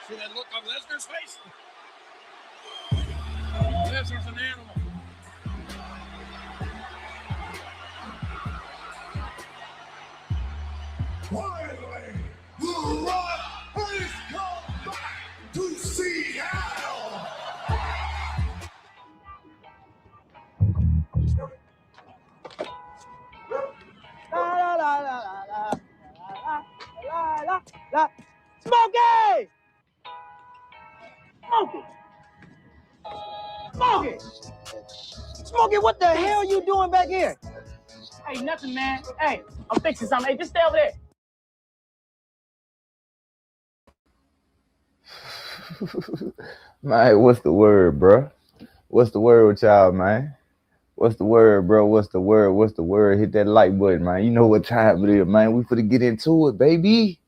See that look on Lesnar's face? Lesnar's an animal. Finally, the Rock has come back to Seattle. La la la la la la la la. Smokey! Smokey! Smokey! Smokey, what the hell you doing back here? Hey, nothing, man. Hey, I'm fixing something. Hey, just stay over there. Man, what's the word, bro? What's the word with y'all, man? What's the word, bro? What's the word? What's the word? Hit that like button, man. You know what time it is, man. We finna get into it, baby.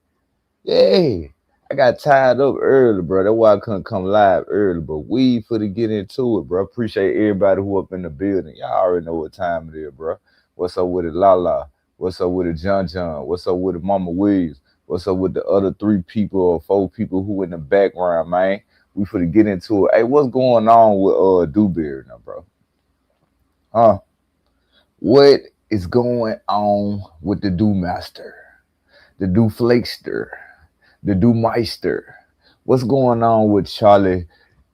Yeah. I got tied up early, bro. That's why I couldn't come live early. But we finna get into it, bro. Appreciate everybody who up in the building. Y'all already know what time it is, bro. What's up with it, Lala? What's up with it, John? What's up with it, Mama Williams? What's up with the other 3 people or 4 people who in the background, man? We finna get into it. Hey, what's going on with Dewberry now, bro? What is going on with the Dew Master, the Dew Flakester, the Dew Meister? What's going on with Charlie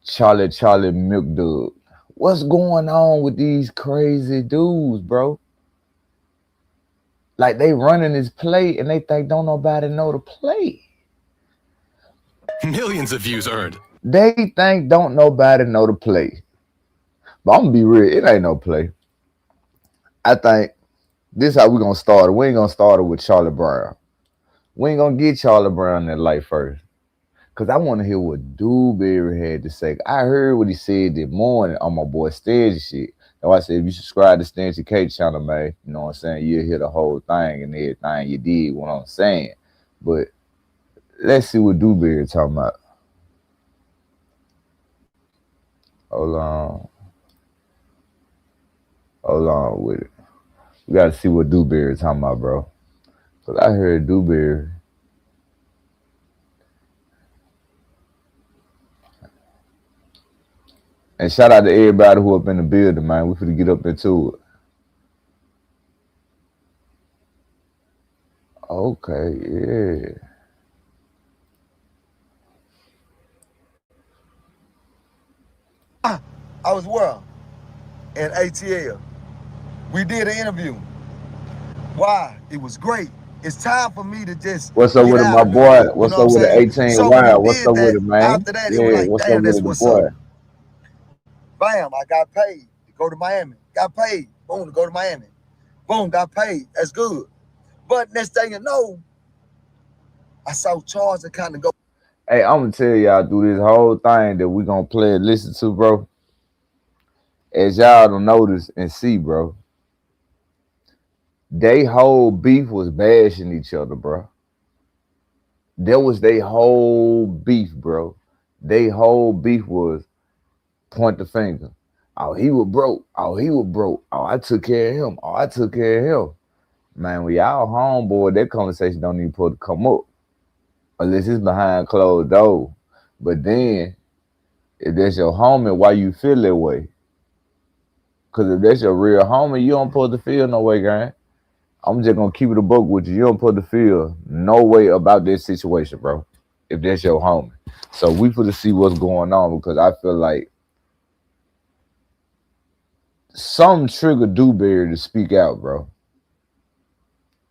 Milk Dog? What's going on with these crazy dudes, bro? Like they running this play and they think don't nobody know the play. Millions of views earned. They think don't nobody know the play. But I'm gonna be real, it ain't no play. I think this is how we gonna start it. We ain't gonna start it with Charlie Brown. We ain't gonna get Charlie Brown that light first. Cause I want to hear what Dewberry had to say. I heard what he said this morning on my boy Stage shit. So I said, if you subscribe to Stage K channel, man, you know what I'm saying, you'll hear the whole thing and everything you did, what I'm saying. But let's see what Dewberry talking about. Hold on with it. We gotta see what Dewberry talking about, bro. Cause I heard Dewberry. And shout out to everybody who up in the building, man. We finna get up into it. Okay, yeah. I was where? In ATL. We did an interview. Why? It was great. It's time for me to just what's up with it, my boy? What's up with the 18 Wild? What's up with it, man? After that, it was like, what's damn, up that's with it, what's boy? up. Bam, I got paid to go to Miami. Got paid, boom, to go to Miami. Boom, got paid. That's good. But next thing you know, I saw Charles kind of go. Hey, I'm gonna tell y'all through this whole thing that we gonna play and listen to, bro. As y'all don't notice and see, bro, they whole beef was bashing each other, bro. That was they whole beef, bro. They whole beef was point the finger. Oh, he was broke. Oh, he was broke. Oh, I took care of him. Oh, I took care of him. Man, when y'all homeboy, that conversation don't even supposed to come up. Unless it's behind closed doors. But then, if that's your homie, why you feel that way? Because if that's your real homie, you don't supposed to feel no way, gang. I'm just going to keep it a book with you. You don't supposed to feel no way about this situation, bro. If that's your homie. So we for to see what's going on because I feel like something triggered Dewberry to speak out, bro.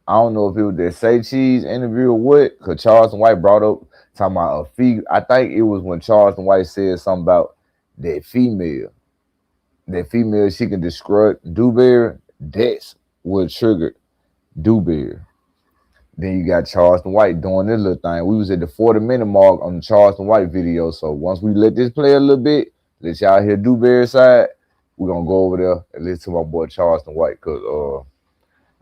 I don't know if it was that Say Cheese interview or what, because Charleston White brought up talking about a fee. I think it was when Charleston White said something about that female she can destroy Dewberry. That's what triggered Dewberry. Then you got Charleston White doing this little thing. We was at the 40-minute mark on the Charleston White video. So once we let this play a little bit, let y'all hear Dewberry's side, we're going to go over there and listen to my boy Charleston White because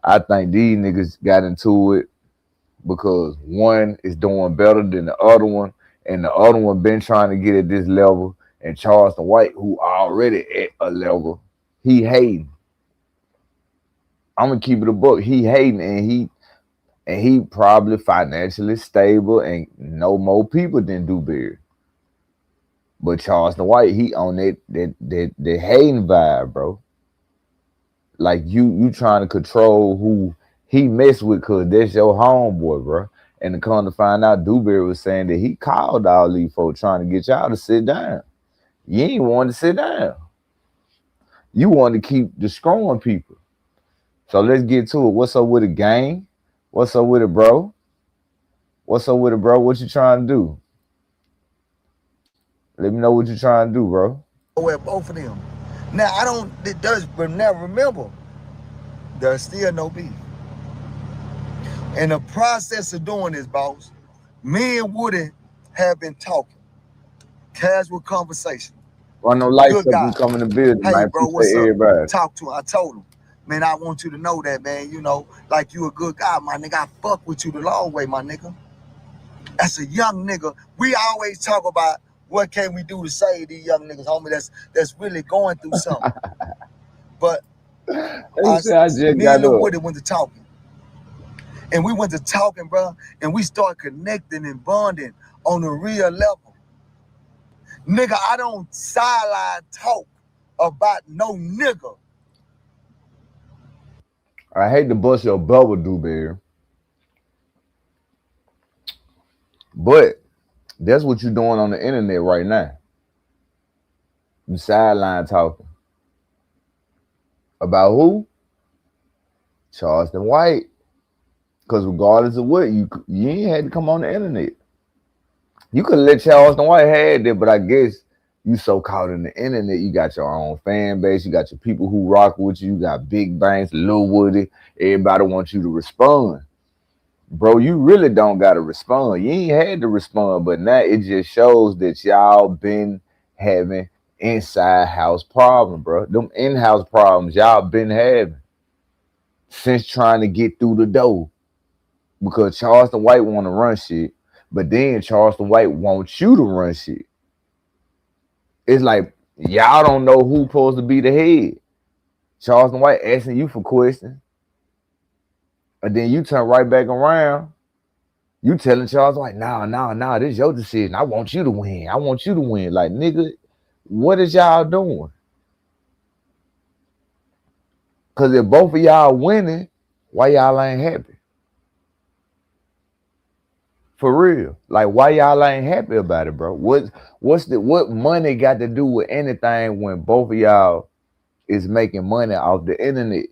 I think these niggas got into it because one is doing better than the other one, and the other one been trying to get at this level, and Charleston White, who already at a level, he hating. I'm gonna keep it a book. He hating, and he probably financially stable and know more people than Dewberry. But Charleston White, he on that hating vibe, bro. Like you trying to control who he mess with, cause that's your homeboy, bro. And to come to find out, Dewberry was saying that he called all these folks trying to get y'all to sit down. You ain't want to sit down. You want to keep destroying people. So let's get to it. What's up with the gang? What's up with it, bro? What's up with it, bro? What you trying to do? Let me know what you trying to do, bro. With both of them. Now I don't. It does, but now remember, there's still no beef. In the process of doing this, boss, me and Woody have been talking, casual conversation. Run no lights Good up, we guy. come in the building, Hey, man. bro, Appreciate what's up? everybody. Talk to him. I told him, man, I want you to know that, man. You know, like you a good guy, my nigga. I fuck with you the long way, my nigga. As a young nigga, we always talk about what can we do to save these young niggas, homie, that's really going through something. But me and Lil Woody went to talking. And we went to talking, bro, and we started connecting and bonding on a real level. Nigga, I don't sideline talk about no nigga. I hate to bust your bubble, Dewberry. But that's what you're doing on the internet right now. You sideline talking. About who? Charleston White. Because regardless of what, you ain't had to come on the internet. You could let Charleston White had that, but I guess you so caught in the internet, you got your own fan base, you got your people who rock with you, you got Big Banks, Lil Woody, everybody wants you to respond. Bro, you really don't got to respond. You ain't had to respond, but now it just shows that y'all been having inside house problem, bro. Them in-house problems y'all been having since trying to get through the door. Because Charleston White want to run shit, but then Charleston White wants you to run shit. It's like y'all don't know who's supposed to be the head. Charleston White asking you for questions, and then you turn right back around. You telling Charleston White, nah, this is your decision. I want you to win. I want you to win. Like, nigga, what is y'all doing? Because if both of y'all winning, why y'all ain't happy? For real. Like, why y'all ain't happy about it, bro? What money got to do with anything when both of y'all is making money off the internet?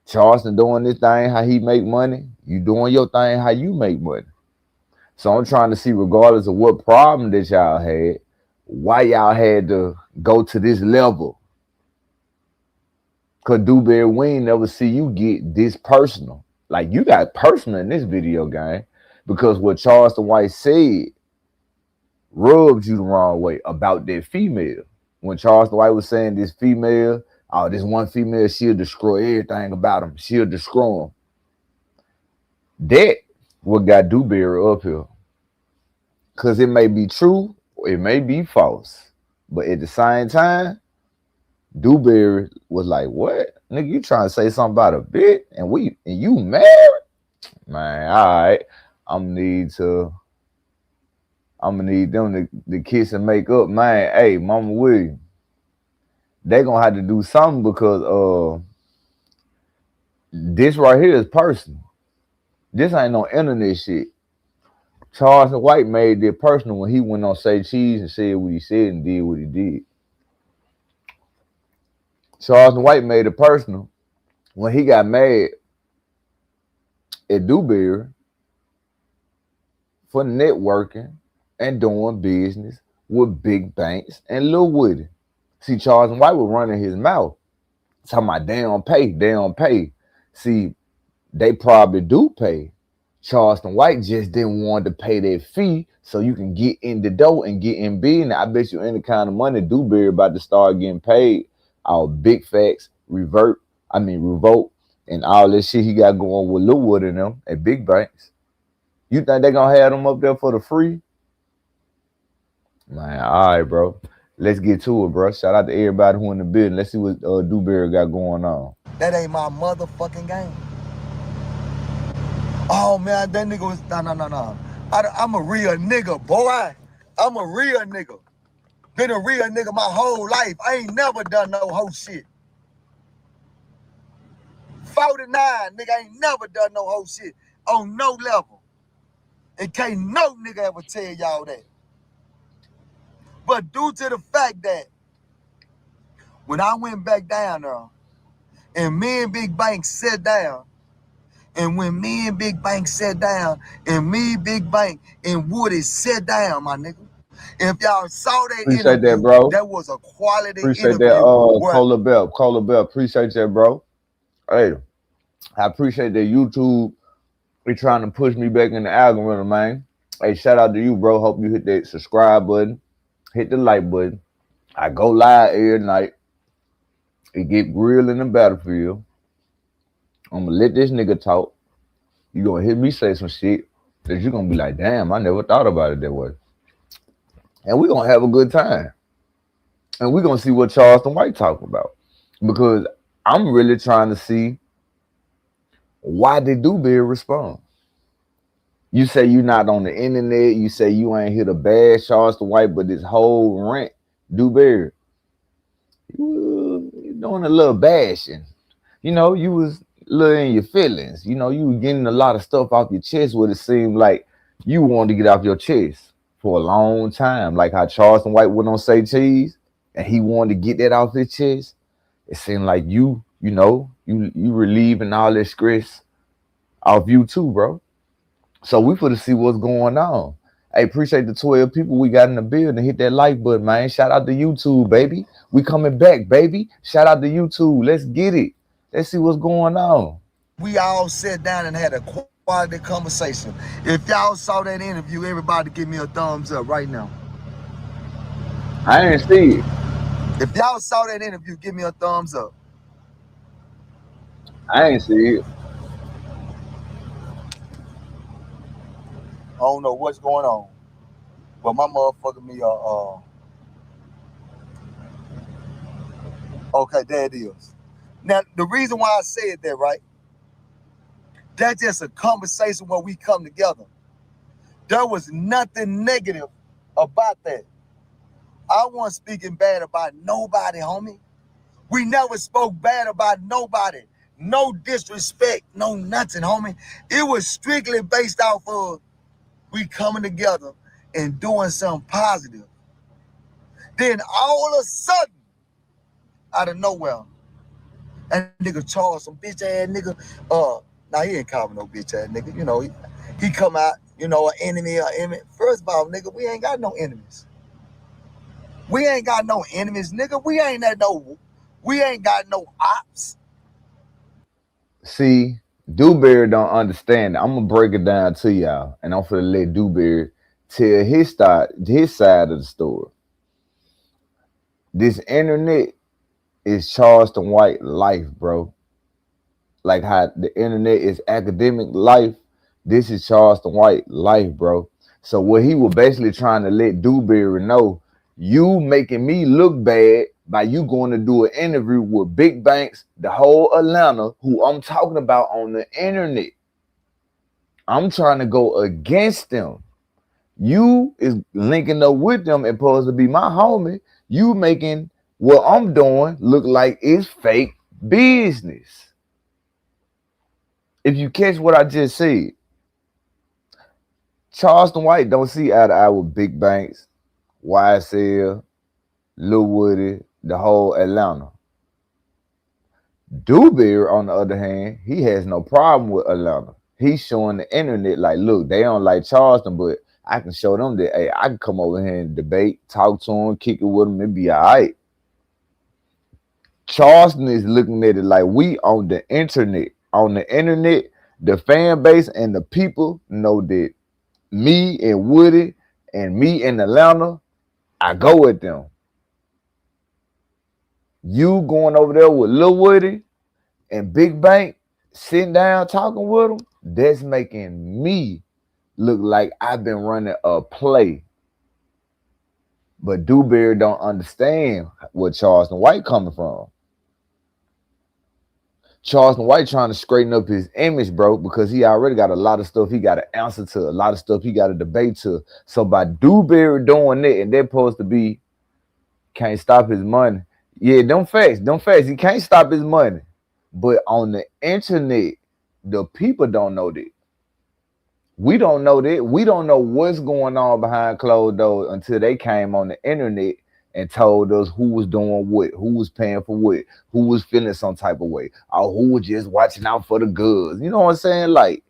Charleston doing this thing how he make money. You doing your thing how you make money. So I'm trying to see, regardless of what problem that y'all had, why y'all had to go to this level. Cause Dewberry, we ain't never see you get this personal. Like, you got personal in this video game. Because what Charleston White said rubbed you the wrong way about that female. When Charleston White was saying this female, oh, this one female, she'll destroy everything about him. She'll destroy him. That what got Dewberry up here. Because it may be true, or it may be false. But at the same time, Dewberry was like, what? Nigga, you trying to say something about a bitch? And you married? Man, all right. I'm gonna need them to kiss and make up, man. Hey, Mama William, they gonna have to do something because this right here is personal. This ain't no internet shit. Charleston White made it personal when he went on Say Cheese and said what he said and did what he did. Charleston White made it personal when he got mad at Dewberry for networking and doing business with Big Banks and Lil Woody. See, Charleston White was running his mouth, talking about they don't pay. See, they probably do pay. Charleston White just didn't want to pay that fee so you can get in the door and get in business. I bet you any kind of money Dewberry about to start getting paid. Our Big Facts, Revolt, and all this shit he got going with Lil Woody and them at Big Banks. You think they gonna have them up there for the free? Man, all right, bro. Let's get to it, bro. Shout out to everybody who in the building. Let's see what Dewberry got going on. That ain't my motherfucking game. Oh, man, that nigga was... No. I'm a real nigga, boy. I'm a real nigga. Been a real nigga my whole life. I ain't never done no hoe shit. 49, nigga, I ain't never done no hoe shit on no level. And can't no nigga ever tell y'all that. But due to the fact that when I went back down there, and me and Big Bank sat down, and when me and Big Bank sat down, and me, Big Bank, and Woody sat down, my nigga. If y'all saw that Appreciate interview, that, bro. that was a quality Appreciate interview. that, where Cola Bell. Appreciate that, bro. Hey, I appreciate that YouTube be trying to push me back in the algorithm, man. Hey, shout out to you, bro. Hope you hit that subscribe button, hit the like button. I go live every night. It get real in the battlefield. I'm gonna let this nigga talk. You gonna hear me say some shit that you gonna be like, damn, I never thought about it that way. And we gonna have a good time. And we gonna see what Charleston White talk about. Because I'm really trying to see why did Dewberry respond? You say you not on the internet. You say you ain't here to bash Charleston White, but this whole rant, Dewberry, you doing a little bashing. You know, you was a little in your feelings. You know, you were getting a lot of stuff off your chest what it seemed like you wanted to get off your chest for a long time. Like how Charleston White went on Say Cheese and he wanted to get that off his chest. It seemed like you relieving all that stress off you too, bro. So we for to see what's going on. Hey, appreciate the 12 people we got in the building. Hit that like button, man. Shout out to YouTube, baby. We coming back, baby. Shout out to YouTube. Let's get it. Let's see what's going on. we all sat down and had a quality conversation. If y'all saw that interview, everybody give me a thumbs up right now. I ain't see it. If y'all saw that interview, give me a thumbs up. I ain't see it. I don't know what's going on, but my motherfucker me okay, there it is. Now the reason why I said that, right? That's just a conversation where we come together. There was nothing negative about that. I wasn't speaking bad about nobody, homie. We never spoke bad about nobody. No disrespect, no nothing, homie. It was strictly based off of we coming together and doing something positive. Then all of a sudden, out of nowhere, and nigga Charles, some bitch ass nigga, now he ain't calling no bitch ass nigga, you know, he come out, you know, an enemy. First of all, nigga, we ain't got no enemies. We ain't got no enemies, nigga. We ain't got no ops. See, Dewberry don't understand it. I'm gonna break it down to y'all, and I'm gonna let Dewberry tell his side of the story. This internet is Charleston White life, bro. Like how the internet is academic life, this is Charleston White life, bro. So what he was basically trying to let Dewberry know, you making me look bad by you going to do an interview with Big Banks, the whole Atlanta, who I'm talking about on the internet. I'm trying to go against them. You is linking up with them and supposed to be my homie. You making what I'm doing look like it's fake business. If you catch what I just said, Charleston White don't see eye to eye with Big Banks, YSL, Lil Woody, the whole Atlanta. Dewberry, on the other hand, he has no problem with Atlanta. He's showing the internet like, look, they don't like Charleston, but I can show them that, hey, I can come over here and debate, talk to them, kick it with them, and be all right. Charleston is looking at it like we on the internet. On the internet, the fan base and the people know that me and Woody and me in Atlanta, I go with them. You going over there with Lil Woody and Big Bank, sitting down talking with them, that's making me look like I've been running a play. But Dewberry don't understand where Charleston White coming from. Charleston White trying to straighten up his image, bro, because he already got a lot of stuff he got to answer to, a lot of stuff he got to debate to. So by Dewberry doing it, and they're supposed to be Can't stop his money. Yeah, them facts. He can't stop his money. But on the internet, the people don't know that. We don't know that. We don't know what's going on behind closed doors until they came on the internet and told us who was doing what, who was paying for what, who was feeling some type of way, or who was just watching out for the goods. You know what I'm saying? Like,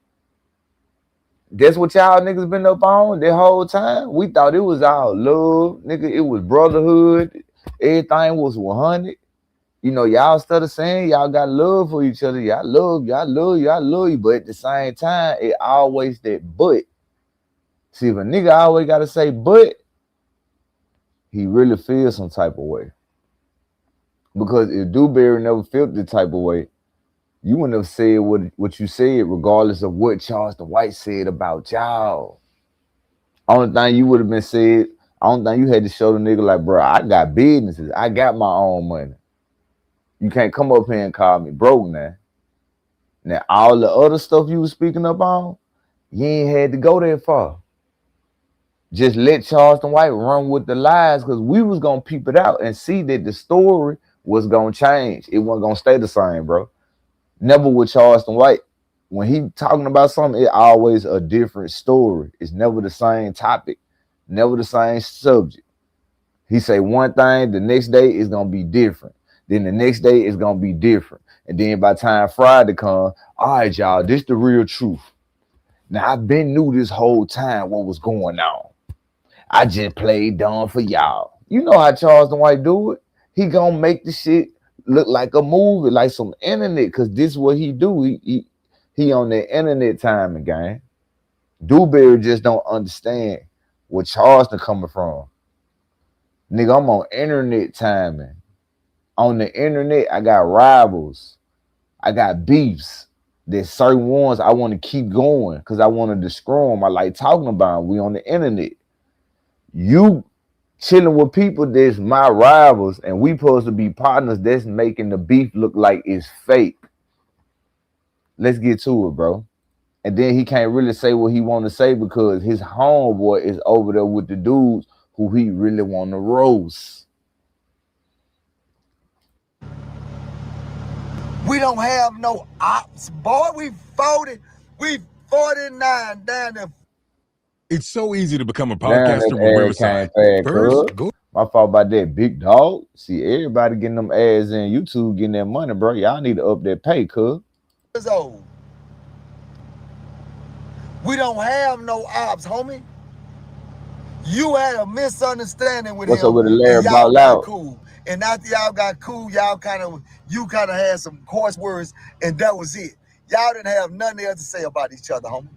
that's what y'all niggas been up on the whole time. We thought it was all love, nigga. It was brotherhood. Everything was 100. You know, y'all started saying y'all got love for each other. Y'all love you. But at the same time, it always that but. See, if a nigga always got to say but, he really feels some type of way. Because if Dewberry never felt the type of way, you wouldn't have said what you said, regardless of what Charleston White said about y'all. Only thing you would have been said, only thing you had to show the nigga like, bro, I got businesses. I got my own money. You can't come up here and call me broke now. Now, all the other stuff you was speaking up on, you ain't had to go that far. Just let Charleston White run with the lies, because we was going to peep it out and see that the story was going to change. It wasn't going to stay the same, bro. Never with Charleston White. When he talking about something, it always a different story. It's never the same topic, never the same subject. He say one thing, the next day is going to be different. Then the next day is going to be different. And then by the time Friday come, all right, y'all, this the real truth. Now, I've been knew this whole time what was going on. I just played dumb for y'all. You know how Charleston White do it. He gonna make the shit look like a movie, like some internet, because this is what he do. He on the internet timing, gang. Dewberry just don't understand where Charleston coming from. Nigga, I'm on internet timing. On the internet, I got rivals. I got beefs. There's certain ones I want to keep going because I want to destroy them. I like talking about them. We on the internet. You chilling with people that's my rivals, and we supposed to be partners. That's making the beef look like it's fake. Let's get to it, bro. And then he can't really say what he want to say because his homeboy is over there with the dudes who he really want to roast. We don't have no ops, boy. We 49 down there. It's so easy to become a Damn, podcaster that with ad Riverside. came fast, First, cuz. go. My fault about that, big dog. See, everybody getting them ads in YouTube, getting that money, bro. Y'all need to up that pay, cuz. Old. We don't have no ops, homie. You had a misunderstanding with What's him. up with the Larry and y'all Ball got out? cool. And after y'all got cool, you kind of had some coarse words, and that was it. Y'all didn't have nothing else to say about each other, homie.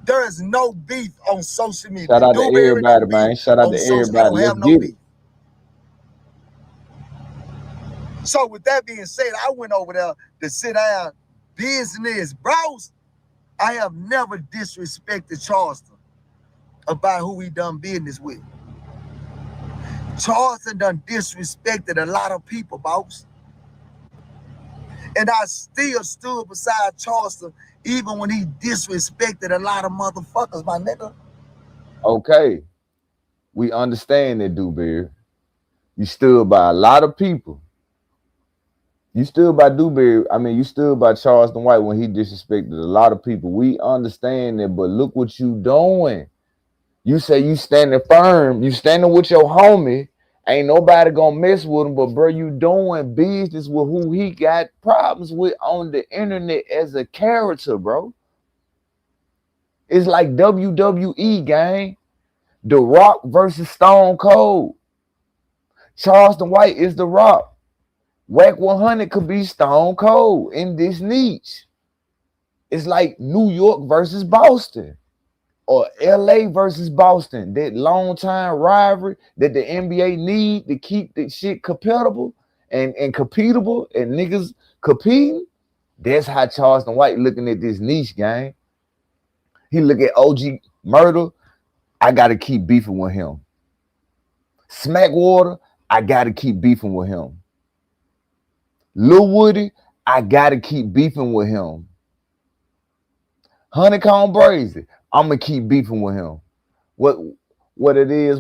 There is no beef on social media. Shout out to Dewberry, everybody, no man. beef Shout out on to social media. I everybody. don't Let's have no get beef. it. So with that being said, I went over there to sit down. Business, bros. I have never disrespected Charleston about who we done business with. Charleston done disrespected a lot of people, boss. And I still stood beside Charleston even when he disrespected a lot of motherfuckers, my nigga. Okay. We understand that, Dewberry. You stood by a lot of people. You stood by Dewberry. I mean, you stood by Charleston White when he disrespected a lot of people. We understand that, but look what you doing. You say you standing firm. You standing with your homie. Ain't nobody gonna mess with him, but bro, you doing business with who he got problems with on the internet as a character, bro. It's like WWE, gang. The Rock versus Stone Cold. Charleston White is The Rock. Whack 100 could be Stone Cold in this niche. It's like New York versus Boston. Or LA versus Boston, that long time rivalry that the NBA need to keep the shit compatible and competable and niggas competing. That's how Charleston White looking at this niche, gang. He look at OG Murder, I gotta keep beefing with him. Smackwater, I gotta keep beefing with him. Lil Woody, I gotta keep beefing with him. Honeycomb Brazy, I'm gonna keep beefing with him. What it is,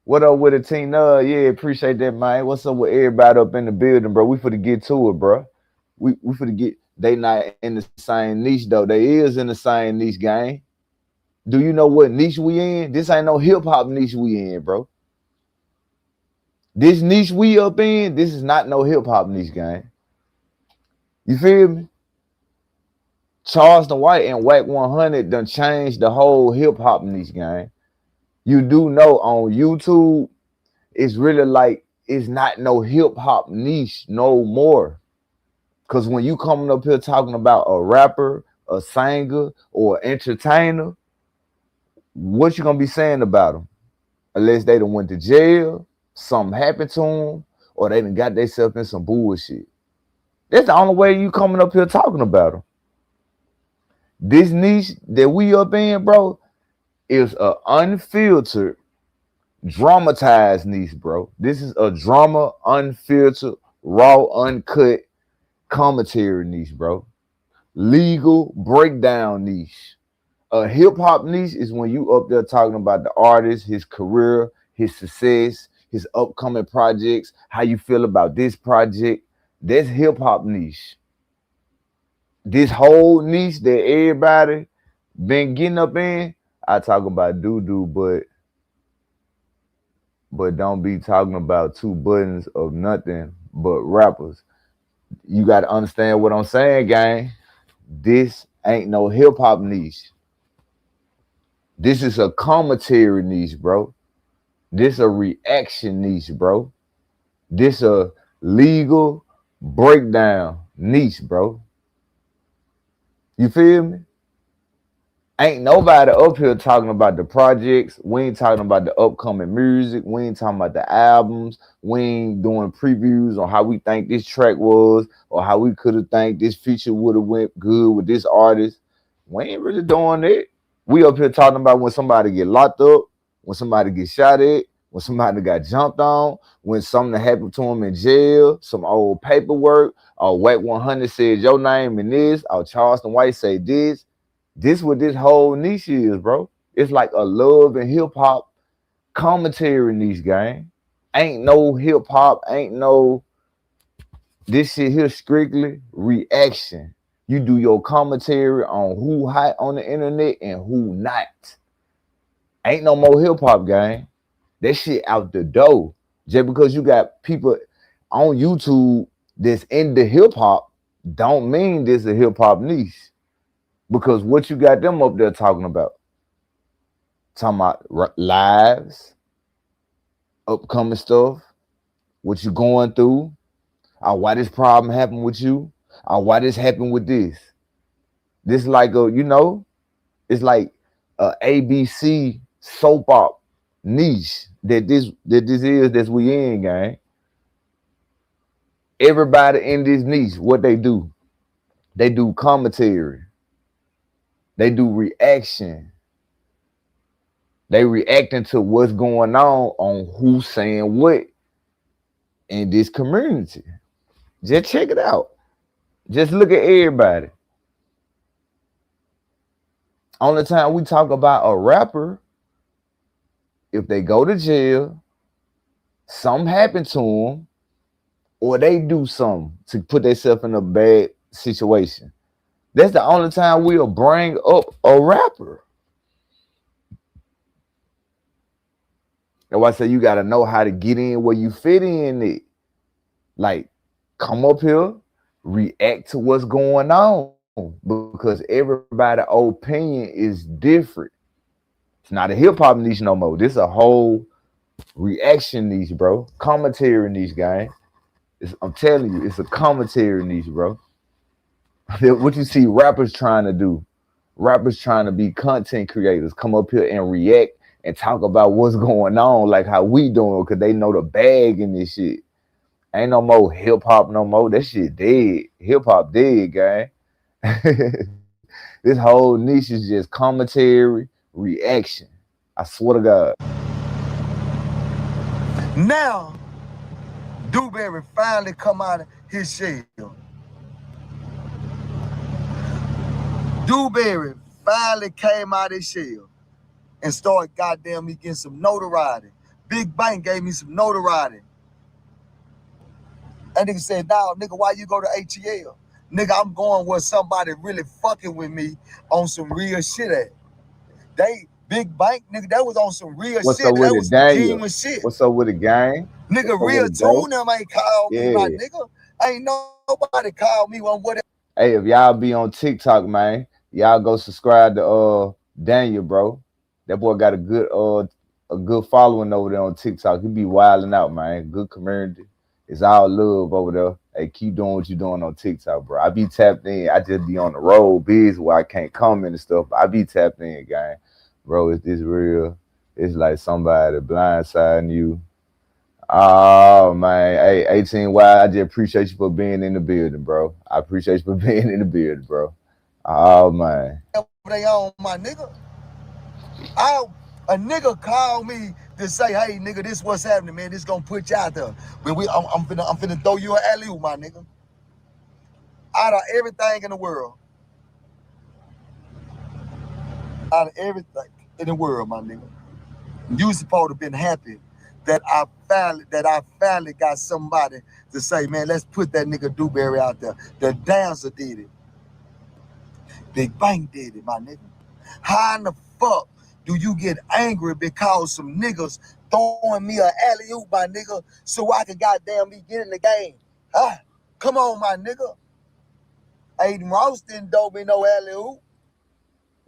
What up with it, Tina? Yeah, appreciate that, man. What's up with everybody up in the building, bro? We finna get to it, bro. We finna get. They not in the same niche though. They is in the same niche, gang. Do you know what niche we in? This ain't no hip hop niche we in, bro. This niche we up in, this is not no hip hop niche, gang. You feel me? Charleston White and Whack 100 done changed the whole hip hop niche, gang. You do know on YouTube, it's really like it's not no hip hop niche no more. Cause when you coming up here talking about a rapper, a singer, or an entertainer, what you gonna be saying about them? Unless they done went to jail, something happened to them, or they done got themselves in some bullshit. That's the only way you coming up here talking about them. This niche that we up in, bro, is a unfiltered, dramatized niche, bro. This is a drama, unfiltered, raw, uncut commentary niche, bro. Legal breakdown niche. A hip hop niche is when you up there talking about the artist, his career, his success, his upcoming projects, how you feel about this project. That's hip hop niche. This whole niche that everybody been getting up in, I talk about doo-doo, but don't be talking about two buttons of nothing but rappers. You got to understand what I'm saying, gang. This ain't no hip hop niche. This is a commentary niche, bro. This a reaction niche, bro. This a legal breakdown niche, bro. You feel me? Ain't nobody up here talking about the projects. We ain't talking about the upcoming music. We ain't talking about the albums. We ain't doing previews on how we think this track was or how we could have think this feature would have went good with this artist. We ain't really doing it. We up here talking about when somebody get locked up, when somebody get shot at, when somebody got jumped on, when something happened to them in jail, some old paperwork, or Whack 100 said your name in this, or Charleston White say this. This what this whole niche is, bro. It's like a love and hip hop commentary niche, gang. Ain't no hip hop, ain't no this shit here strictly reaction. You do your commentary on who hot on the internet and who not. Ain't no more hip hop, gang. That shit out the door. Just because you got people on YouTube that's into hip hop, don't mean this a hip hop niche. Because what you got them up there talking about? Talking about lives, upcoming stuff, what you going through, or why this problem happened with you, or why this happened with this. This like a, you know, it's like a ABC soap opera niche that we in, gang. Everybody in this niche, what they do commentary. They do reaction. They reacting to what's going on who's saying what in this community. Just check it out. Just look at everybody. Only time we talk about a rapper, if they go to jail, something happened to them, or they do something to put themselves in a bad situation. That's the only time we'll bring up a rapper. That's why I say you got to know how to get in where you fit in it. Like, come up here, react to what's going on. Because everybody's opinion is different. It's not a hip-hop niche no more. This is a whole reaction niche, bro. Commentary niche, gang. I'm telling you, it's a commentary niche, bro. What you see rappers trying to do. Rappers trying to be content creators. Come up here and react and talk about what's going on, like how we doing, because they know the bag in this shit. Ain't no more hip-hop no more. That shit dead. Hip-hop dead, gang. This whole niche is just commentary, reaction. I swear to God. Now, Dewberry finally come out of his shell. Dewberry finally came out of his shell and started goddamn me getting some notoriety. Big Bang gave me some notoriety. That nigga said, nah, nigga, why you go to ATL? Nigga, I'm going where somebody really fucking with me on some real shit at. Big Bank, nigga, that was on some real What's shit. up with That it, was some Daniel? genuine shit. What's up with the gang? Nigga, What's up real with it, bro? tune them ain't called me, my Yeah. nigga. Ain't nobody called me on whatever. Hey, if y'all be on TikTok, man, y'all go subscribe to Daniel, bro. That boy got a good following over there on TikTok. He be wilding out, man. Good community. It's all love over there. Hey, keep doing what you doing on TikTok, bro. I be tapped in. I just be on the road, busy where I can't comment and stuff. I be tapped in, gang. Bro, it's real. It's like somebody blindsiding you. Oh man, hey 18Y, I just appreciate you for being in the building, bro. I appreciate you for being in the building, bro. Oh man. They on, my nigga. A nigga called me to say, hey, nigga, this what's happening, man. This gonna put you out there. But I'm finna throw you an alley-oop, my nigga. Out of everything in the world. Out of everything in the world, my nigga. You supposed to have been happy that I finally got somebody to say, man, let's put that nigga Dewberry out there. The dancer did it. Big Bang did it, my nigga. How in the fuck do you get angry because some niggas throwing me an alley-oop, my nigga, so I can goddamn be get in the game? Huh? Come on, my nigga. Aiden Ross didn't throw me no alley-oop.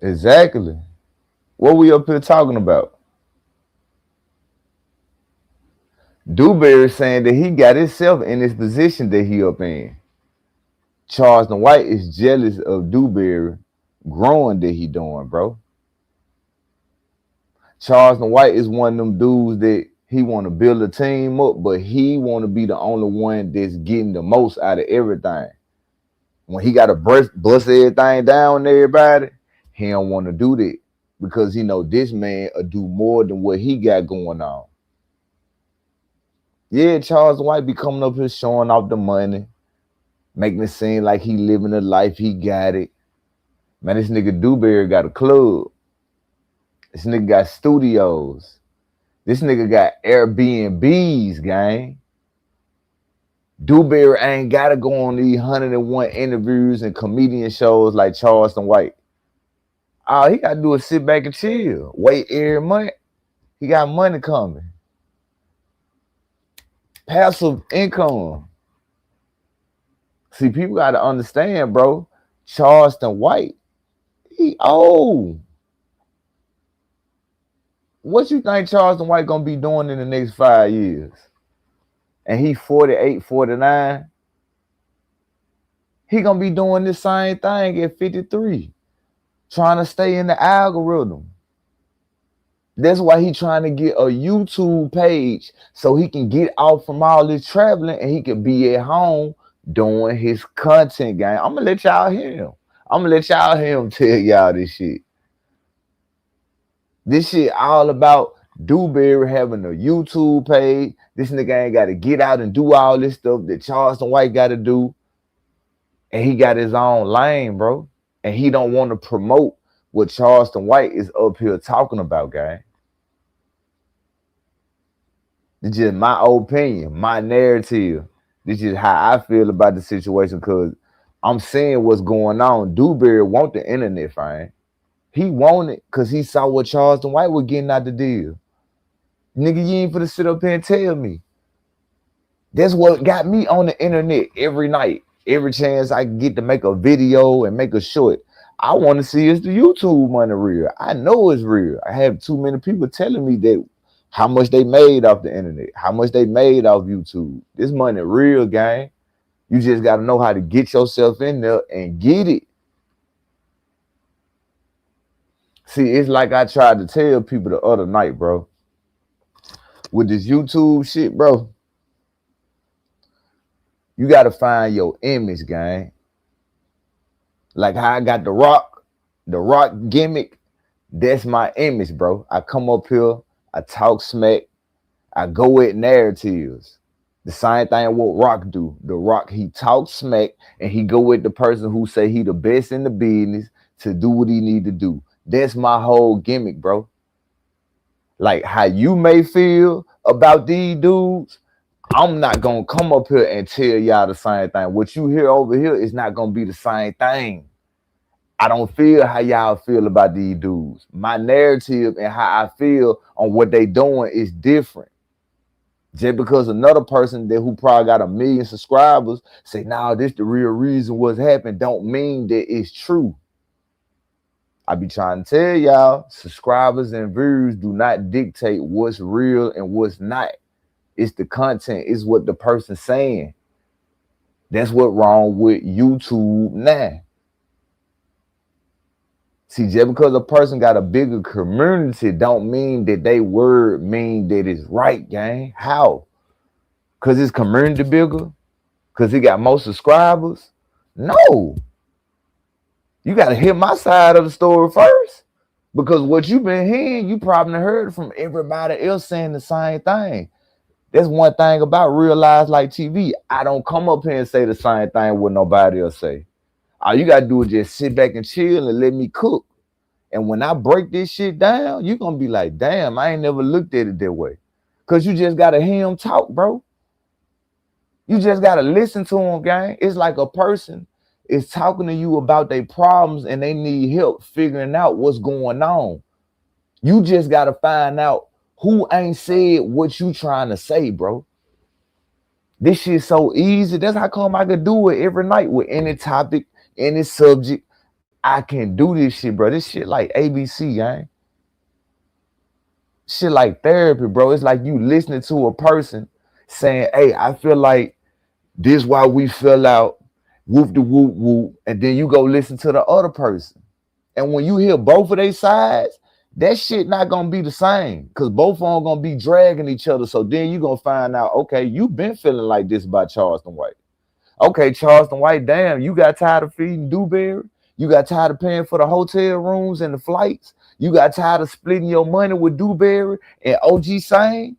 Exactly. What we up here talking about? Dewberry saying that he got himself in this position that he up in. Charleston White is jealous of Dewberry growing that he doing, bro. Charleston White is one of them dudes that he want to build a team up, but he want to be the only one that's getting the most out of everything. When he got to bust everything down to everybody, he don't want to do that because he know this man will do more than what he got going on. Yeah, Charles White be coming up here showing off the money, making it seem like he living a life, he got it. Man, this nigga Dewberry got a club. This nigga got studios. This nigga got Airbnbs, gang. Dewberry ain't got to go on these 101 interviews and comedian shows like Charleston White. All he got to do is sit back and chill. Wait every month. He got money coming. Passive income. See, people got to understand, bro. Charleston White, he old. What you think Charleston White gonna be doing in the next 5 years? And he 48, 49. He gonna be doing the same thing at 53, trying to stay in the algorithm. That's why he trying to get a YouTube page so he can get off from all this traveling and he can be at home doing his content, gang. I'm gonna let y'all hear him. I'm gonna let y'all hear him tell y'all this shit. This shit all about Dewberry having a YouTube page. This nigga ain't got to get out and do all this stuff that Charleston White got to do. And he got his own lane, bro. And he don't want to promote what Charleston White is up here talking about, gang. It's just my opinion, my narrative. This is how I feel about the situation because I'm seeing what's going on. Dewberry want the internet, fine. He want it because he saw what Charleston White was getting out the deal. Nigga, you ain't finna sit up here and tell me. That's what got me on the internet every night. Every chance I get to make a video and make a short. I want to see is the YouTube money real. I know it's real. I have too many people telling me that how much they made off the internet, how much they made off YouTube. This money real, gang. You just got to know how to get yourself in there and get it. See, it's like I tried to tell people the other night, bro. With this YouTube shit, bro, you got to find your image, gang. Like how I got the rock gimmick, that's my image, bro. I come up here, I talk smack, I go with narratives. The same thing what Rock do. The Rock, he talks smack and he go with the person who say he the best in the business to do what he need to do. That's my whole gimmick, bro. Like how you may feel about these dudes, I'm not gonna come up here and tell y'all the same thing. What you hear over here is not gonna be the same thing. I don't feel how y'all feel about these dudes. My narrative and how I feel on what they doing is different. Just because another person that who probably got 1 million subscribers say, nah, this the real reason what's happened, don't mean that it's true. I be trying to tell y'all, subscribers and views do not dictate what's real and what's not. It's the content, it's what the person's saying. That's what's wrong with YouTube now. See, just because a person got a bigger community don't mean that they word mean that it's right, gang. How? Because his community bigger? Because he got more subscribers? No. You got to hear my side of the story first. Because what you've been hearing, you probably heard from everybody else saying the same thing. That's one thing about Real Lives Like TV. I don't come up here and say the same thing what nobody else say. All you got to do is just sit back and chill and let me cook. And when I break this shit down, you're going to be like, damn, I ain't never looked at it that way. Because you just got to hear him talk, bro. You just got to listen to him, gang. It's like a person is talking to you about their problems and they need help figuring out what's going on. You just got to find out who ain't said what you trying to say, bro. This shit's so easy. That's how come I could do it every night with any topic, any subject. I can do this shit, bro. This shit like ABC, gang. Shit like therapy, bro. It's like you listening to a person saying, hey, I feel like this why we fell out, whoop the whoop whoop, and then you go listen to the other person. And when you hear both of their sides, that shit not gonna be the same because both of them gonna be dragging each other. So then you gonna find out, okay, you been feeling like this about Charleston White. Okay, Charleston White, damn, you got tired of feeding Dewberry. You got tired of paying for the hotel rooms and the flights. You got tired of splitting your money with Dewberry and OG Sane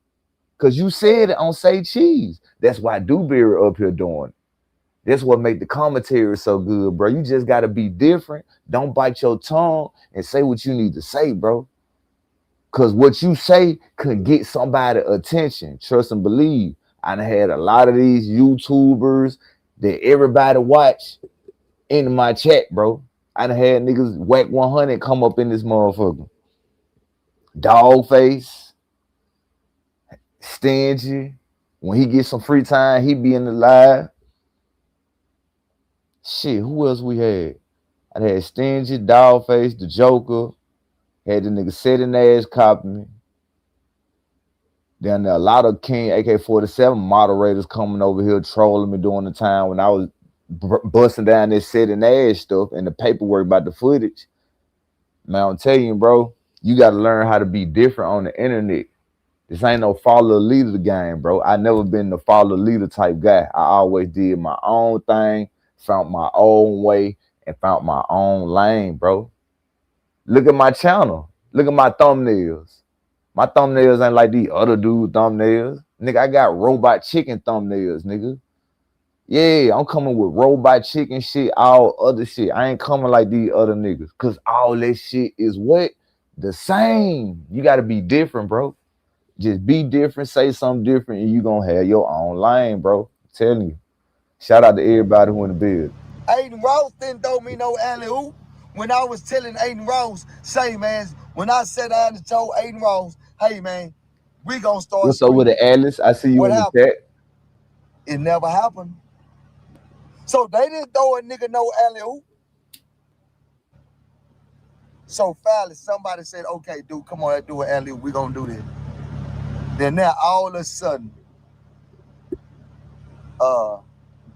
because you said it on Say Cheese. That's why Dewberry up here doing it. That's what make the commentary so good, bro. You just got to be different. Don't bite your tongue and say what you need to say, bro. Because what you say could get somebody attention. Trust and believe. I done had a lot of these YouTubers that everybody watch in my chat, bro. I done had niggas whack 100 come up in this motherfucker. Dogface. Stingy. When he gets some free time, he be in the live. Shit, who else we had? I had Stingy, Dogface, the Joker. Had the nigga setting ass copy me. Then there a lot of King AK-47 moderators coming over here trolling me during the time when I was busting down this setting ass stuff and the paperwork about the footage. Man, I'm telling you, bro, you got to learn how to be different on the internet. This ain't no follow leader game, bro. I never been the follow leader type guy. I always did my own thing, found my own way, and found my own lane, bro. Look at my channel. Look at my thumbnails. My thumbnails ain't like these other dude thumbnails. Nigga, I got robot chicken thumbnails, nigga. Yeah, I'm coming with robot chicken shit, all other shit. I ain't coming like these other niggas. Cause all that shit is what? The same. You gotta be different, bro. Just be different, say something different, and you gonna have your own lane, bro. I'm telling you. Shout out to everybody who in the bed. Aiden Ross didn't throw me no alley-oop. When I was telling Aiden Ross, say, man, when I sat down and told Aiden Ross, hey, man, we gonna start. What's up with the Alice? I see you in the chat. It never happened. So they didn't throw a nigga no alley-oop. So finally, somebody said, okay, dude, come on, do an alley-oop. We gonna do this. Then now, all of a sudden,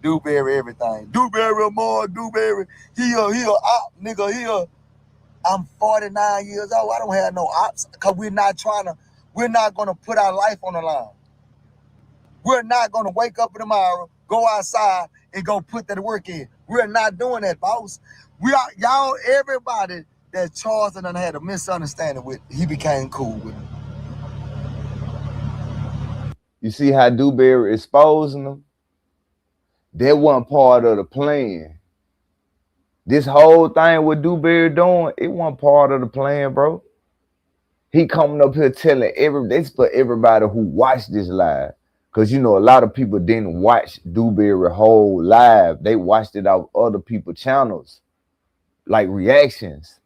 Dewberry everything. Dewberry more, Dewberry. Here, op, nigga, here. I'm 49 years old. I don't have no ops because we're not gonna put our life on the line. We're not gonna wake up tomorrow, go outside, and go put that work in. We're not doing that, boss. Y'all, everybody that Charleston done had a misunderstanding with, he became cool with him. You see how Dewberry exposing them? That wasn't part of the plan. This whole thing with Dewberry doing, it wasn't part of the plan, bro. He coming up here telling this for everybody who watched this live. Cause you know a lot of people didn't watch Dewberry whole live. They watched it off other people's channels, like reactions.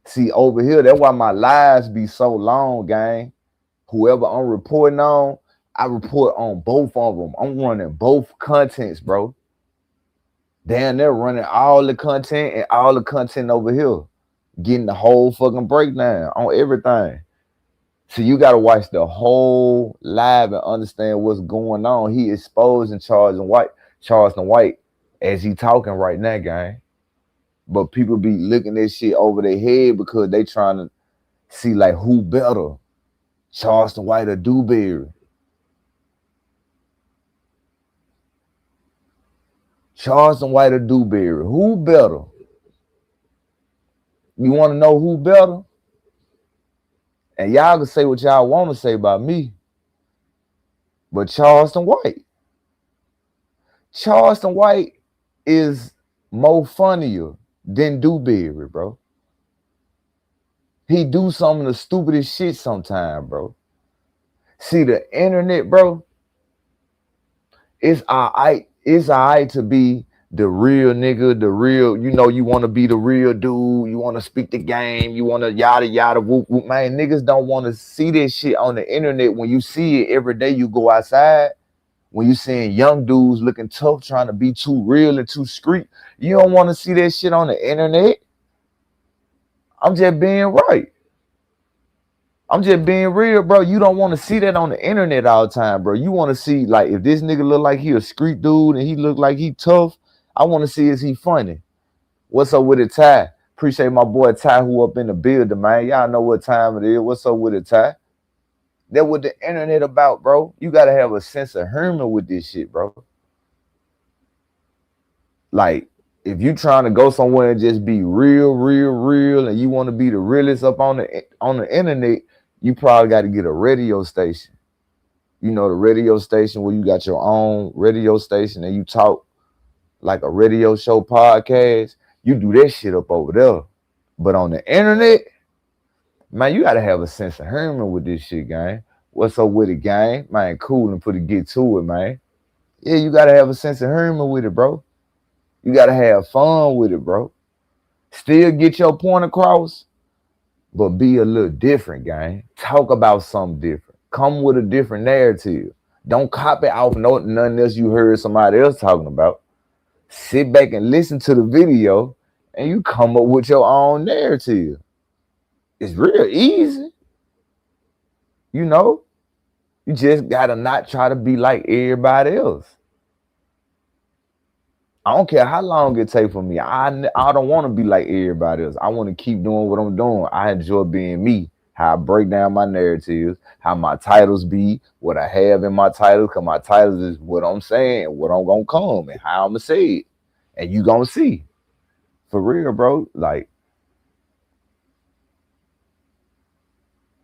See over here, that's why my lives be so long, gang. Whoever I'm reporting on, I report on both of them. I'm running both contents, bro. Damn, they're running all the content and all the content over here, getting the whole fucking breakdown on everything. So you got to watch the whole live and understand what's going on. He exposing Charleston White as he talking right now, gang. But people be looking at shit over their head because they trying to see like who better, Charleston White or Dewberry. Charleston White or Dewberry, who better? You want to know who better? And y'all can say what y'all want to say about me, but Charleston White is more funnier than Dewberry, bro. He do some of the stupidest shit sometimes, bro. See, the internet, bro, it's all right to be the real nigga, the real, you know, you want to be the real dude, you want to speak the game, you want to yada yada whoop whoop. Man, niggas don't want to see this shit on the internet. When you see it every day you go outside, when you seeing young dudes looking tough, trying to be too real and too street, you don't want to see that shit on the internet. I'm just being right. I'm just being real, bro. You don't want to see that on the internet all the time, bro. You want to see, like, if this nigga look like he a street dude and he look like he tough, I want to see, is he funny? What's up with it, Ty? Appreciate my boy Ty who up in the building, man. Y'all know what time it is. What's up with it, Ty? That's what the internet about, bro. You got to have a sense of humor with this shit, bro. Like, if you trying to go somewhere and just be real, and you want to be the realest up on the internet, you probably got to get a radio station. You know, the radio station where you got your own radio station and you talk like a radio show podcast. You do that shit up over there. But on the internet, man, you got to have a sense of humor with this shit, gang. What's up with it, gang? Man, cool and put it, get to it, man. Yeah, you got to have a sense of humor with it, bro. You got to have fun with it, bro. Still get your point across, but be a little different, gang. Talk about something different. Come with a different narrative. Don't copy off nothing else you heard somebody else talking about. Sit back and listen to the video, and you come up with your own narrative. It's real easy. You know, you just got to not try to be like everybody else. I don't care how long it takes for me. I don't want to be like everybody else. I want to keep doing what I'm doing. I enjoy being me, how I break down my narratives, how my titles be, what I have in my titles, because my titles is what I'm saying, what I'm going to come, and how I'm going to say it. And you going to see. For real, bro. Like,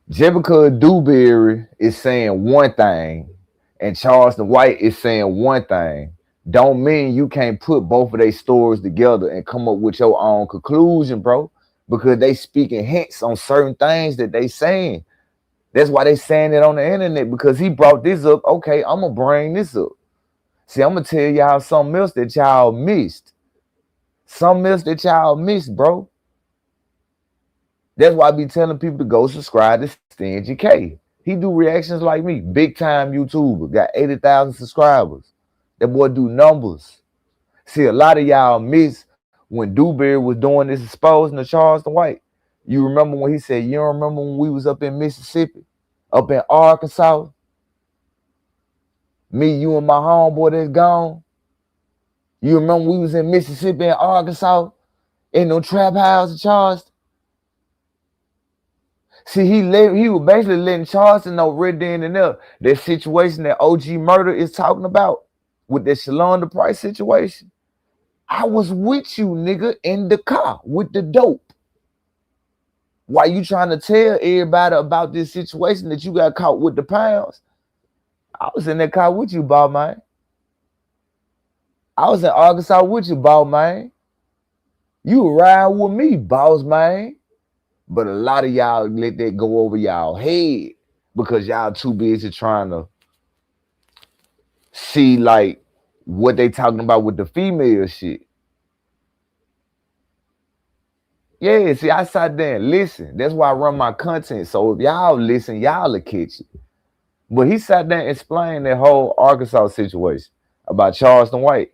just because Dewberry is saying one thing and Charleston White is saying one thing, don't mean you can't put both of their stories together and come up with your own conclusion, bro. Because they speaking hints on certain things that they saying. That's why they saying it on the internet, because he brought this up. Okay, I'm going to bring this up. See, I'm going to tell y'all something else that y'all missed. Something else that y'all missed, bro. That's why I be telling people to go subscribe to Stingy K. He do reactions like me. Big time YouTuber. Got 80,000 subscribers. That boy do numbers. See, a lot of y'all miss when Dewberry was doing this exposing to Charleston White. You remember when he said, you don't remember when we was up in Mississippi, up in Arkansas? Me, you, and my homeboy that's gone. You remember we was in Mississippi and Arkansas in no trap house in Charleston? See, he was basically letting Charleston know right then and there that situation that OG Murder is talking about with that Shalonda Price situation. I was with you, nigga, in the car with the dope. Why you trying to tell everybody about this situation that you got caught with the pounds? I was in that car with you, ball man. I was in Arkansas with you, ball man. You were riding with me, boss man. But a lot of y'all let that go over y'all head because y'all too busy trying to see like what they talking about with the female shit. Yeah, see, I sat there and listen. That's why I run my content. So if y'all listen, y'all will catch it. But he sat there and explained that whole Arkansas situation about Charleston White.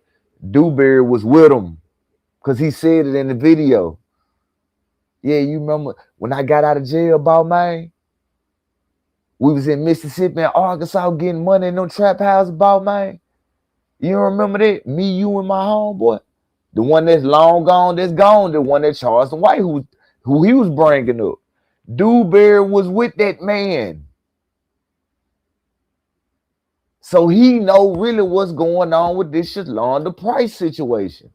Dewberry was with him because he said it in the video. Yeah, you remember when I got out of jail, about man? We was in Mississippi and Arkansas getting money in no trap house, about man. You don't remember that? Me, you, and my homeboy. The one that's long gone, that's gone. The one that Charleston White, who he was bringing up. Dewberry was with that man. So he know really what's going on with this Shalonda Price situation.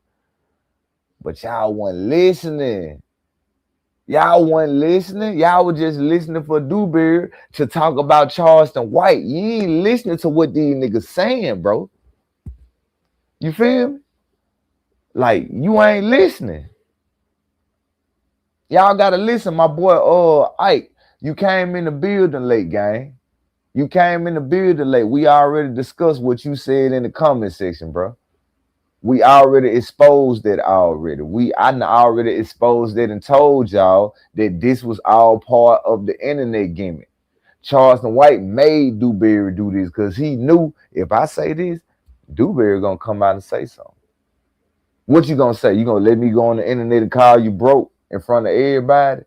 But y'all wasn't listening. Y'all wasn't listening. Y'all were just listening for Dewberry to talk about Charleston White. You ain't listening to what these niggas saying, bro. You feel me? Like, you ain't listening. Y'all gotta listen, my boy, Ike. You came in the building late, gang. You came in the building late. We already discussed what you said in the comment section, bro. We already exposed that already. I already exposed that and told y'all that this was all part of the internet gimmick. Charleston White made Dewberry do this because he knew if I say this, Dewberry gonna come out and say something. What you gonna say? You gonna let me go on the internet and call you broke in front of everybody?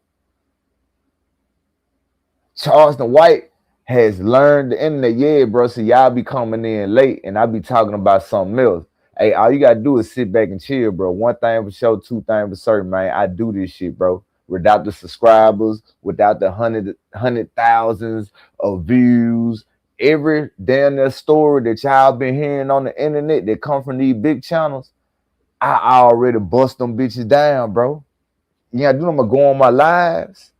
Charleston White has learned the internet. Yeah, bro. So y'all be coming in late and I be talking about something else. Hey, all you gotta do is sit back and chill, bro. One thing for sure, two things for certain, man. I do this shit, bro. Without the subscribers, without the hundred thousands of views, every damn near story that y'all been hearing on the internet that come from these big channels, I already bust them bitches down, bro. You gotta do them to go on my lives.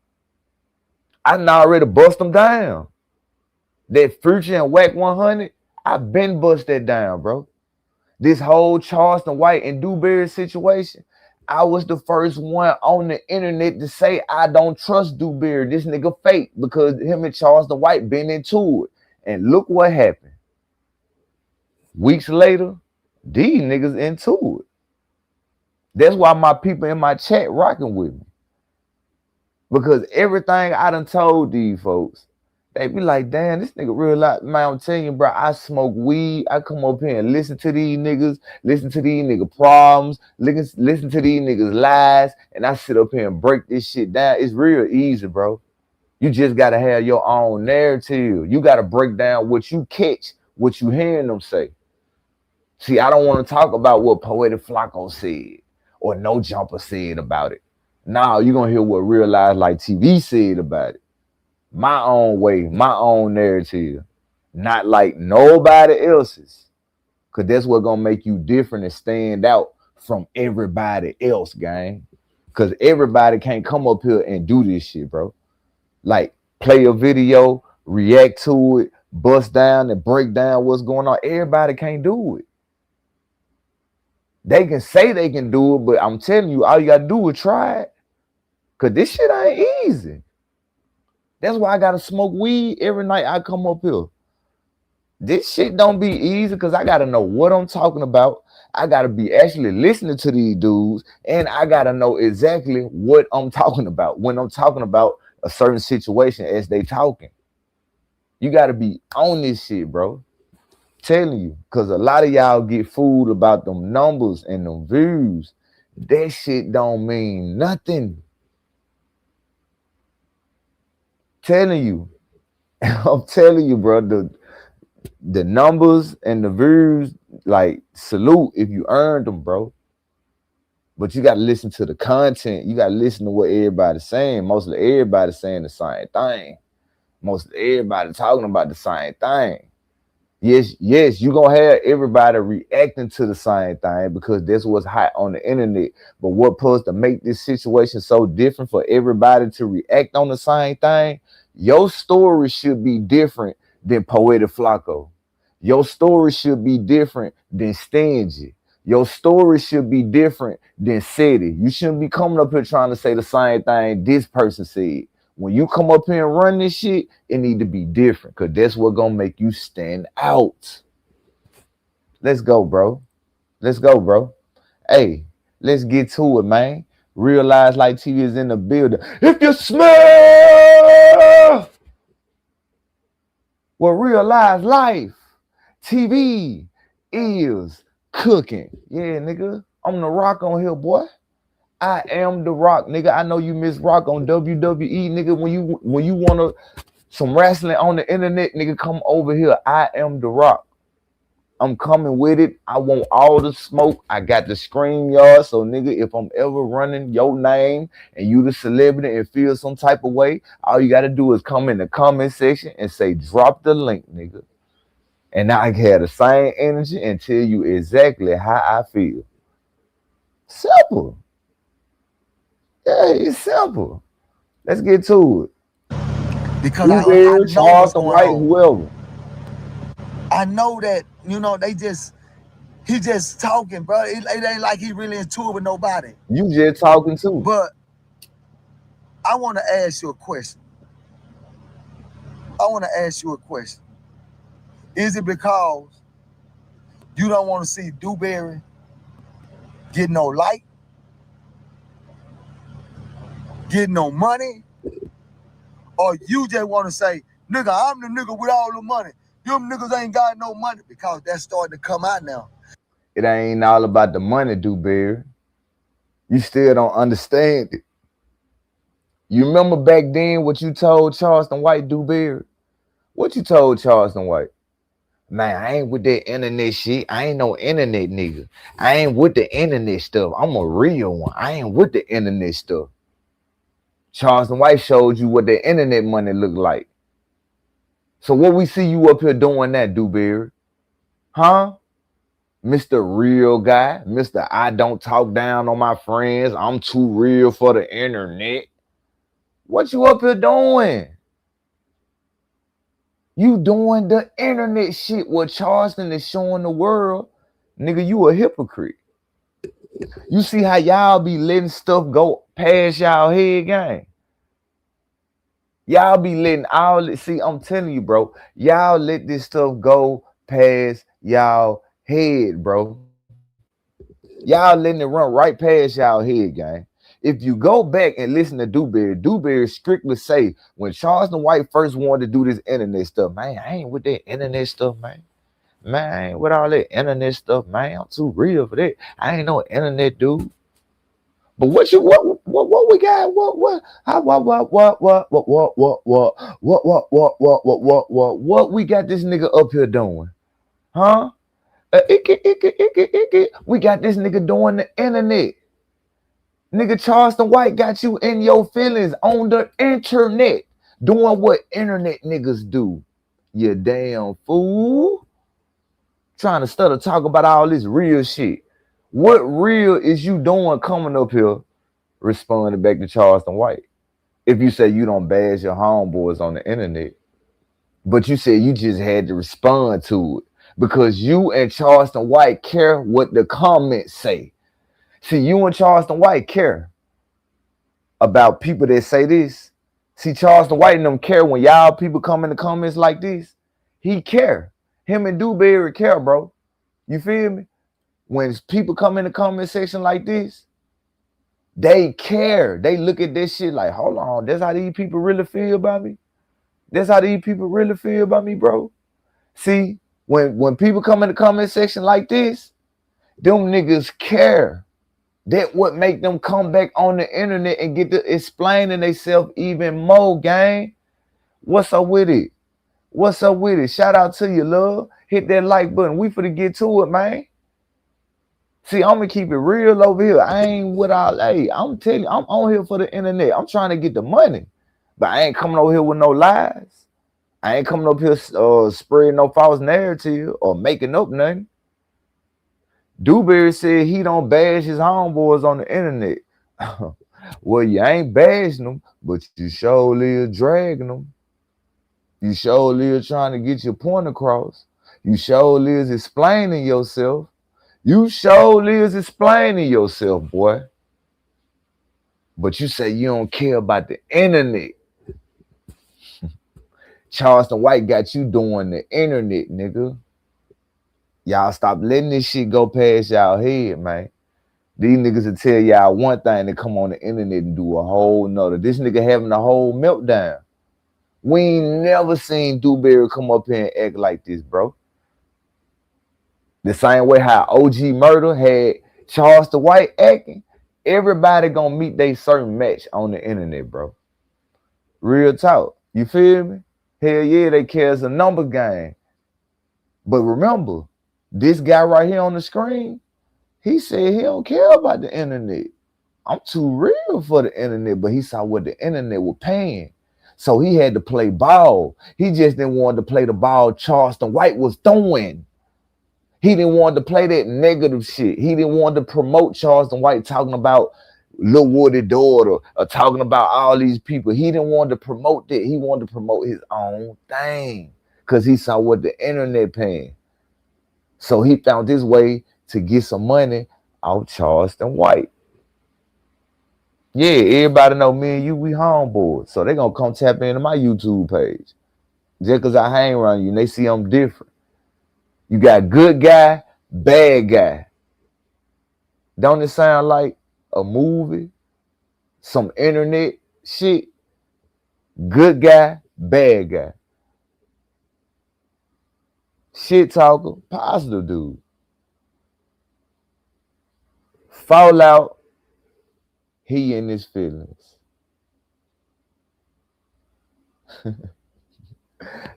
I done already bust them down. That Future and Whack 100, I been bust that down, bro. This whole Charleston White and Dewberry situation, I was the first one on the internet to say I don't trust Dewberry. This nigga fake because him and Charleston White been into it. And look what happened. Weeks later, these niggas into it. That's why my people in my chat rocking with me. Because everything I done told these folks, they be like, damn, this nigga real life. Man, I'm telling you, bro, I smoke weed. I come up here and listen to these niggas, listen to these nigga problems, listen to these niggas lies, and I sit up here and break this shit down. It's real easy, bro. You just got to have your own narrative. You got to break down what you catch, what you hearing them say. See, I don't want to talk about what Poetic Flacco said or No Jumper said about it. Now you're going to hear what Real Lives Like TV said about it. My own way, my own narrative, not like nobody else's. Because that's what's going to make you different and stand out from everybody else, gang. Because everybody can't come up here and do this shit, bro. Like, play a video, react to it, bust down and break down what's going on. Everybody can't do it. They can say they can do it, but I'm telling you, all you got to do is try it. Because this shit ain't easy. That's why I gotta smoke weed every night I come up here. This shit don't be easy because I gotta know what I'm talking about. I gotta be actually listening to these dudes, and I gotta know exactly what I'm talking about when I'm talking about a certain situation as they talking. You gotta be on this shit, bro. Telling you, because a lot of y'all get fooled about them numbers and them views. That shit don't mean nothing. Telling you, I'm telling you, bro, the numbers and the views, like, salute if you earned them, bro. But you got to listen to the content. You got to listen to what everybody's saying. Mostly everybody's saying the same thing. Mostly everybody talking about the same thing. Yes, you're going to have everybody reacting to the same thing because that's what's hot on the internet. But what supposed to make this situation so different for everybody to react on the same thing? Your story should be different than Poetic Flacco. Your story should be different than Stingy. Your story should be different than said it. You shouldn't be coming up here trying to say the same thing this person said. When you come up here and run this shit, it need to be different because that's what gonna make you stand out. Let's go, bro. Let's go, bro. Hey, let's get to it, man. Realize Light TV is in the building. If you smell what realize life TV is cooking. Yeah, nigga. I'm the Rock on here, boy. I am the Rock, nigga. I know you miss Rock on WWE, nigga. When you want some wrestling on the internet, nigga, come over here. I am the Rock. I'm coming with it. I want all the smoke. I got the screen yard. So, nigga, if I'm ever running your name and you the celebrity and feel some type of way, all you got to do is come in the comment section and say, drop the link, nigga. And I have the same energy and tell you exactly how I feel. Simple. Yeah, it's simple. Let's get to it. Because I know what's Charleston going White, on. whoever. I know that, you know, he just talking, bro. It ain't like he really in tour with nobody. You just talking too. But I want to ask you a question. Is it because you don't want to see Dewberry get no light, get no money, or you just want to say, nigga, I'm the nigga with all the money. Them niggas ain't got no money, because that's starting to come out now. It ain't all about the money, Dewberry. You still don't understand it. You remember back then what you told Charleston White, Dewberry? What you told Charleston White? Man, I ain't with that internet shit. I ain't no internet nigga. I ain't with the internet stuff. I'm a real one. I ain't with the internet stuff. Charleston White showed you what the internet money looked like. So what we see you up here doing that, Dewberry? Huh? Mr. Real Guy, Mr. I don't talk down on my friends. I'm too real for the internet. What you up here doing? You doing the internet shit what Charleston is showing the world. Nigga, you a hypocrite. You see how y'all be letting stuff go past y'all head, gang? Y'all be letting all this, see, I'm telling you, bro, y'all let this stuff go past y'all head, bro. Y'all letting it run right past y'all head, gang. If you go back and listen to Dewberry strictly say, when Charleston White first wanted to do this internet stuff, man, I ain't with that internet stuff, man. Man, I ain't with all that internet stuff, man. I'm too real for that. I ain't no internet dude. But what we got? What we got this nigga up here doing? Huh? We got this nigga doing the internet. Nigga, Charleston White got you in your feelings on the internet, doing what internet niggas do. You damn fool. Trying to stutter talk about all this real shit. What real is you doing coming up here responding back to Charleston White? If you say you don't bash your homeboys on the internet, but you said you just had to respond to it because you and Charleston White care what the comments say. See, you and Charleston White care about people that say this. See, Charleston White and them care when y'all people come in the comments like this. He care. Him and Dewberry care, bro. You feel me? When people come in the comment section like this, they care. They look at this shit like, hold on, that's how these people really feel about me? That's how these people really feel about me, bro? See, when people come in the comment section like this, them niggas care. That what make them come back on the internet and get to explaining themselves even more, gang. What's up with it? What's up with it? Shout out to you, love. Hit that like button. We finna get to it, man. See, I'm gonna keep it real over here. I ain't with all, hey, I'm telling you, I'm on here for the internet. I'm trying to get the money. But I ain't coming over here with no lies. I ain't coming up here spreading no false narrative or making up nothing. Dewberry said he don't bash his homeboys on the internet. Well, you ain't bashing them, but you surely are dragging them. You surely are trying to get your point across. You surely is explaining yourself. You surely is explaining yourself, boy. But you say you don't care about the internet. Charleston White got you doing the internet, nigga. Y'all stop letting this shit go past y'all head, man. These niggas will tell y'all one thing and come on the internet and do a whole nother. This nigga having a whole meltdown. We ain't never seen Dewberry come up here and act like this, bro. The same way how OG Murder had Charleston White acting. Everybody gonna meet their certain match on the internet, bro. Real talk. You feel me? Hell yeah, they care as a number game. But remember, this guy right here on the screen, he said he don't care about the internet. I'm too real for the internet, but he saw what the internet was paying. So he had to play ball. He just didn't want to play the ball Charleston White was throwing. He didn't want to play that negative shit. He didn't want to promote Charleston White talking about Lil Woody daughter or talking about all these people. He didn't want to promote that. He wanted to promote his own thing because he saw what the internet paying. So he found his way to get some money out Charleston White. Yeah, everybody know me and you, we homeboys. So they gonna come tap into my YouTube page. Just because I hang around you and they see I'm different. You got good guy, bad guy. Don't it sound like a movie? Some internet shit? Good guy, bad guy. Shit talker, positive dude. Fallout, he in his feelings.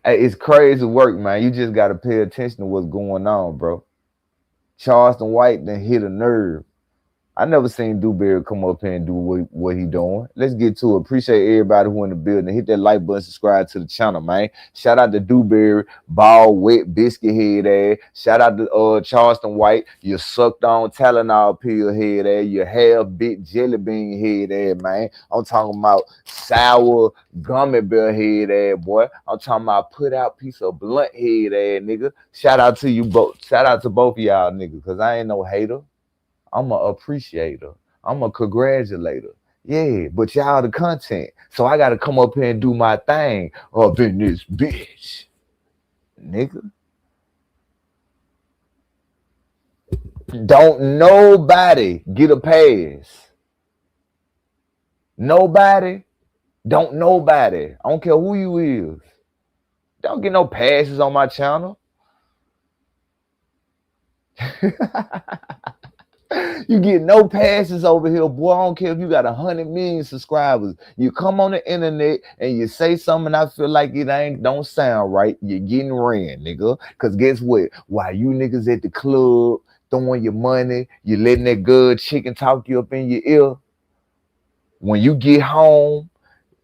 Hey, it's crazy work, man. You just got to pay attention to what's going on, bro. Charleston White done hit a nerve. I never seen Dewberry come up here and do what he doing. Let's get to it. Appreciate everybody who in the building. Hit that like button, subscribe to the channel, man. Shout out to Dewberry, bald, wet, biscuit head ass. Shout out to Charleston White, you sucked on Tylenol pill head ass. You half-bit jelly bean head ass, man. I'm talking about sour gummy bear head ass, boy. I'm talking about put out piece of blunt head ass, nigga. Shout out to you both. Shout out to both of y'all, niggas, because I ain't no hater. I'm an appreciator. I'm a congratulator. Yeah, but y'all the content. So I got to come up here and do my thing up in this bitch. Nigga. Don't nobody get a pass. Nobody. Don't nobody. I don't care who you is. Don't get no passes on my channel. You get no passes over here, boy. I don't care if you got 100 million subscribers. You come on the internet and you say something I feel like it don't sound right. You're getting ran, nigga. Because guess what? While you niggas at the club throwing your money, you letting that good chicken talk you up in your ear. When you get home,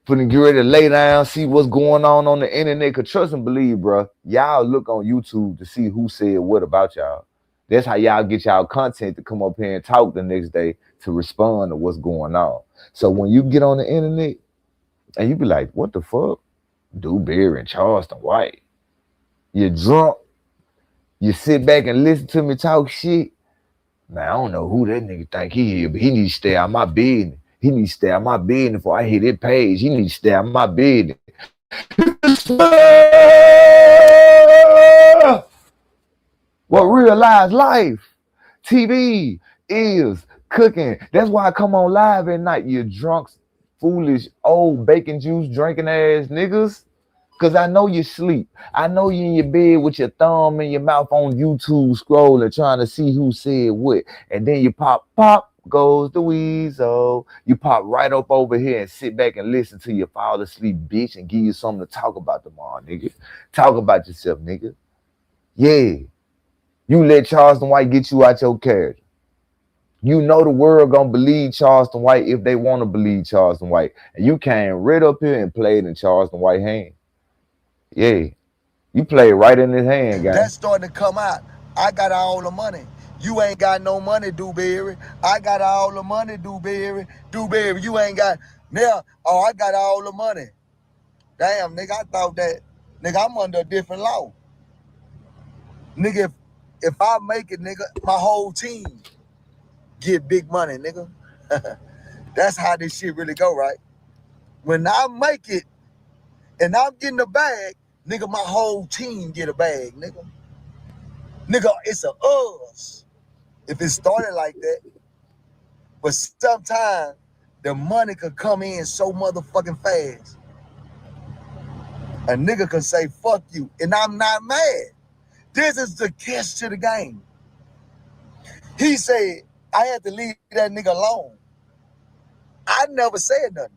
finna get ready to lay down, see what's going on the internet. Because trust and believe, bro, y'all look on YouTube to see who said what about y'all. That's how y'all get y'all content to come up here and talk the next day to respond to what's going on. So when you get on the internet and you be like, what the fuck? Dewberry and Charleston White. You're drunk. You sit back and listen to me talk shit. Man, I don't know who that nigga think he is, but he needs to stay out my business. He needs to stay out my business before I hit that page. He needs to stay out my business. What real life, TV is cooking. That's why I come on live at night, you drunk, foolish, old bacon juice drinking ass niggas. Because I know you sleep. I know you in your bed with your thumb in your mouth on YouTube scrolling, trying to see who said what. And then you pop goes the weasel. You pop right up over here and sit back and listen to your fall asleep bitch and give you something to talk about tomorrow, nigga. Talk about yourself, nigga. Yeah. You let Charleston White get you out your character. You know the world gonna believe Charleston White if they want to believe Charleston White. And you came right up here and played in Charleston White hand. Yeah. You played right in his hand, guys. That's starting to come out. I got all the money. You ain't got no money, Dewberry. I got all the money, Dewberry. Dewberry, you ain't got. Now, I got all the money. Damn, nigga, I thought that. Nigga, I'm under a different law. Nigga, if I make it, nigga, my whole team get big money, nigga. That's how this shit really go, right? When I make it and I'm getting a bag, nigga, my whole team get a bag, nigga. Nigga, it's a us. If it started like that, but sometimes the money could come in so motherfucking fast. A nigga can say, fuck you, and I'm not mad. This is the catch to the game. He said, I had to leave that nigga alone. I never said nothing.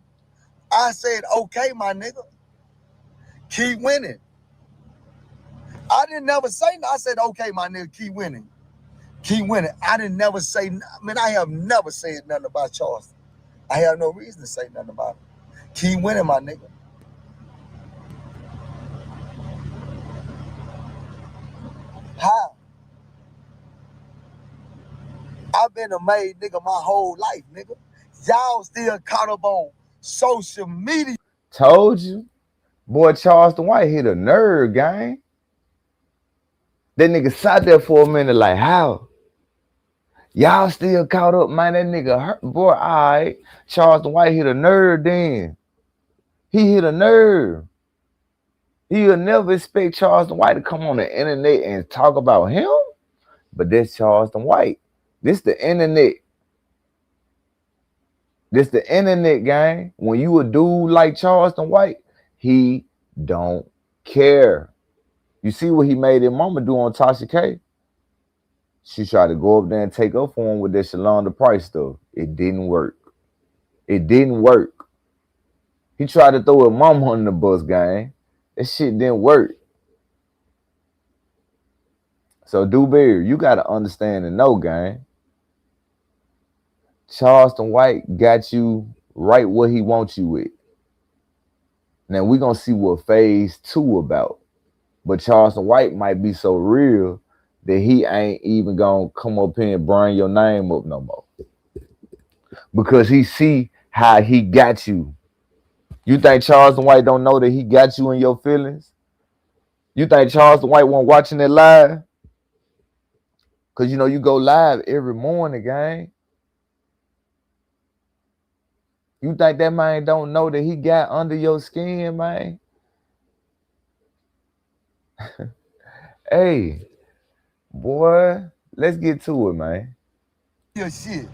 I said, okay, my nigga, keep winning. I didn't never say nothing. I said, okay, my nigga, keep winning. Keep winning. I didn't never say, I have never said nothing about Charleston. I have no reason to say nothing about him. Keep winning, my nigga. How? I've been a made nigga my whole life, nigga. Y'all still caught up on social media. Told you. Boy, Charleston White hit a nerve, gang. That nigga sat there for a minute like, how? Y'all still caught up, man. That nigga hurt. Boy, all right. Charleston White hit a nerve then. He hit a nerve. He'll never expect Charleston White to come on the internet and talk about him. But that's Charleston White. This the internet. This the internet, gang. When you a dude like Charleston White, he don't care. You see what he made his mama do on Tasha K? She tried to go up there and take up for him with that Shalonda Price stuff. It didn't work. It didn't work. He tried to throw his mama on the bus, gang. That shit didn't work. So, Dewberry, you got to understand and know, gang. Charleston White got you right where he wants you with. Now, we're going to see what phase 2 about. But Charleston White might be so real that he ain't even going to come up here and bring your name up no more. Because he see how he got you. You think Charleston White don't know that he got you in your feelings? You think Charleston White wasn't watching it live? Because, you know, you go live every morning, gang. You think that man don't know that he got under your skin, man? Hey, boy, let's get to it, man. Your shit.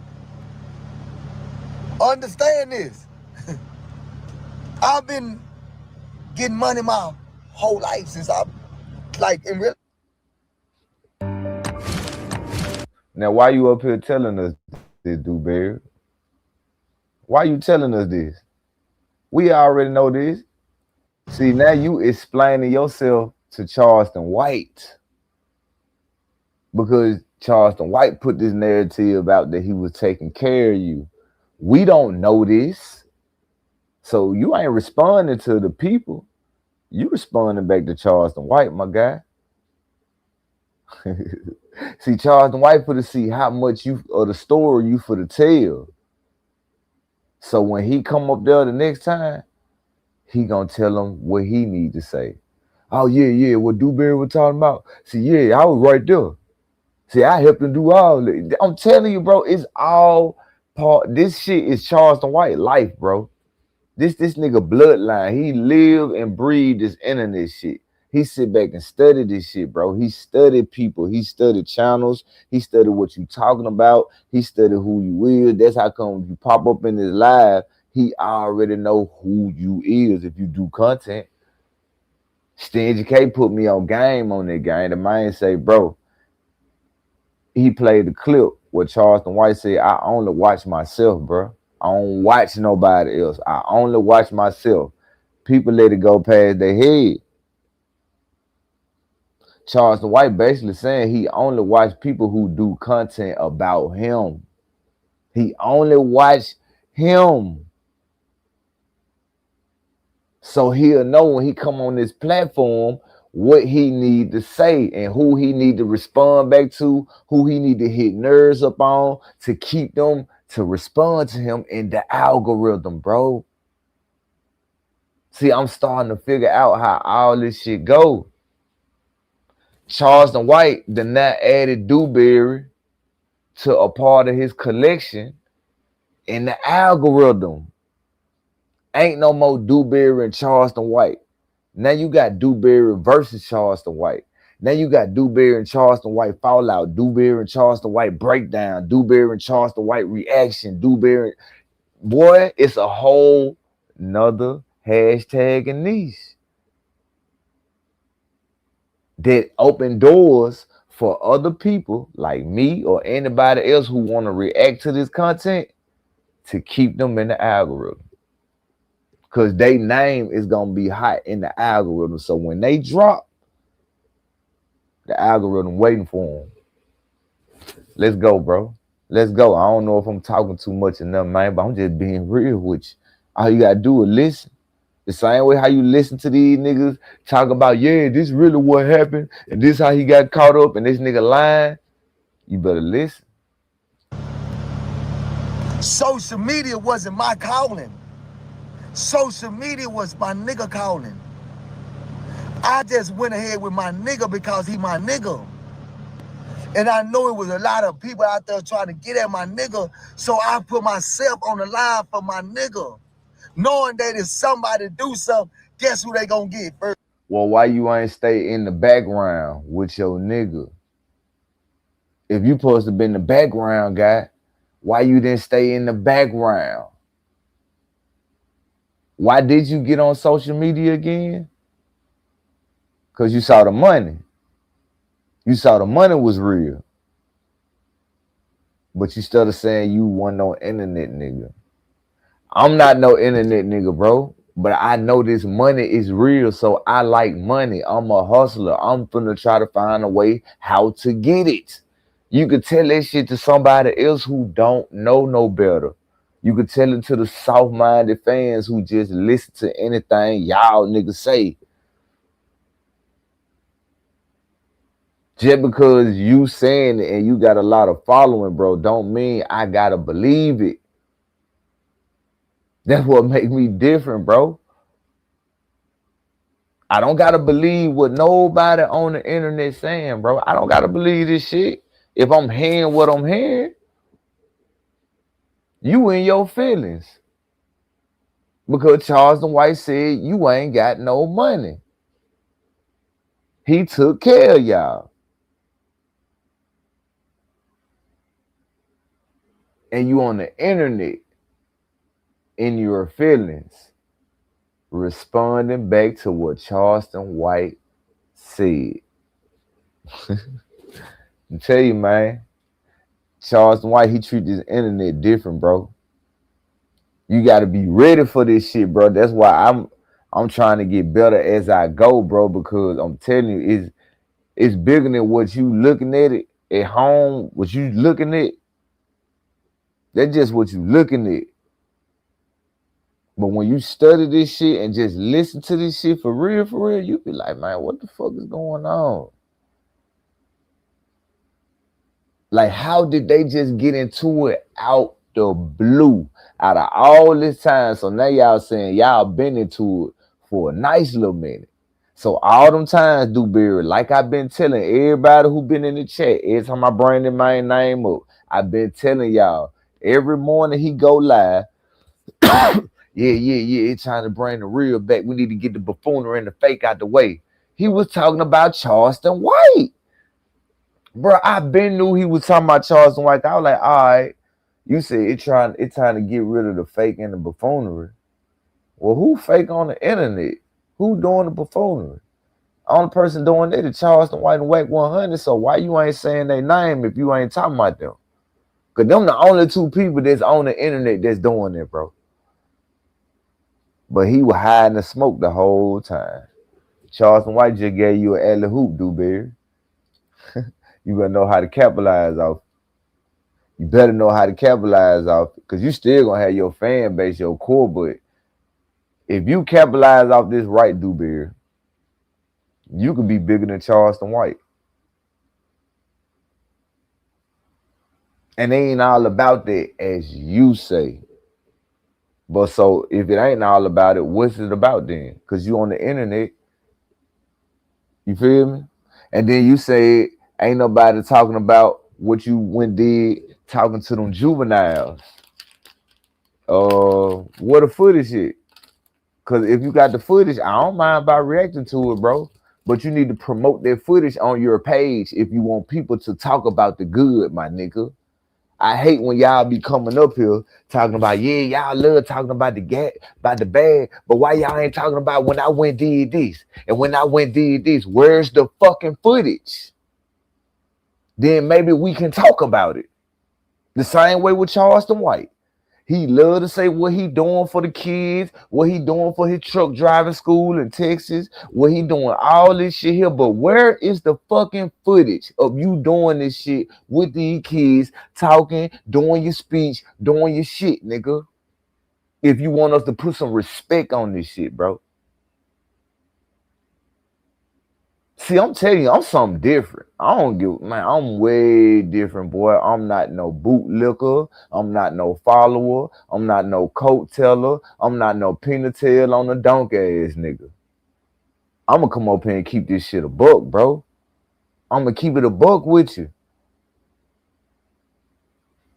Understand this. I've been getting money my whole life since I, like, in real. Now, why you up here telling us this, Dewberry? Why you telling us this? We already know this. See, now you explaining yourself to Charleston White. Because Charleston White put this narrative about that he was taking care of you. We don't know this. So you ain't responding to the people. You responding back to Charleston White, my guy. See, Charleston White for to see how much you or the story you for to tell. So when he come up there the next time, he gonna tell him what he need to say. Oh yeah, what Dewberry was talking about. See, yeah, I was right there. See, I helped him do all that. I'm telling you, bro, it's all part. This shit is Charleston White life, bro. This nigga bloodline. He live and breathe this internet shit. He sit back and study this shit, bro. He studied people. He studied channels. He studied what you talking about. He studied who you is. That's how come you pop up in his live, he already know who you is if you do content. Stingy K put me on game on that game. The man say, bro, he played the clip where Charleston White said, I only watch myself, bro. I don't watch nobody else. I only watch myself. People let it go past their head. Charleston White basically saying he only watch people who do content about him. He only watch him. So he'll know when he come on this platform what he need to say and who he need to respond back to, who he need to hit nerves up on to keep them to respond to him in the algorithm, bro. See, I'm starting to figure out how all this shit go. Charleston White then not added Dewberry to a part of his collection in the algorithm. Ain't no more Dewberry and Charleston White. Now you got Dewberry versus Charleston White. Now you got Dewberry and Charleston White fallout, Dewberry and Charleston White breakdown, Dewberry and Charleston White reaction, Dewberry. Boy, it's a whole nother hashtag and niche that open doors for other people like me or anybody else who want to react to this content to keep them in the algorithm. Because their name is going to be hot in the algorithm. So when they drop, the algorithm waiting for them. Let's go, bro. Let's go. I don't know if I'm talking too much enough, man, but I'm just being real with you. All you got to do is listen. The same way how you listen to these niggas talk about, yeah, this really what happened, and this how he got caught up, and this nigga lying. You better listen. Social media wasn't my calling. Social media was my nigga calling. I just went ahead with my nigga because he my nigga. And I know it was a lot of people out there trying to get at my nigga, so I put myself on the line for my nigga. Knowing that if somebody do something, guess who they gonna get first? Well, why you ain't stay in the background with your nigga? If you supposed to be in the background, guy, why you didn't stay in the background? Why did you get on social media again? Because you saw the money. You saw the money was real. But you started saying you wasn't no internet nigga. I'm not no internet nigga, bro. But I know this money is real, so I like money. I'm a hustler. I'm finna try to find a way how to get it. You could tell that shit to somebody else who don't know no better. You could tell it to the soft-minded fans who just listen to anything y'all niggas say. Just because you saying it and you got a lot of following, bro, don't mean I gotta believe it. That's what make me different, bro. I don't gotta believe what nobody on the internet saying, bro. I don't gotta believe this shit. If I'm hearing what I'm hearing, you in your feelings. Because Charleston White said you ain't got no money. He took care of y'all. And you on the internet in your feelings, responding back to what Charleston White said. I tell you, man, Charleston White, he treat this internet different, bro. You got to be ready for this shit, bro. That's why I'm trying to get better as I go, bro, because I'm telling you, it's bigger than what you looking at it at home, what you looking at. That's just what you looking at. But when you study this shit and just listen to this shit for real, you be like, man, what the fuck is going on? Like, how did they just get into it out the blue, out of all this time? So now y'all saying y'all been into it for a nice little minute. So all them times, Dewberry, like I've been telling everybody who been in the chat, every time I bring in my name up, I've been telling y'all, every morning he go live, yeah, it's trying to bring the real back. We need to get the buffoonery and the fake out the way. He was talking about Charleston White. Bro, I been knew he was talking about Charleston White. I was like, all right, you said it's trying to get rid of the fake and the buffoonery. Well, who fake on the internet? Who doing the buffoonery? Only person doing it is Charleston White and Wack 100. So why you ain't saying their name if you ain't talking about them? Because them the only two people that's on the internet that's doing it, bro. But he was hiding the smoke the whole time. Charleston White just gave you an alley hoop, Dewberry. You better know how to capitalize off. You better know how to capitalize off, because you still gonna have your fan base, your core. But if you capitalize off this right, Dewberry, you could be bigger than Charleston White. And it ain't all about that, as you say. But so if it ain't all about it, what's it about then? Because you on the internet. You feel me? And then you say ain't nobody talking about what you went did talking to them juveniles. What the footage is. Cause if you got the footage, I don't mind about reacting to it, bro. But you need to promote that footage on your page if you want people to talk about the good, my nigga. I hate when y'all be coming up here talking about, yeah, y'all love talking about about the bad, but why y'all ain't talking about when I went did this and when I went did this? Where's the fucking footage? Then maybe we can talk about it. The same way with Charleston White. He love to say what he doing for the kids, what he doing for his truck driving school in Texas, what he doing all this shit here. But where is the fucking footage of you doing this shit with these kids, talking, doing your speech, doing your shit, nigga? If you want us to put some respect on this shit, bro. See, I'm telling you, I'm something different. I don't give, man, I'm way different, boy. I'm not no bootlicker. I'm not no follower. I'm not no coat teller. I'm not no pinatail on a donkey ass nigga. I'm gonna come up here and keep this shit a buck, bro. I'm gonna keep it a buck with you.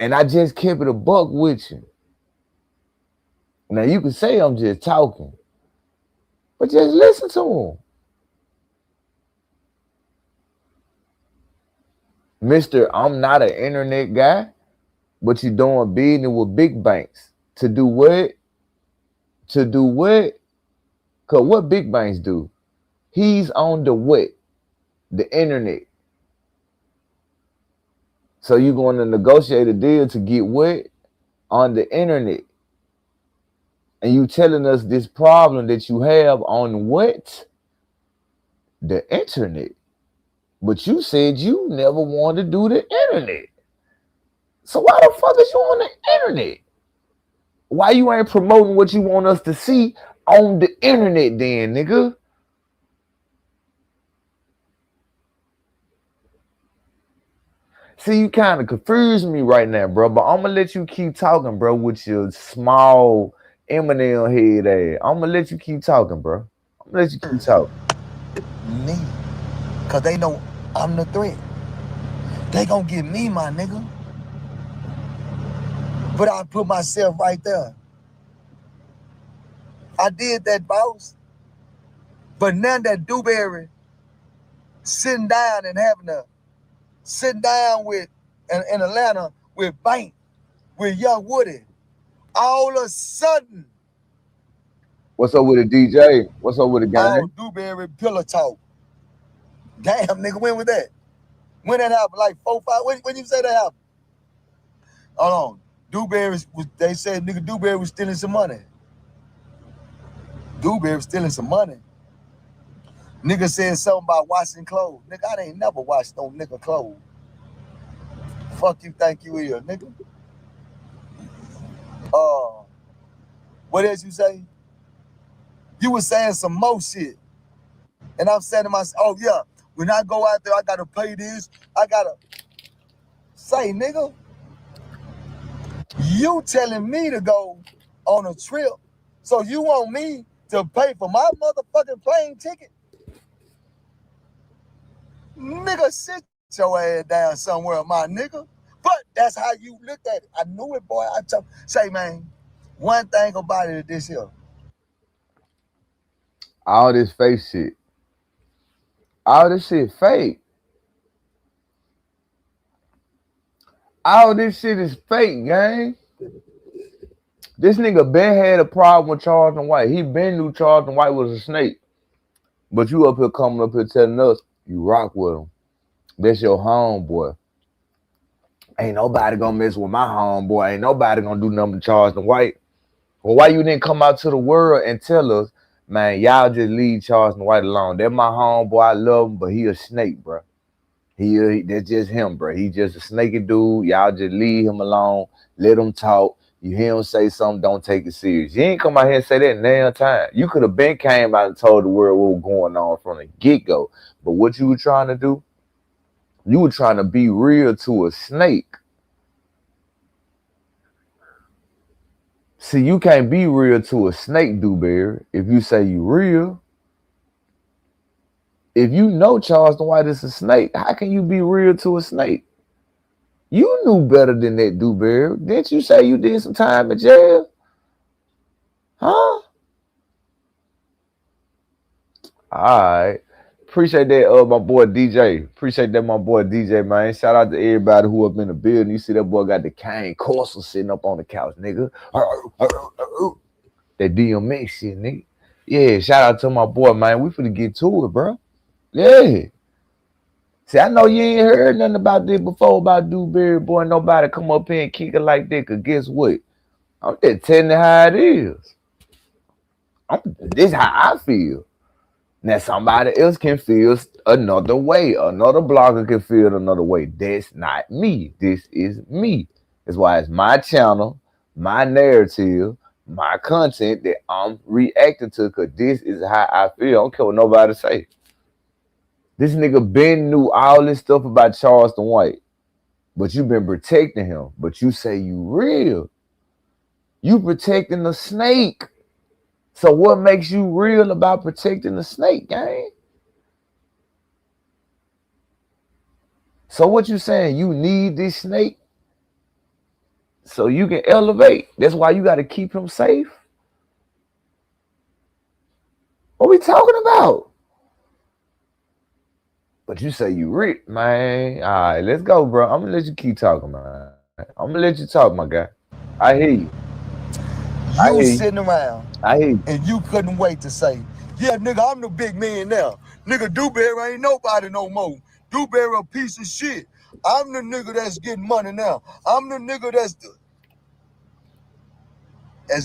And I just kept it a buck with you. Now, you can say I'm just talking, but just listen to him. Mr. I'm not an internet guy, but you're doing business with big banks. To do what? To do what? Because what big banks do? He's on the what? The internet. So you're going to negotiate a deal to get what? On the internet. And you telling us this problem that you have on what? The internet. But you said you never wanted to do the internet. So why the fuck is you on the internet? Why you ain't promoting what you want us to see on the internet then, nigga? See, you kind of confused me right now, bro, but I'm going to let you keep talking, bro, with your small Eminem head ass. I'm going to let you keep talking, bro. I'm going to let you keep talking. Me. Because they know I'm the threat. They gonna get me, my nigga. But I put myself right there. I did that, boss. But now that Dewberry sitting down and having a sitting down with in Atlanta with Bank, with Young Woody, all of a sudden, What's up with the DJ? What's up with the all gang? Dewberry pillow talk. Damn, nigga, when was that? When that happened? Like 4, 5. When you say that happened? Hold on. Dewberry was. They said nigga Dewberry was stealing some money. Dewberry was stealing some money. Nigga said something about washing clothes. Nigga, I ain't never washed no nigga clothes. Fuck you think you is, nigga? What else you say? You was saying some more shit. And I'm saying to myself, oh yeah, when I go out there, I gotta pay this. I gotta say, nigga, you telling me to go on a trip, so you want me to pay for my motherfucking plane ticket? Nigga, sit your ass down somewhere, my nigga. But that's how you looked at it. I knew it, boy. Say, man, one thing about it is this here. All this fake shit. All this shit fake. All this shit is fake, gang. This nigga been had a problem with Charleston White. He been knew Charleston White was a snake. But you up here coming up here telling us you rock with him. That's your homeboy. Ain't nobody gonna mess with my homeboy. Ain't nobody gonna do nothing to Charleston White. Well, why you didn't come out to the world and tell us, man, y'all just leave Charleston White alone. That's my homeboy. I love him, but he a snake, bro. That's just him, bro. He just a snaky dude. Y'all just leave him alone. Let him talk. You hear him say something, don't take it serious. You ain't come out here and say that damn time. You could have been came out and told the world what was going on from the get-go. But what you were trying to do, you were trying to be real to a snake. See, you can't be real to a snake, Dewberry, if you say you real. If you know Charleston White is a snake, how can you be real to a snake? You knew better than that, Dewberry. Didn't you say you did some time in jail? Huh? Alright. Appreciate that, my boy DJ. Appreciate that, my boy DJ, man. Shout out to everybody who up in the building. You see that boy got the cane Corsa sitting up on the couch, nigga. That DMX shit, nigga. Yeah, shout out to my boy, man. We finna get to it, bro. Yeah. See, I know you ain't heard nothing about this before about Dewberry, boy. Nobody come up here and kick it like that, cause guess what? I'm just telling you how it is. This is how I feel. Now somebody else can feel another way. Another blogger can feel another way. That's not me. This is me. That's why it's my channel, my narrative, my content that I'm reacting to, because this is how I feel. I don't care what nobody say. This nigga Ben knew all this stuff about Charleston White, but you been protecting him. But you say you real. You protecting the snake. So what makes you real about protecting the snake, gang? So what you saying? You need this snake so you can elevate. That's why you got to keep him safe. What we talking about? But you say you rich, man. All right, let's go, bro. I'm gonna let you keep talking, man. I'm gonna let you talk, my guy. I hear you. You was sitting around I hear you. and you couldn't wait to say, yeah, nigga, I'm the big man now. Nigga, Dewberry ain't nobody no more. Dewberry a piece of shit. I'm the nigga that's getting money now. I'm the nigga that's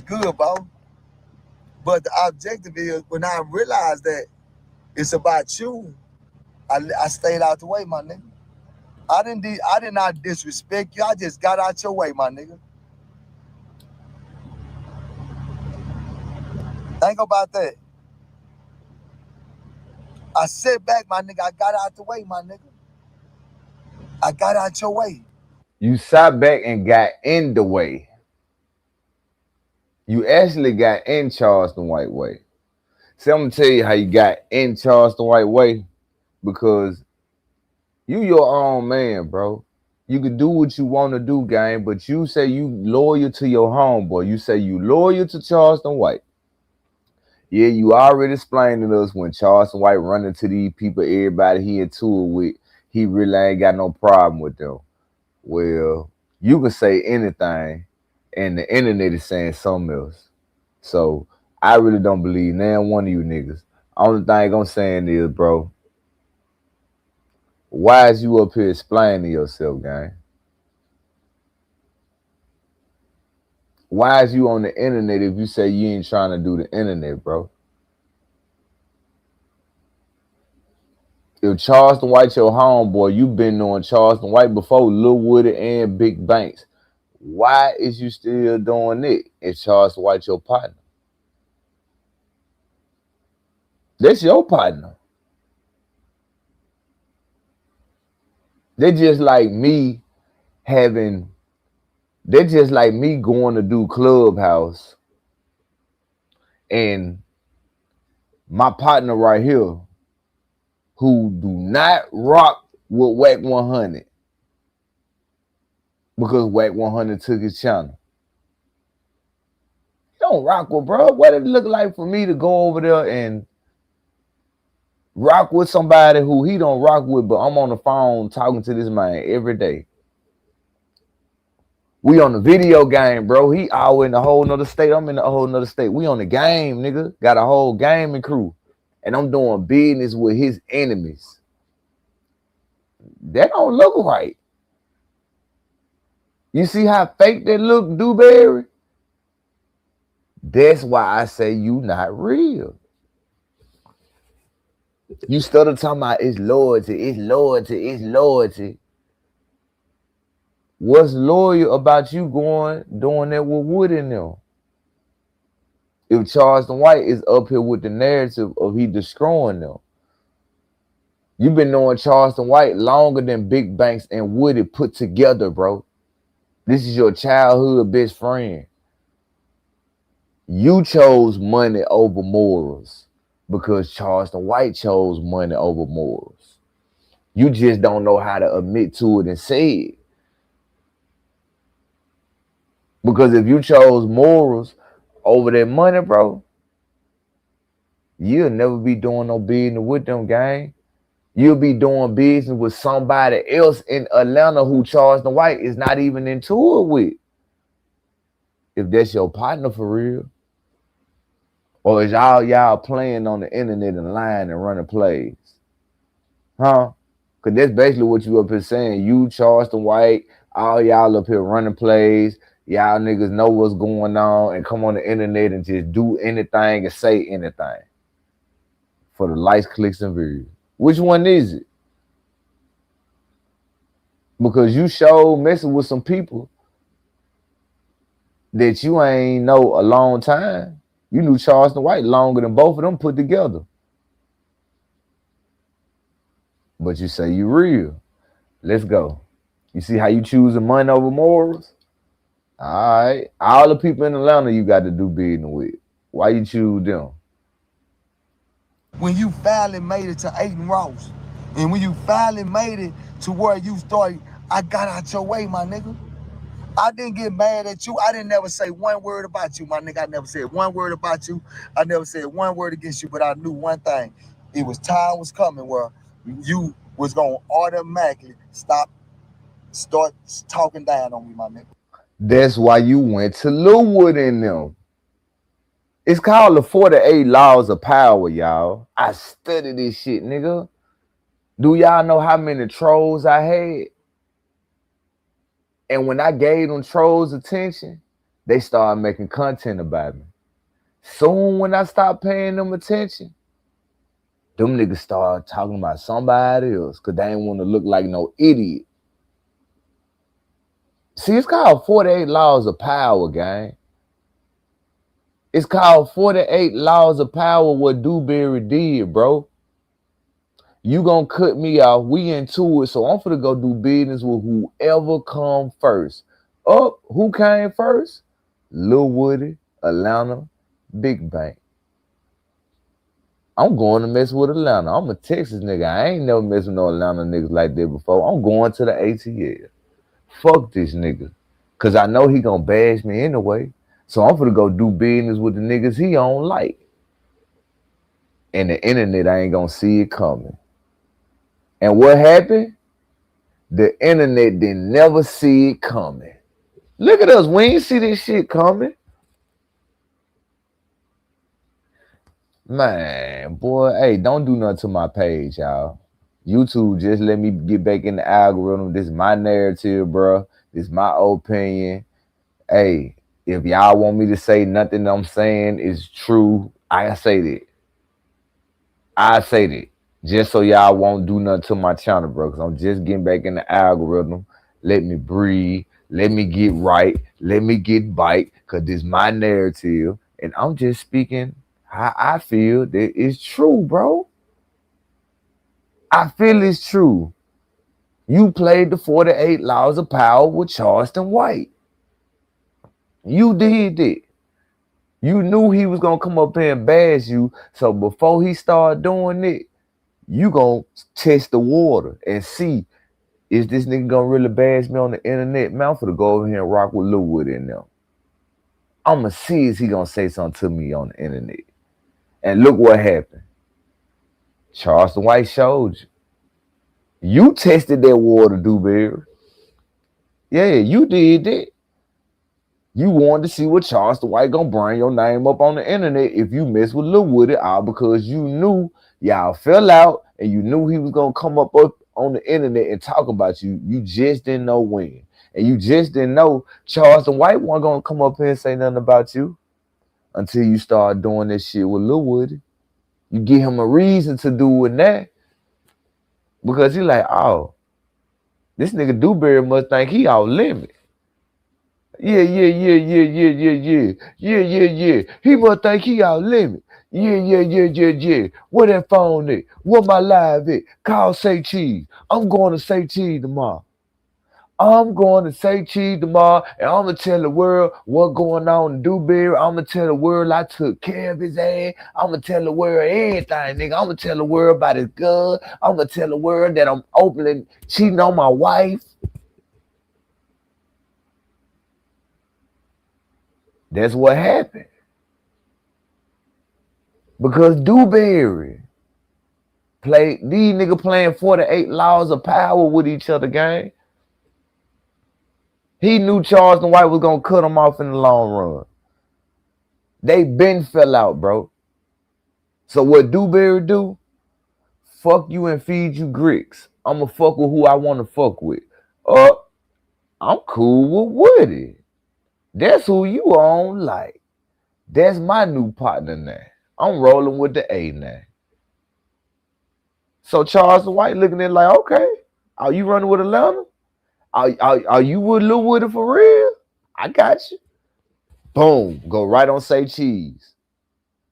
good, bro. But the objective is, when I realized that it's about you, I stayed out the way, my nigga. I did not disrespect you. I just got out your way, my nigga. Think about that. I sat back, my nigga. I got out the way, my nigga. I got out your way. You sat back and got in the way. You actually got in Charleston White way. See, I'm gonna tell you how you got in Charleston White way, because you your own man, bro. You can do what you want to do, gang, but you say you loyal to your homeboy. You say you loyal to Charleston White. Yeah, you already explained to us when Charleston White run into these people, everybody he into it with, he really ain't got no problem with them. Well, you can say anything, and the internet is saying something else. So I really don't believe now one of you niggas. Only thing I'm saying is, bro, why is you up here explaining yourself, gang? Why is you on the internet if you say you ain't trying to do the internet, bro? If Charleston White your homeboy, you been knowing Charleston White before Lil Woody and Big Banks. Why is you still doing it if Charleston White your partner? That's your partner. They just like me having, they just like me going to do Clubhouse and my partner right here who do not rock with Whack 100 because Whack 100 took his channel. You don't rock with, bro. What did it look like for me to go over there and rock with somebody who he don't rock with, but I'm on the phone talking to this man every day? We on the video game, bro. He all in a whole nother state. I'm in a whole nother state. We on the game, nigga. Got a whole gaming crew. And I'm doing business with his enemies. That don't look right. You see how fake that look, Dewberry? That's why I say you not real. You started talking about it's loyalty, it's loyalty, it's loyalty. What's loyal about you doing that with Wood in them? If Charleston White is up here with the narrative of he destroying them. You've been knowing Charleston White longer than Big Banks and Woody put together, bro. This is your childhood best friend. You chose money over morals. because Charleston White chose money over morals. You just don't know how to admit to it and say it. Because if you chose morals over that money, bro, you'll never be doing no business with them, gang. You'll be doing business with somebody else in Atlanta who Charleston White is not even into it with. If that's your partner for real. Or is y'all playing on the internet and lying and running plays? Huh? Because that's basically what you up here saying. You, Charleston White, all y'all up here running plays. Y'all niggas know what's going on and come on the internet and just do anything and say anything for the likes, clicks, and views. Which one is it? Because you show messing with some people that you ain't know a long time. You knew Charleston White longer than both of them put together. But you say you real. Let's go. You see how you choosing money over morals? All right. All the people in Atlanta you got to do business with. Why you choose them? When you finally made it to Aiden Ross, and when you finally made it to where you started, I got out your way, my nigga. I didn't get mad at you. I didn't never say one word about you, my nigga. I never said one word about you. I never said one word against you, but I knew one thing. It was time was coming where you was going to automatically start talking down on me, my nigga. That's why you went to Lilwood in them. It's called the 48 Laws of Power, y'all. I studied this shit, nigga. Do y'all know how many trolls I had? And when I gave them trolls attention, they started making content about me. Soon when I stopped paying them attention, them niggas started talking about somebody else because they didn't want to look like no idiot. See, it's called 48 Laws of Power, gang. It's called 48 Laws of Power what Dewberry did, bro. You gonna cut me off. We into it, so I'm finna go do business with whoever come first. Up, who came first? Lil Woody, Atlanta, Big Bank. I'm going to mess with Atlanta. I'm a Texas nigga. I ain't never messed with no Atlanta niggas like that before. I'm going to the ATL. Fuck this nigga. Cause I know he gonna bash me anyway. So I'm finna go do business with the niggas he don't like. And the internet ain't gonna see it coming. And what happened? The internet didn't never see it coming. Look at us. We ain't see this shit coming. Man, boy, hey, don't do nothing to my page, y'all. YouTube just let me get back in the algorithm. This is my narrative, bro. This is my opinion. Hey, if y'all want me to say nothing I'm saying is true, I say that. I say that. Just so y'all won't do nothing to my channel, bro. Because I'm just getting back in the algorithm. Let me breathe. Let me get right. Let me get bite. Because this is my narrative. And I'm just speaking how I feel that it's true, bro. I feel it's true. You played the 48 Laws of Power with Charleston White. You did it. You knew he was going to come up here and bash you. So before he started doing it, you going to test the water and see, is this nigga going to really bash me on the internet? Man, I'm finna go over here and rock with Lil Wood in them. I'm going to see, is he going to say something to me on the internet? And look what happened. Charleston White showed you. You tested that water, Dewberry. Yeah, you did that. You wanted to see what Charleston White gonna bring your name up on the internet if you mess with Lil Woody, all because you knew y'all fell out and you knew he was gonna come up on the internet and talk about you. You just didn't know when. And you just didn't know Charleston White wasn't gonna come up here and say nothing about you until you start doing this shit with Lil Woody. You give him a reason to do it now. Because he like, oh, this nigga Dewberry must think he off limit. Yeah. He must think he out limit. Yeah. Where that phone at? Where my live at? Call Say Cheese. I'm going to Say Cheese tomorrow. I'm going to say cheese tomorrow, and I'm gonna tell the world what's going on in Dewberry. I'm gonna tell the world I took care of his ass. I'm gonna tell the world everything, nigga. I'm gonna tell the world about his gun. I'm gonna tell the world that I'm openly cheating on my wife. That's what happened. Because Dewberry these niggas playing 48 laws of power with each other, gang. He knew Charleston White was gonna cut him off in the long run. They been fell out, bro. So what Dewberry do? Fuck you and feed you grits. I'ma fuck with who I wanna fuck with. Oh, I'm cool with Woody. That's who you on like. That's my new partner now. I'm rolling with the A now. So Charleston White looking at it like, okay, are you running with Atlanta? Are you with Lil Woody for real? I got you. Boom, go right on say cheese.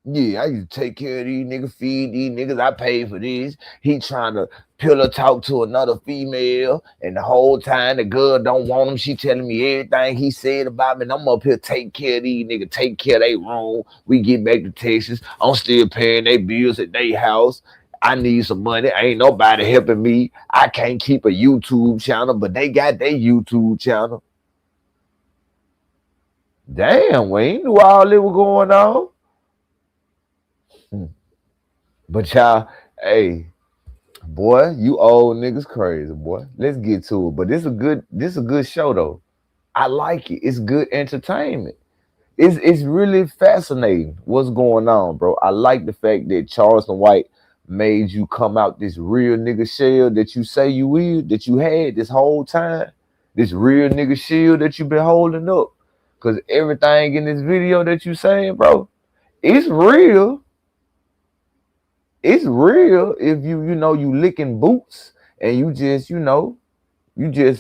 Yeah, I used to take care of these niggas, feed these niggas. I paid for this. He trying to pillow talk to another female, and the whole time the girl don't want him. She telling me everything he said about me, and I'm up here take care of these niggas, take care of their room. We get back to Texas. I'm still paying their bills at their house. I need some money. Ain't nobody helping me. I can't keep a YouTube channel, but they got their YouTube channel. Damn, we ain't knew all that was going on. But y'all, hey, boy, you old niggas crazy, boy. Let's get to it. But this a good show though. I like it. It's good entertainment. It's really fascinating what's going on, bro. I like the fact that Charleston White made you come out this real nigga shell that you say you will, that you had this whole time. This real nigga shield that you've been holding up. Cause everything in this video that you saying, bro, it's real. It's real if you licking boots and you just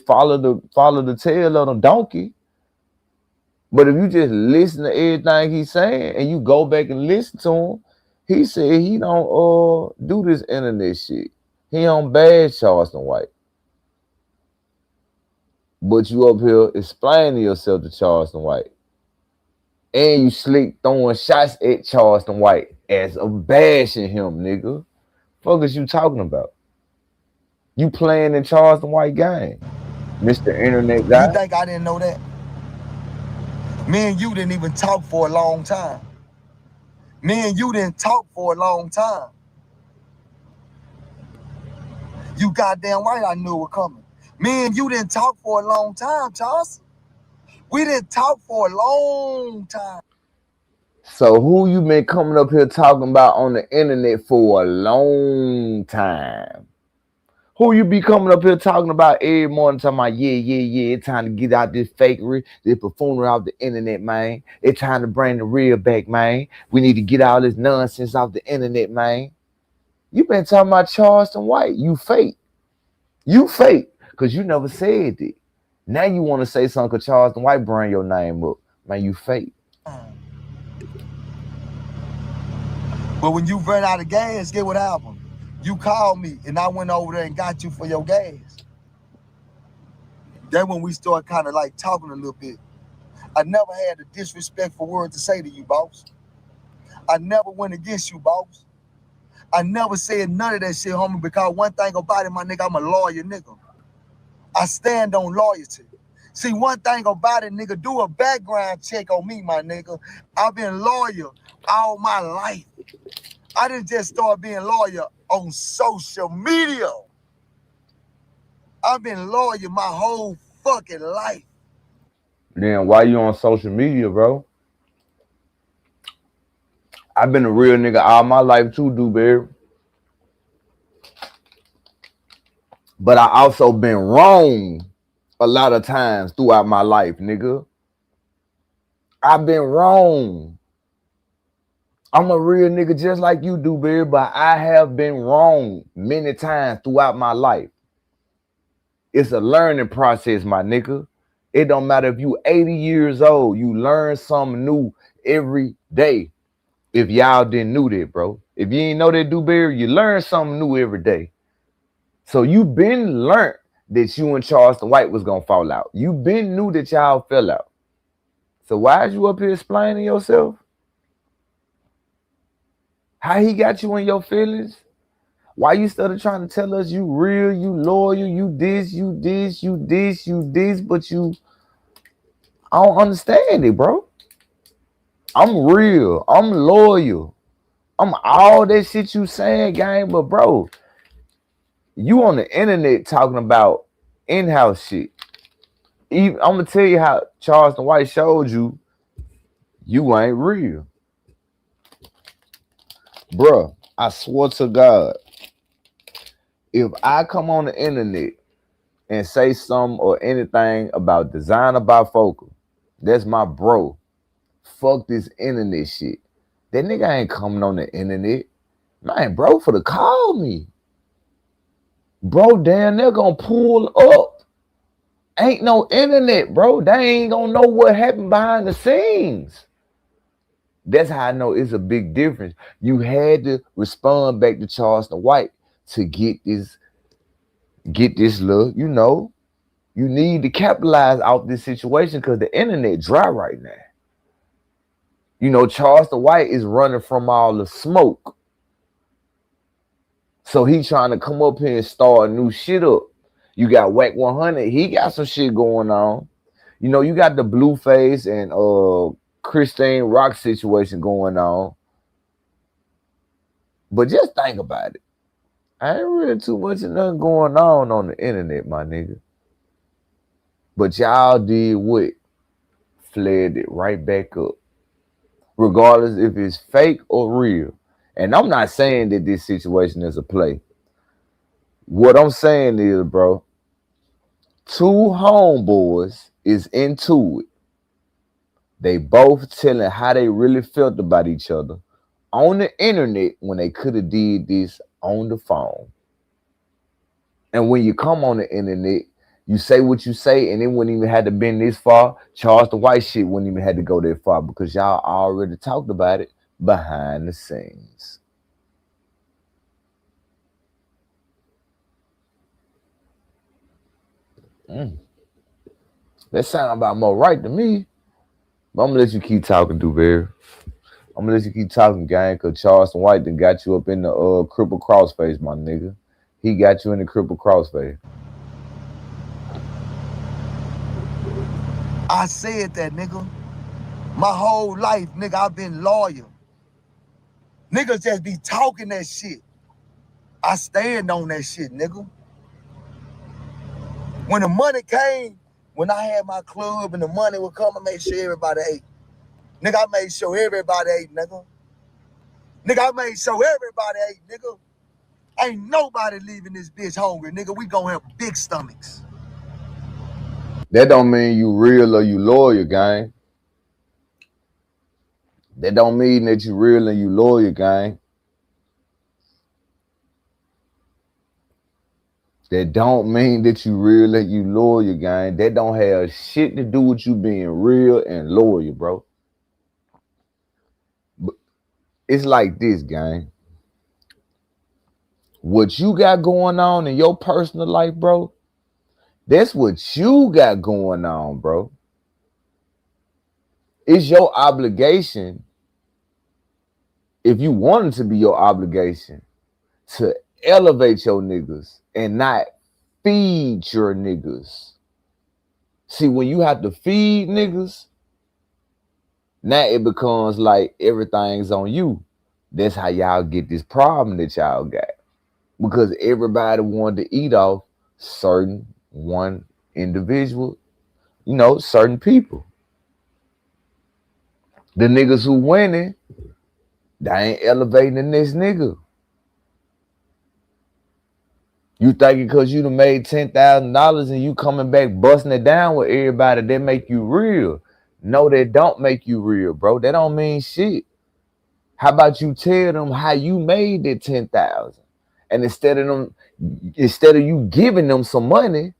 follow the tail of the donkey. But if you just listen to everything he's saying and you go back and listen to him, he said he don't do this internet shit. He don't bash Charleston White. But you up here explaining yourself to Charleston White. And you slick throwing shots at Charleston White as a bashing him, nigga. Fuck is you talking about? You playing in Charleston White game, Mr. Internet guy. You think I didn't know that? Me and you didn't even talk for a long time. Me and you didn't talk for a long time. You goddamn right I knew it was coming. Me and you didn't talk for a long time, Charles. We didn't talk for a long time. So who you been coming up here talking about on the internet for a long time? Who you be coming up here talking about every morning, talking about, yeah, it's time to get out this fakery, this buffoonery off the internet, man. It's time to bring the real back, man. We need to get all this nonsense off the internet, man. You been talking about Charleston White. You fake. You fake, because you never said it. Now you want to say something because Charleston White bring your name up. Man, you fake. But when you run out of gas, get what happened? You called me and I went over there and got you for your gas. Then when we started kind of like talking a little bit, I never had a disrespectful word to say to you, boss. I never went against you, boss. I never said none of that shit, homie, because one thing about it, my nigga, I'm a lawyer, nigga. I stand on loyalty. See, one thing about it, nigga, do a background check on me, my nigga. I've been loyal all my life. I didn't just start being loyal on social media. I've been loyal my whole fucking life. Then why you on social media, bro? I've been a real nigga all my life too, Dewberry. But I also been wrong a lot of times throughout my life, nigga. I've been wrong. I'm a real nigga just like you, Dewberry, but I have been wrong many times throughout my life. It's a learning process, my nigga. It don't matter if you 80 years old, you learn something new every day. If y'all didn't know that, bro. If you ain't know that, Dewberry, you learn something new every day. So you been learned that you and Charleston White was gonna fall out. You been knew that y'all fell out. So why is you up here explaining yourself? How he got you in your feelings? Why you started trying to tell us you real, you loyal, you this, you this, you this, you this, but you, I don't understand it, bro. I'm real, I'm loyal, I'm all that shit you saying, gang, but bro, you on the internet talking about in-house shit. Even, I'm gonna tell you how Charleston White showed you ain't real. Bruh, I swear to God, if I come on the internet and say something or anything about designer bifocal, that's my bro. Fuck this internet shit. That nigga ain't coming on the internet. Man, bro, for to call me. Bro, damn, they're gonna pull up. Ain't no internet, bro. They ain't gonna know what happened behind the scenes. That's how I know it's a big difference. You had to respond back to Charleston White to get this look, you know. You need to capitalize off this situation because the internet dry right now. You know, Charleston White is running from all the smoke. So he trying to come up here and start new shit up. You got Whack 100. He got some shit going on. You know, you got the Blueface and Christine Rock situation going on. But just think about it. I ain't really too much of nothing going on the internet, my nigga. But y'all did what? Flared it right back up. Regardless if it's fake or real. And I'm not saying that this situation is a play. What I'm saying is, bro, two homeboys is into it. They both telling how they really felt about each other on the internet when they could have did this on the phone. And when you come on the internet, you say what you say, and it wouldn't even have to been this far. Charleston White shit wouldn't even have to go that far because y'all already talked about it behind the scenes. That sound about more right to me. But I'm gonna let you keep talking, Dewberry. I'm gonna let you keep talking, gang, because Charleston White done got you up in the cripple crossface, my nigga. He got you in the cripple crossface. I said that, nigga. My whole life, nigga, I've been loyal. Niggas just be talking that shit. I stand on that shit, nigga. When the money came, when I had my club and the money would come, I made sure everybody ate. Nigga, I made sure everybody ate, nigga. Nigga, I made sure everybody ate, nigga. Ain't nobody leaving this bitch hungry, nigga. We gonna have big stomachs. That don't mean you real or you loyal, gang. That don't mean that you real and you loyal, gang. That don't mean that you real and you loyal, gang. That don't have shit to do with you being real and loyal, bro. But it's like this, gang. What you got going on in your personal life, bro, that's what you got going on, bro. It's your obligation, if you want it to be your obligation, to elevate your niggas and not feed your niggas. See, when you have to feed niggas, now it becomes like everything's on you. That's how y'all get this problem that y'all got. Because everybody wanted to eat off certain one individual, you know, certain people. The niggas who winning, they ain't elevating the next nigga. You thinking because you done made $10,000 and you coming back busting it down with everybody, that make you real. No, that don't make you real, bro. That don't mean shit. How about you tell them how you made that 10,000? And instead of you giving them some money,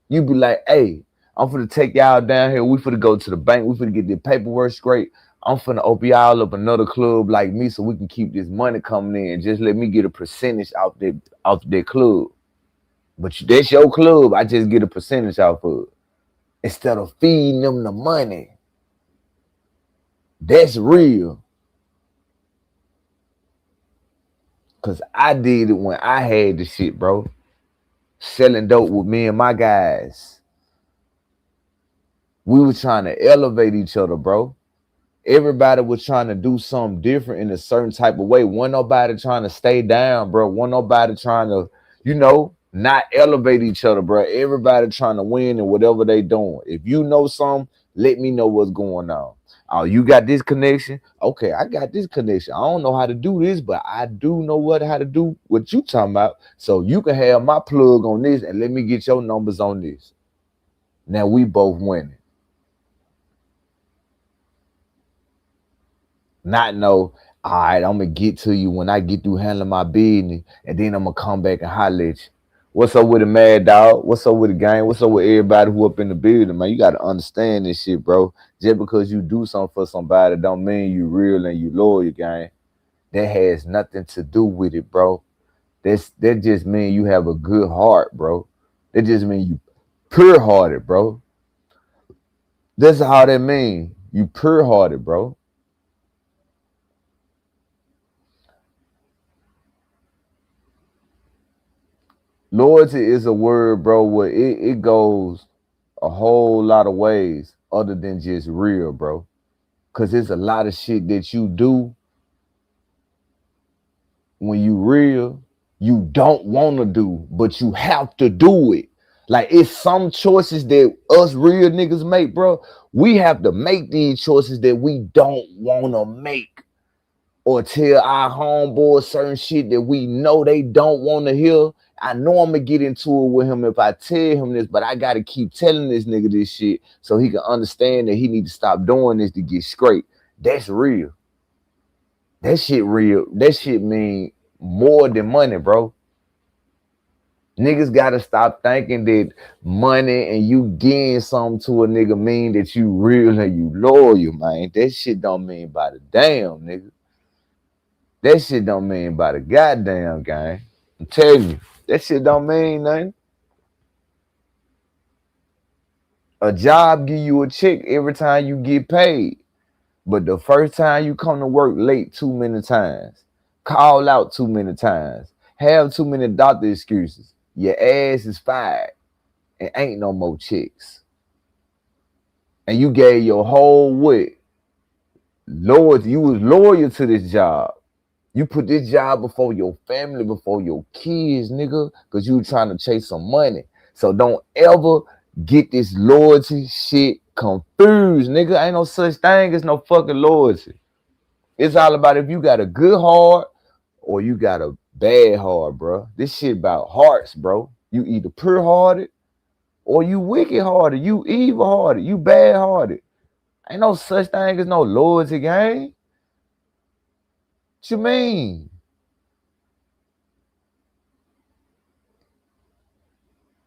you be like, hey, I'm finna take y'all down here. We finna go to the bank. We finna get the paperwork straight. I'm finna open y'all up another club like me so we can keep this money coming in. Just let me get a percentage out their club. But that's your club. I just get a percentage off of it. Instead of feeding them the money. That's real. Cause I did it when I had the shit, bro. Selling dope with me and my guys. We were trying to elevate each other, bro. Everybody was trying to do something different in a certain type of way. Wasn't nobody trying to stay down, bro. Wasn't nobody trying to, not elevate each other, bro. Everybody trying to win in whatever they doing. If you know something, let me know what's going on. Oh, you got this connection? Okay, I got this connection. I don't know how to do this, but I do know how to do what you talking about. So you can have my plug on this and let me get your numbers on this. Now we both winning. Not know, all right, I'm going to get to you when I get through handling my business, and then I'm going to come back and holler at you. What's up with the Mad Dog? What's up with the gang? What's up with everybody who up in the building, man? You got to understand this shit, bro. Just because you do something for somebody don't mean you real and you loyal, gang. That has nothing to do with it, bro. That just means you have a good heart, bro. That just means you pure-hearted, bro. That's how that means. You pure-hearted, bro. Loyalty is a word, bro, where it goes a whole lot of ways other than just real, bro. Because there's a lot of shit that you do when you real, you don't want to do, but you have to do it. Like, it's some choices that us real niggas make, bro. We have to make these choices that we don't want to make. Or tell our homeboys certain shit that we know they don't want to hear. I know I'm going to get into it with him if I tell him this, but I got to keep telling this nigga this shit so he can understand that he need to stop doing this to get straight. That's real. That shit real. That shit mean more than money, bro. Niggas got to stop thinking that money and you getting something to a nigga mean that you real and you loyal, man. That shit don't mean by the damn, nigga. That shit don't mean by the goddamn gang. I'm telling you, that shit don't mean nothing. A job give you a check every time you get paid. But the first time you come to work late too many times, call out too many times, have too many doctor excuses, your ass is fired and ain't no more checks. And you gave your whole loyalty. You was loyal to this job. You put this job before your family, before your kids, nigga, because you trying to chase some money. So don't ever get this loyalty shit confused, nigga. Ain't no such thing as no fucking loyalty. It's all about if you got a good heart or you got a bad heart, bro. This shit about hearts, bro. You either pure-hearted or you wicked-hearted. You evil-hearted. You bad-hearted. Ain't no such thing as no loyalty, gang. What you mean?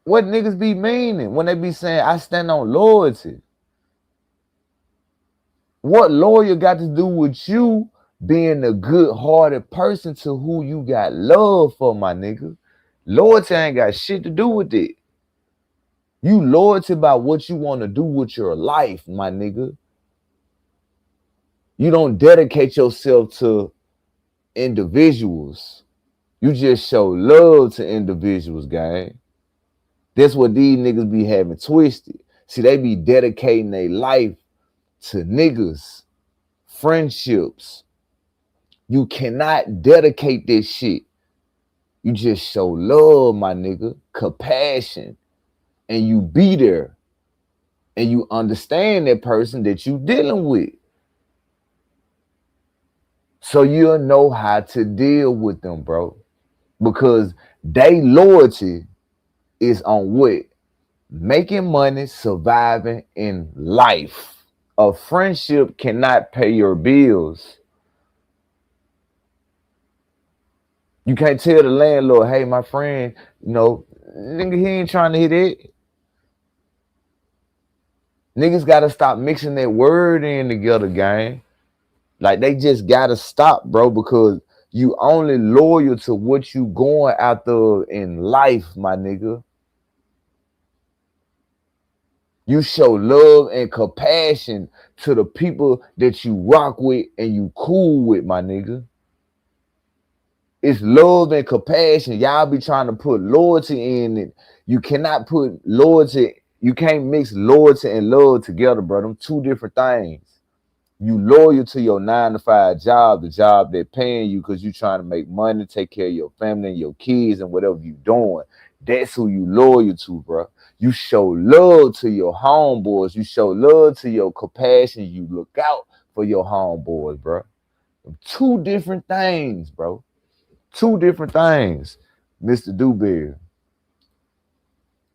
What niggas be meaning when they be saying, I stand on loyalty? What loyal got to do with you being a good-hearted person to who you got love for, my nigga? Loyalty ain't got shit to do with it. You loyalty about what you want to do with your life, my nigga. You don't dedicate yourself to individuals. You just show love to individuals, gang. That's what these niggas be having twisted. See, they be dedicating their life to niggas, friendships. You cannot dedicate this shit. You just show love, my nigga, compassion, and you be there. And you understand that person that you dealing with. So you'll know how to deal with them, bro. Because they loyalty is on what? Making money, surviving in life. A friendship cannot pay your bills. You can't tell the landlord, hey, my friend, nigga, he ain't trying to hit it. Niggas got to stop mixing that word in together, gang. Like, they just got to stop, bro, because You only loyal to what you going after in life, my nigga. You show love and compassion to the people that you rock with and you cool with, my nigga. It's love and compassion. Y'all be trying to put loyalty in it. You cannot put loyalty. You can't mix loyalty and love together, bro. Them two different things. You loyal to your 9-to-5 job, the job they're paying you because you trying to make money, take care of your family and your kids and whatever you doing. That's who you loyal to, bro. You show love to your homeboys. You show love to your compassion. You look out for your homeboys, bro. Two different things, bro. Two different things, Mr. Dewberry.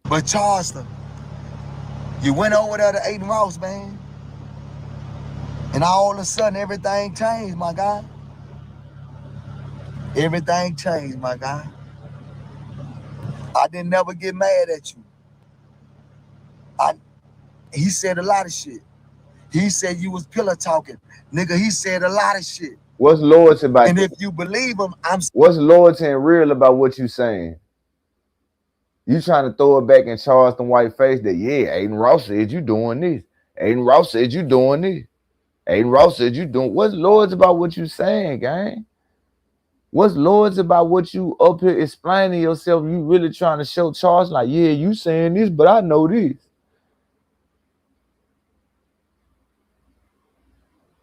But Charleston, you went over there to Aiden Ross, man. And all of a sudden, everything changed, my guy. Everything changed, my guy. I didn't never get mad at you. He said a lot of shit. He said you was pillow talking. Nigga, he said a lot of shit. What's loyalty about? And if you believe him, what's loyalty and real about what you saying? You trying to throw it back in Charleston White face that, yeah, Aiden Ross said you doing this. Aiden Ross said you doing this. Aiden Ross said you doing. What's loyalty about what you saying, gang? What's loyalty about what you up here explaining yourself? You really trying to show Charles like, yeah, you saying this, but I know this.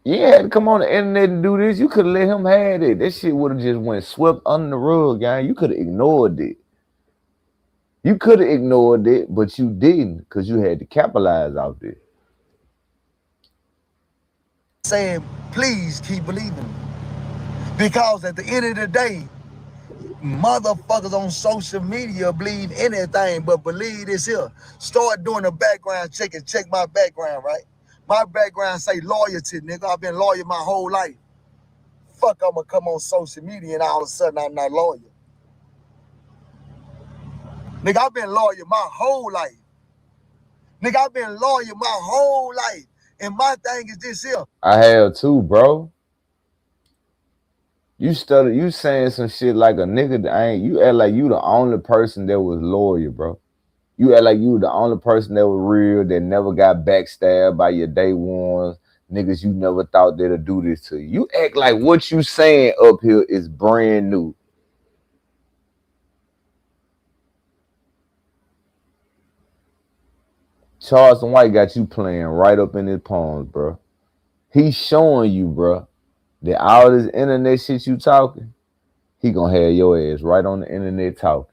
You had to come on the internet and do this. You could have let him have it. That shit would have just went swept under the rug, gang. You could have ignored it. You could have ignored it, but you didn't because you had to capitalize off it. Saying, please keep believing. Because at the end of the day, motherfuckers on social media believe anything but believe this here. Start doing a background check and check my background, right? My background say loyalty, nigga. I've been loyal my whole life. Fuck, I'm gonna come on social media and all of a sudden I'm not loyal. Nigga, I've been loyal my whole life. Nigga, I've been loyal my whole life. And my thing is this here. I have too, bro. You saying some shit like a nigga that ain't. You act like you the only person that was loyal, bro. You act like you the only person that was real, that never got backstabbed by your day ones. Niggas you never thought they'd do this to you. You act like what you saying up here is brand new. Charleston White got you playing right up in his palms, bro. He's showing you, bro, that all this internet shit you talking, he gonna have your ass right on the internet talking.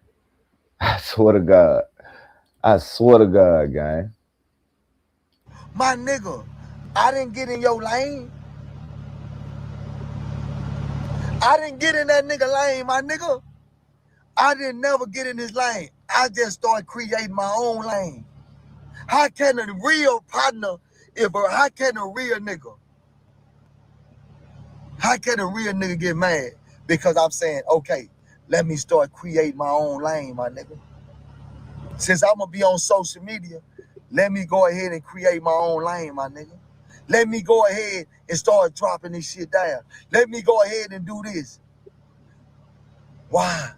I swear to God. I swear to God, gang. My nigga, I didn't get in your lane. I didn't get in that nigga lane, my nigga. I didn't never get in his lane. I just started creating my own lane. How can a real partner, how can a real nigga get mad? Because I'm saying, okay, let me start creating my own lane, my nigga. Since I'm gonna be on social media, let me go ahead and create my own lane, my nigga. Let me go ahead and start dropping this shit down. Let me go ahead and do this. Why?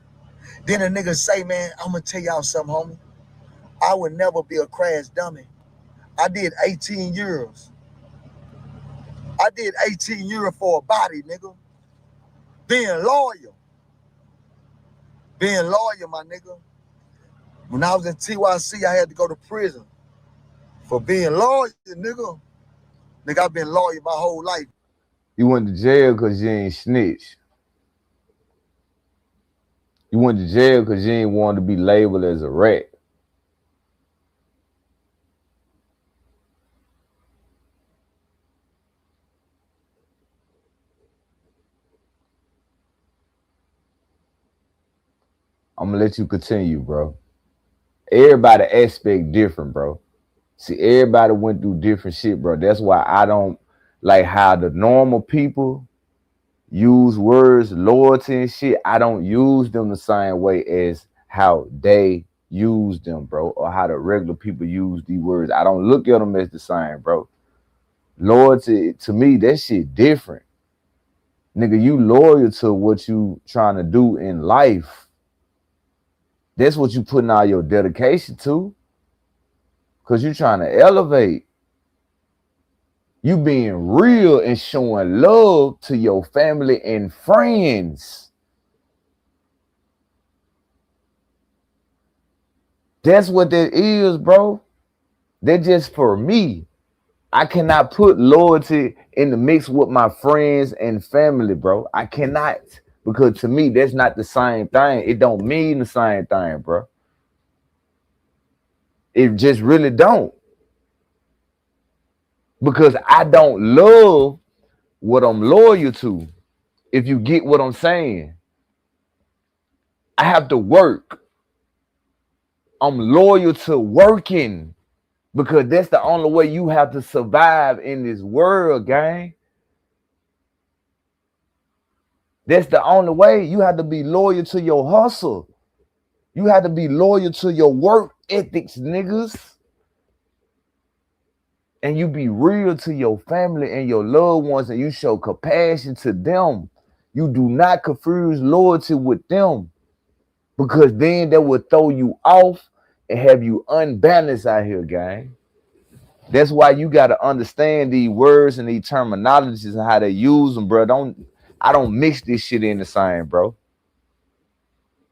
Then a nigga say, man, I'm gonna tell y'all something, homie. I would never be a crash dummy. I did 18 years. I did 18 years for a body, nigga. Being loyal. Being loyal, my nigga. When I was in TYC, I had to go to prison for being loyal, nigga. Nigga, I've been loyal my whole life. You went to jail because you ain't snitch. You went to jail because you ain't want to be labeled as a rat. I'm gonna let you continue, bro. Everybody aspect different, bro. See, everybody went through different shit, bro. That's why I don't like how the normal people use words, loyalty and shit. I don't use them the same way as how they use them, bro, or how the regular people use these words. I don't look at them as the same, bro. Loyalty, to me, that shit different. Nigga, you loyal to what you trying to do in life. That's what you putting all your dedication to. Cause you trying to elevate. You being real and showing love to your family and friends. That's what that is, bro. That's just for me. I cannot put loyalty in the mix with my friends and family, bro. I cannot. Because to me, that's not the same thing. It don't mean the same thing, bro. It just really don't. Because I don't love what I'm loyal to. If you get what I'm saying. I have to work. I'm loyal to working. Because that's the only way you have to survive in this world, gang. That's the only way. You have to be loyal to your hustle. You have to be loyal to your work ethics, niggas. And you be real to your family and your loved ones, and you show compassion to them. You do not confuse loyalty with them, because then that will throw you off and have you unbalanced out here, gang. That's why you got to understand these words and these terminologies and how they use them, bro. I don't mix this shit in the same, bro.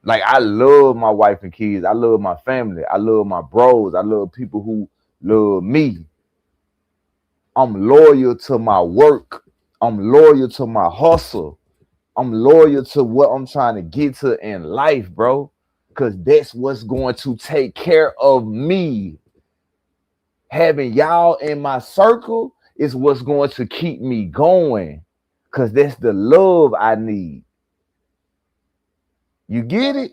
Like, I love my wife and kids. I love my family. I love my bros. I love people who love me. I'm loyal to my work. I'm loyal to my hustle. I'm loyal to what I'm trying to get to in life, bro. Because that's what's going to take care of me. Having y'all in my circle is what's going to keep me going. Because that's the love I need. You get it?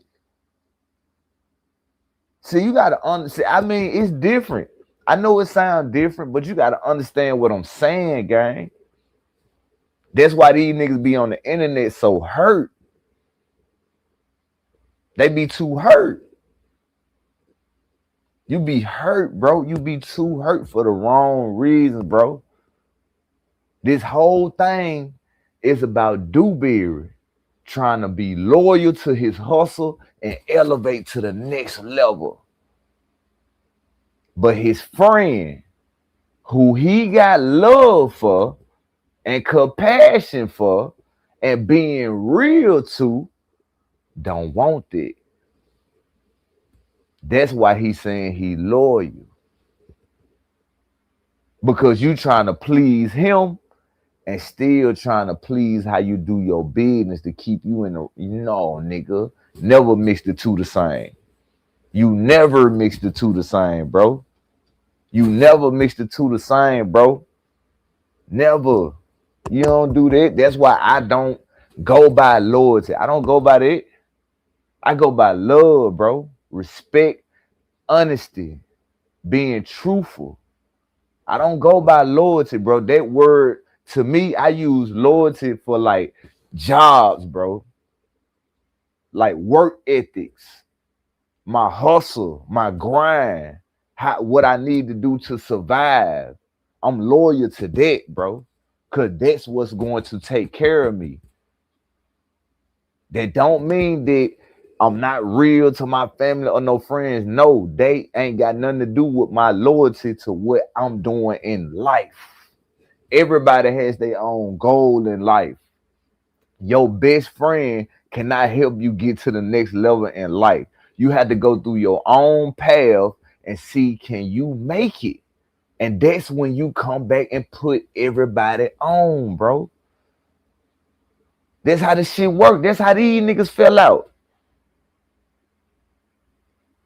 See, you got to understand. I mean, it's different. I know it sounds different, but you got to understand what I'm saying, gang. That's why these niggas be on the internet so hurt. They be too hurt. You be hurt, bro. You be too hurt for the wrong reasons, bro. This whole thing is about Dewberry trying to be loyal to his hustle and elevate to the next level. But his friend, who he got love for and compassion for and being real to, don't want it. That's why he's saying he loyal. Because you trying to please him and still trying to please how you do your business to keep you in the, nigga. Never mix the two the same. You never mix the two the same, bro. You never mix the two the same, bro. Never. You don't do that. That's why I don't go by loyalty. I don't go by that. I go by love, bro. Respect, honesty, being truthful. I don't go by loyalty, bro. That word, to me, I use loyalty for like jobs, bro. Like work ethics, my hustle, my grind, what I need to do to survive. I'm loyal to that, bro. Because that's what's going to take care of me. That don't mean that I'm not real to my family or no friends. No, they ain't got nothing to do with my loyalty to what I'm doing in life. Everybody has their own goal in life. Your best friend cannot help you get to the next level in life. You have to go through your own path and see, can you make it? And that's when you come back and put everybody on, bro. That's how this shit work. That's how these niggas fell out.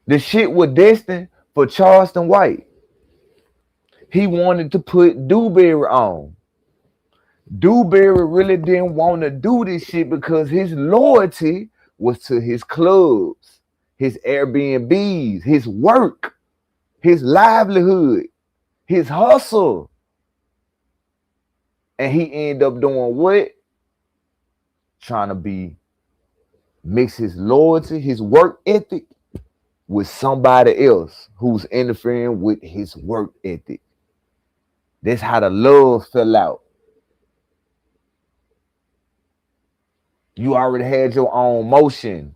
The shit was destined for Charleston White. He wanted to put Dewberry on. Dewberry really didn't want to do this shit because his loyalty was to his clubs, his Airbnbs, his work, his livelihood, his hustle. And he ended up doing what? Trying to mix his loyalty, his work ethic with somebody else who's interfering with his work ethic. That's how the love fell out. You already had your own motion.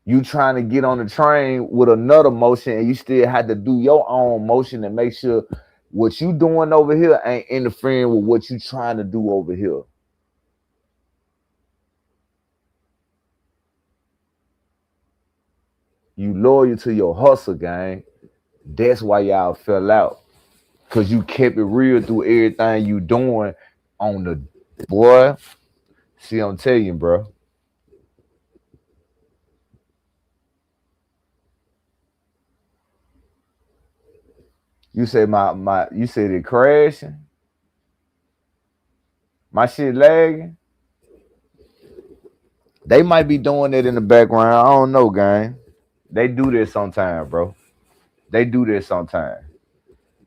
You trying to get on the train with another motion, and you still had to do your own motion and make sure what you doing over here ain't interfering with what you trying to do over here. You loyal to your hustle, gang. That's why y'all fell out. Cause you kept it real through everything you doing on the boy. See, I'm telling you, bro. You say you said it crashing. My shit lagging. They might be doing it in the background. I don't know, gang. They do this sometimes, bro. They do this sometimes.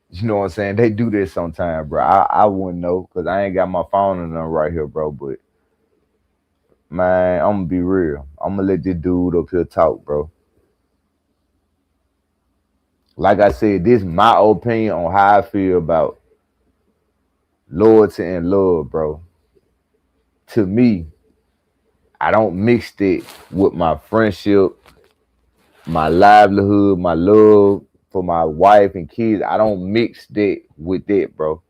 You know what I'm saying? They do this sometimes, bro. I wouldn't know because I ain't got my phone or nothing right here, bro. But man, I'm gonna be real. I'm gonna let this dude up here talk, bro. Like I said, this is my opinion on how I feel about loyalty and love, bro. To me, I don't mix it with my friendship, my livelihood, my love for my wife and kids. I don't mix that with that, bro.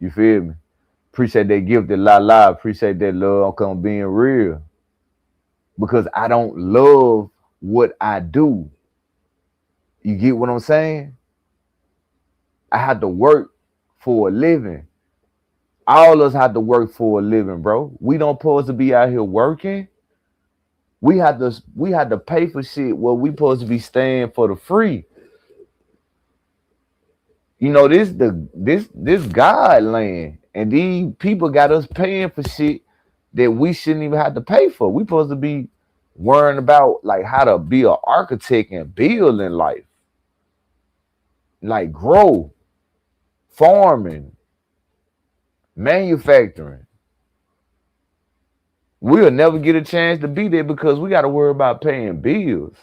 You feel me? Appreciate that gift, that la. Appreciate that love. I'm being real. Because I don't love what I do. You get what I'm saying? I have to work for a living. All of us have to work for a living, bro. We don't supposed to be out here working. We had to pay for shit where we supposed to be staying for the free. You know, this God land. And these people got us paying for shit that we shouldn't even have to pay for. We supposed to be worrying about like how to be an architect and build in life. Like grow, farming, manufacturing. We'll never get a chance to be there because we got to worry about paying bills.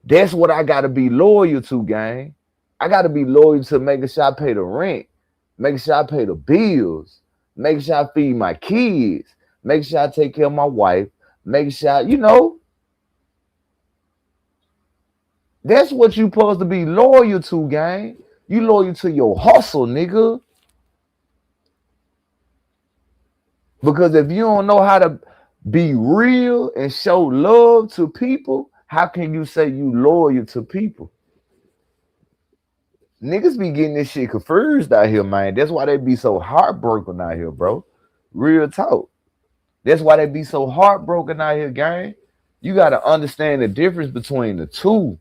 That's what I got to be loyal to, gang. I got to be loyal to making sure I pay the rent, making sure I pay the bills, making sure I feed my kids, making sure I take care of my wife, making sure, that's what you supposed to be loyal to, gang. You loyal to your hustle, nigga. Because if you don't know how to be real and show love to people, how can you say you loyal to people? Niggas be getting this shit confused out here, man. That's why they be so heartbroken out here, bro. Real talk. That's why they be so heartbroken out here, gang. You got to understand the difference between the two.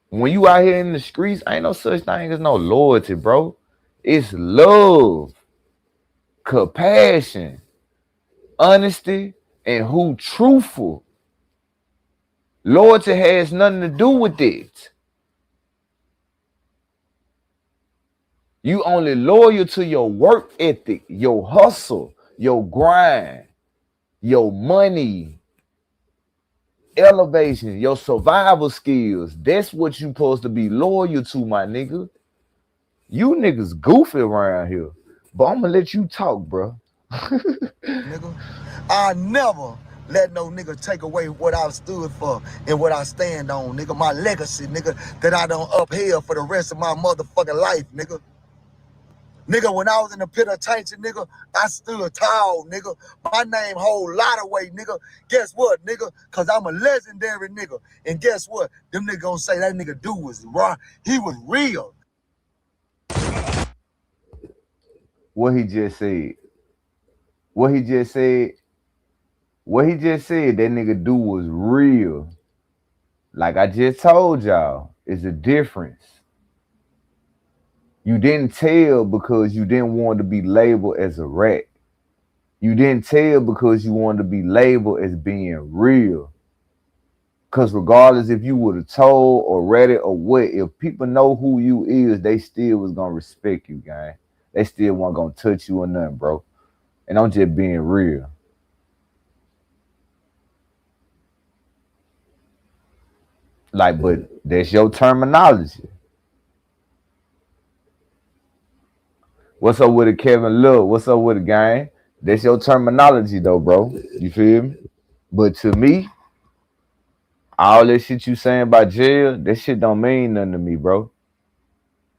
When you out here in the streets, ain't no such thing as no loyalty, bro. It's love, compassion, honesty, and who truthful. Loyalty has nothing to do with it. You only loyal to your work ethic, your hustle, your grind, your money, elevation, your survival skills. That's what you supposed to be loyal to, my nigga. You niggas goofy around here. But I'm gonna let you talk, bro. Nigga, I never let no nigga take away what I stood for and what I stand on, nigga. My legacy, nigga, that I don't uphill for the rest of my motherfucking life, nigga. Nigga, when I was in the pit of tension, nigga, I stood tall, nigga. My name hold a lot of weight, nigga. Guess what, nigga? Because I'm a legendary nigga. And guess what? Them niggas gonna say that nigga dude was raw. He was real. What he just said. What he just said, that nigga dude was real. Like I just told y'all, it's a difference. You didn't tell because you didn't want to be labeled as a rat. You didn't tell because you wanted to be labeled as being real. Because regardless if you would have told or read it or what, if people know who you is, they still was going to respect you, gang. They still weren't going to touch you or nothing, bro. And I'm just being real. Like, but that's your terminology. What's up with it, Kevin Love? What's up with it, gang? That's your terminology, though, bro. You feel me? But to me, all that shit you saying about jail, that shit don't mean nothing to me, bro.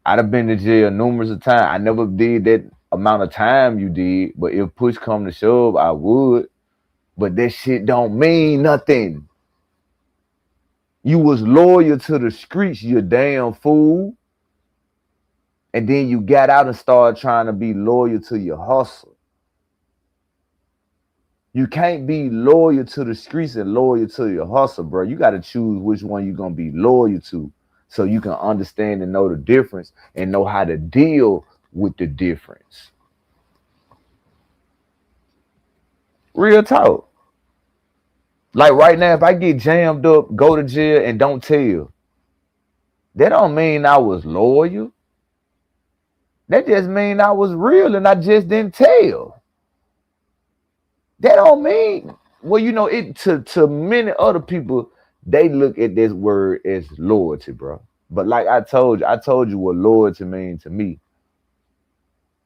I'd have been to jail numerous of times. I never did that amount of time you did, but if push come to shove, I would. But that shit don't mean nothing. You was loyal to the streets, you damn fool. And then you got out and started trying to be loyal to your hustle. You can't be loyal to the streets and loyal to your hustle, bro. You got to choose which one you're going to be loyal to so you can understand and know the difference and know how to deal with the difference. Real talk. Like right now, if I get jammed up, go to jail, and don't tell, that don't mean I was loyal. That just mean I was real and I just didn't tell. That don't mean, well, you know, it to many other people, they look at this word as loyalty, bro. But like I told you what loyalty means to me.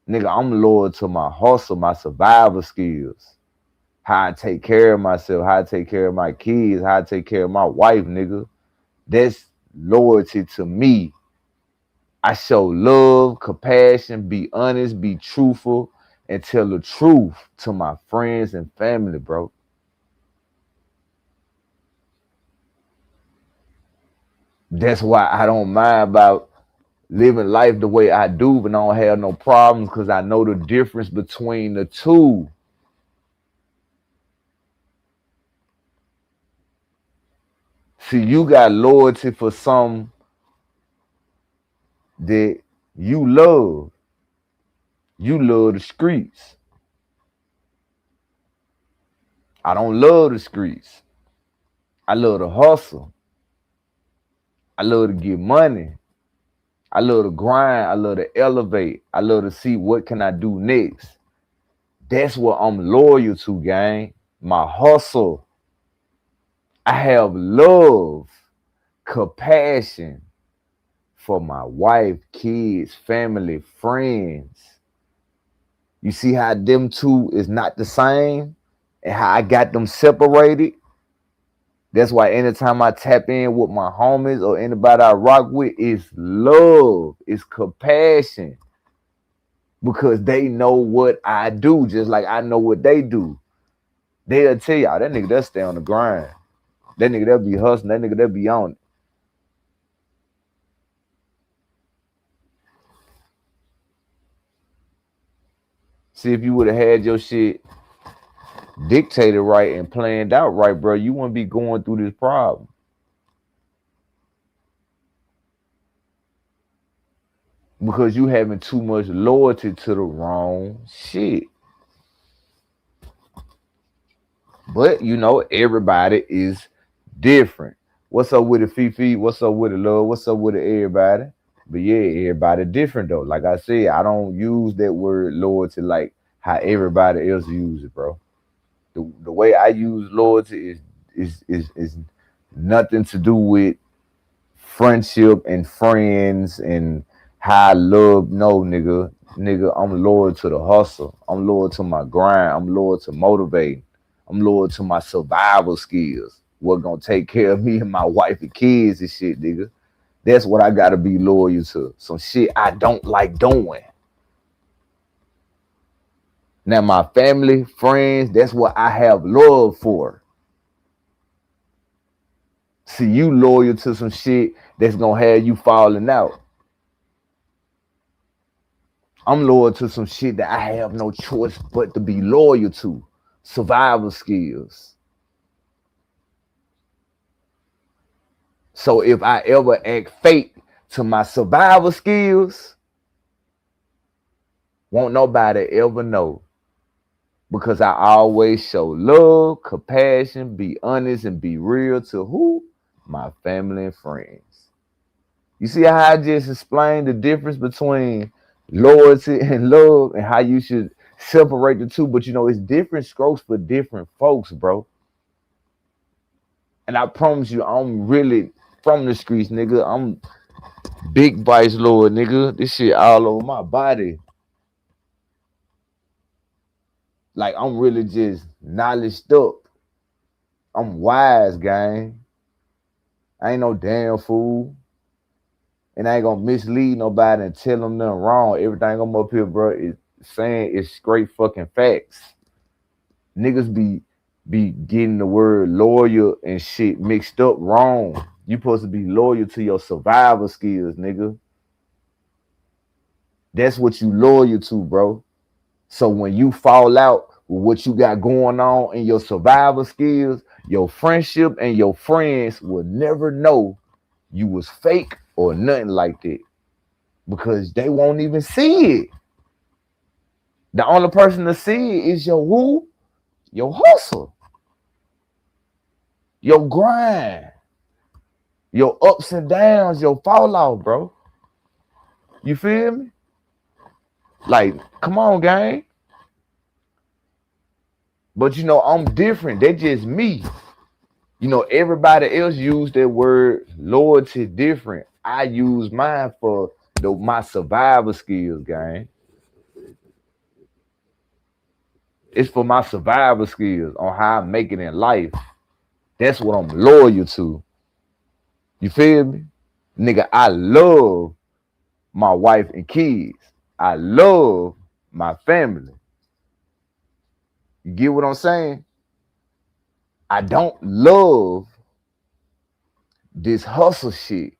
Nigga, I'm loyal to my hustle, my survival skills. How I take care of myself, how I take care of my kids, how I take care of my wife, nigga. That's loyalty to me. I show love, compassion, be honest, be truthful, and tell the truth to my friends and family, bro. That's why I don't mind about living life the way I do, but I don't have no problems because I know the difference between the two. See, you got loyalty for some that you love. You love the streets. I don't love the streets. I love to hustle. I love to get money. I love to grind. I love to elevate. I love to see what can I do next. That's what I'm loyal to, gang. My hustle. I have love, compassion for my wife, kids, family, friends. You see how them two is not the same and how I got them separated? That's why anytime I tap in with my homies or anybody I rock with, it's love, it's compassion. Because they know what I do, just like I know what they do. They'll tell y'all, that nigga, they'll stay on the grind. That nigga, they'll be hustling. That nigga, they'll be on it. See, if you would have had your shit dictated right and planned out right, bro, you wouldn't be going through this problem. Because you having too much loyalty to the wrong shit. But, you know, everybody is different. What's up with it, Fifi? What's up with it, love? What's up with it, everybody? But yeah, everybody different, though. Like I said, I don't use that word loyalty like how everybody else use it, bro. The way I use loyalty is nothing to do with friendship and friends and how I love. No, nigga, I'm loyal to the hustle. I'm loyal to my grind. I'm loyal to motivating. I'm loyal to my survival skills. What gonna take care of me and my wife and kids and shit, nigga. That's what I gotta be loyal to. Some shit I don't like doing. Now my family, friends, that's what I have love for. See, you loyal to some shit that's gonna have you falling out. I'm loyal to some shit that I have no choice but to be loyal to. Survival skills. So if I ever act fake to my survival skills, won't nobody ever know. Because I always show love, compassion, be honest, and be real to who? My family and friends. You see how I just explained the difference between loyalty and love and how you should separate the two, but you know, it's different strokes for different folks, bro. And I promise you, I'm really from the streets, nigga. I'm big vice lord, nigga. This shit all over my body. Like I'm really just knowledged up. I'm wise, gang. I ain't no damn fool. And I ain't gonna mislead nobody and tell them nothing wrong. Everything I'm up here, bro, is saying is straight fucking facts. Niggas be getting the word loyal and shit mixed up wrong. You supposed to be loyal to your survival skills, nigga. That's what you loyal to, bro. So when you fall out with what you got going on in your survival skills, your friendship and your friends will never know you was fake or nothing like that because they won't even see it. The only person to see it is your who? Your hustle, your grind, your ups and downs, your fallout, bro. You feel me? Like, come on, gang. But you know, I'm different. They just me. You know, everybody else use that word loyalty different. I use mine for my survival skills, gang. It's for my survival skills on how I make it in life. That's what I'm loyal to. You feel me? Nigga, I love my wife and kids. I love my family. You get what I'm saying? I don't love this hustle shit.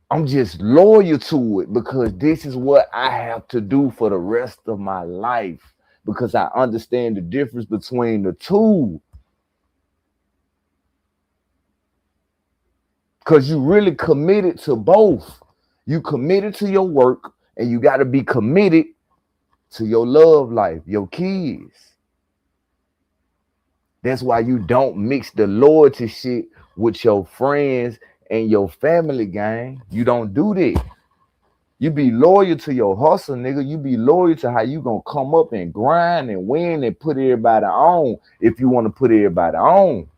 I'm just loyal to it because this is what I have to do for the rest of my life because I understand the difference between the two. Because you really committed to both. You committed to your work and you got to be committed to your love life, your kids. That's why you don't mix the loyalty shit with your friends and your family, gang. You don't do that. You be loyal to your hustle, nigga. You be loyal to how you gonna come up and grind and win and put everybody on if you want to put everybody on.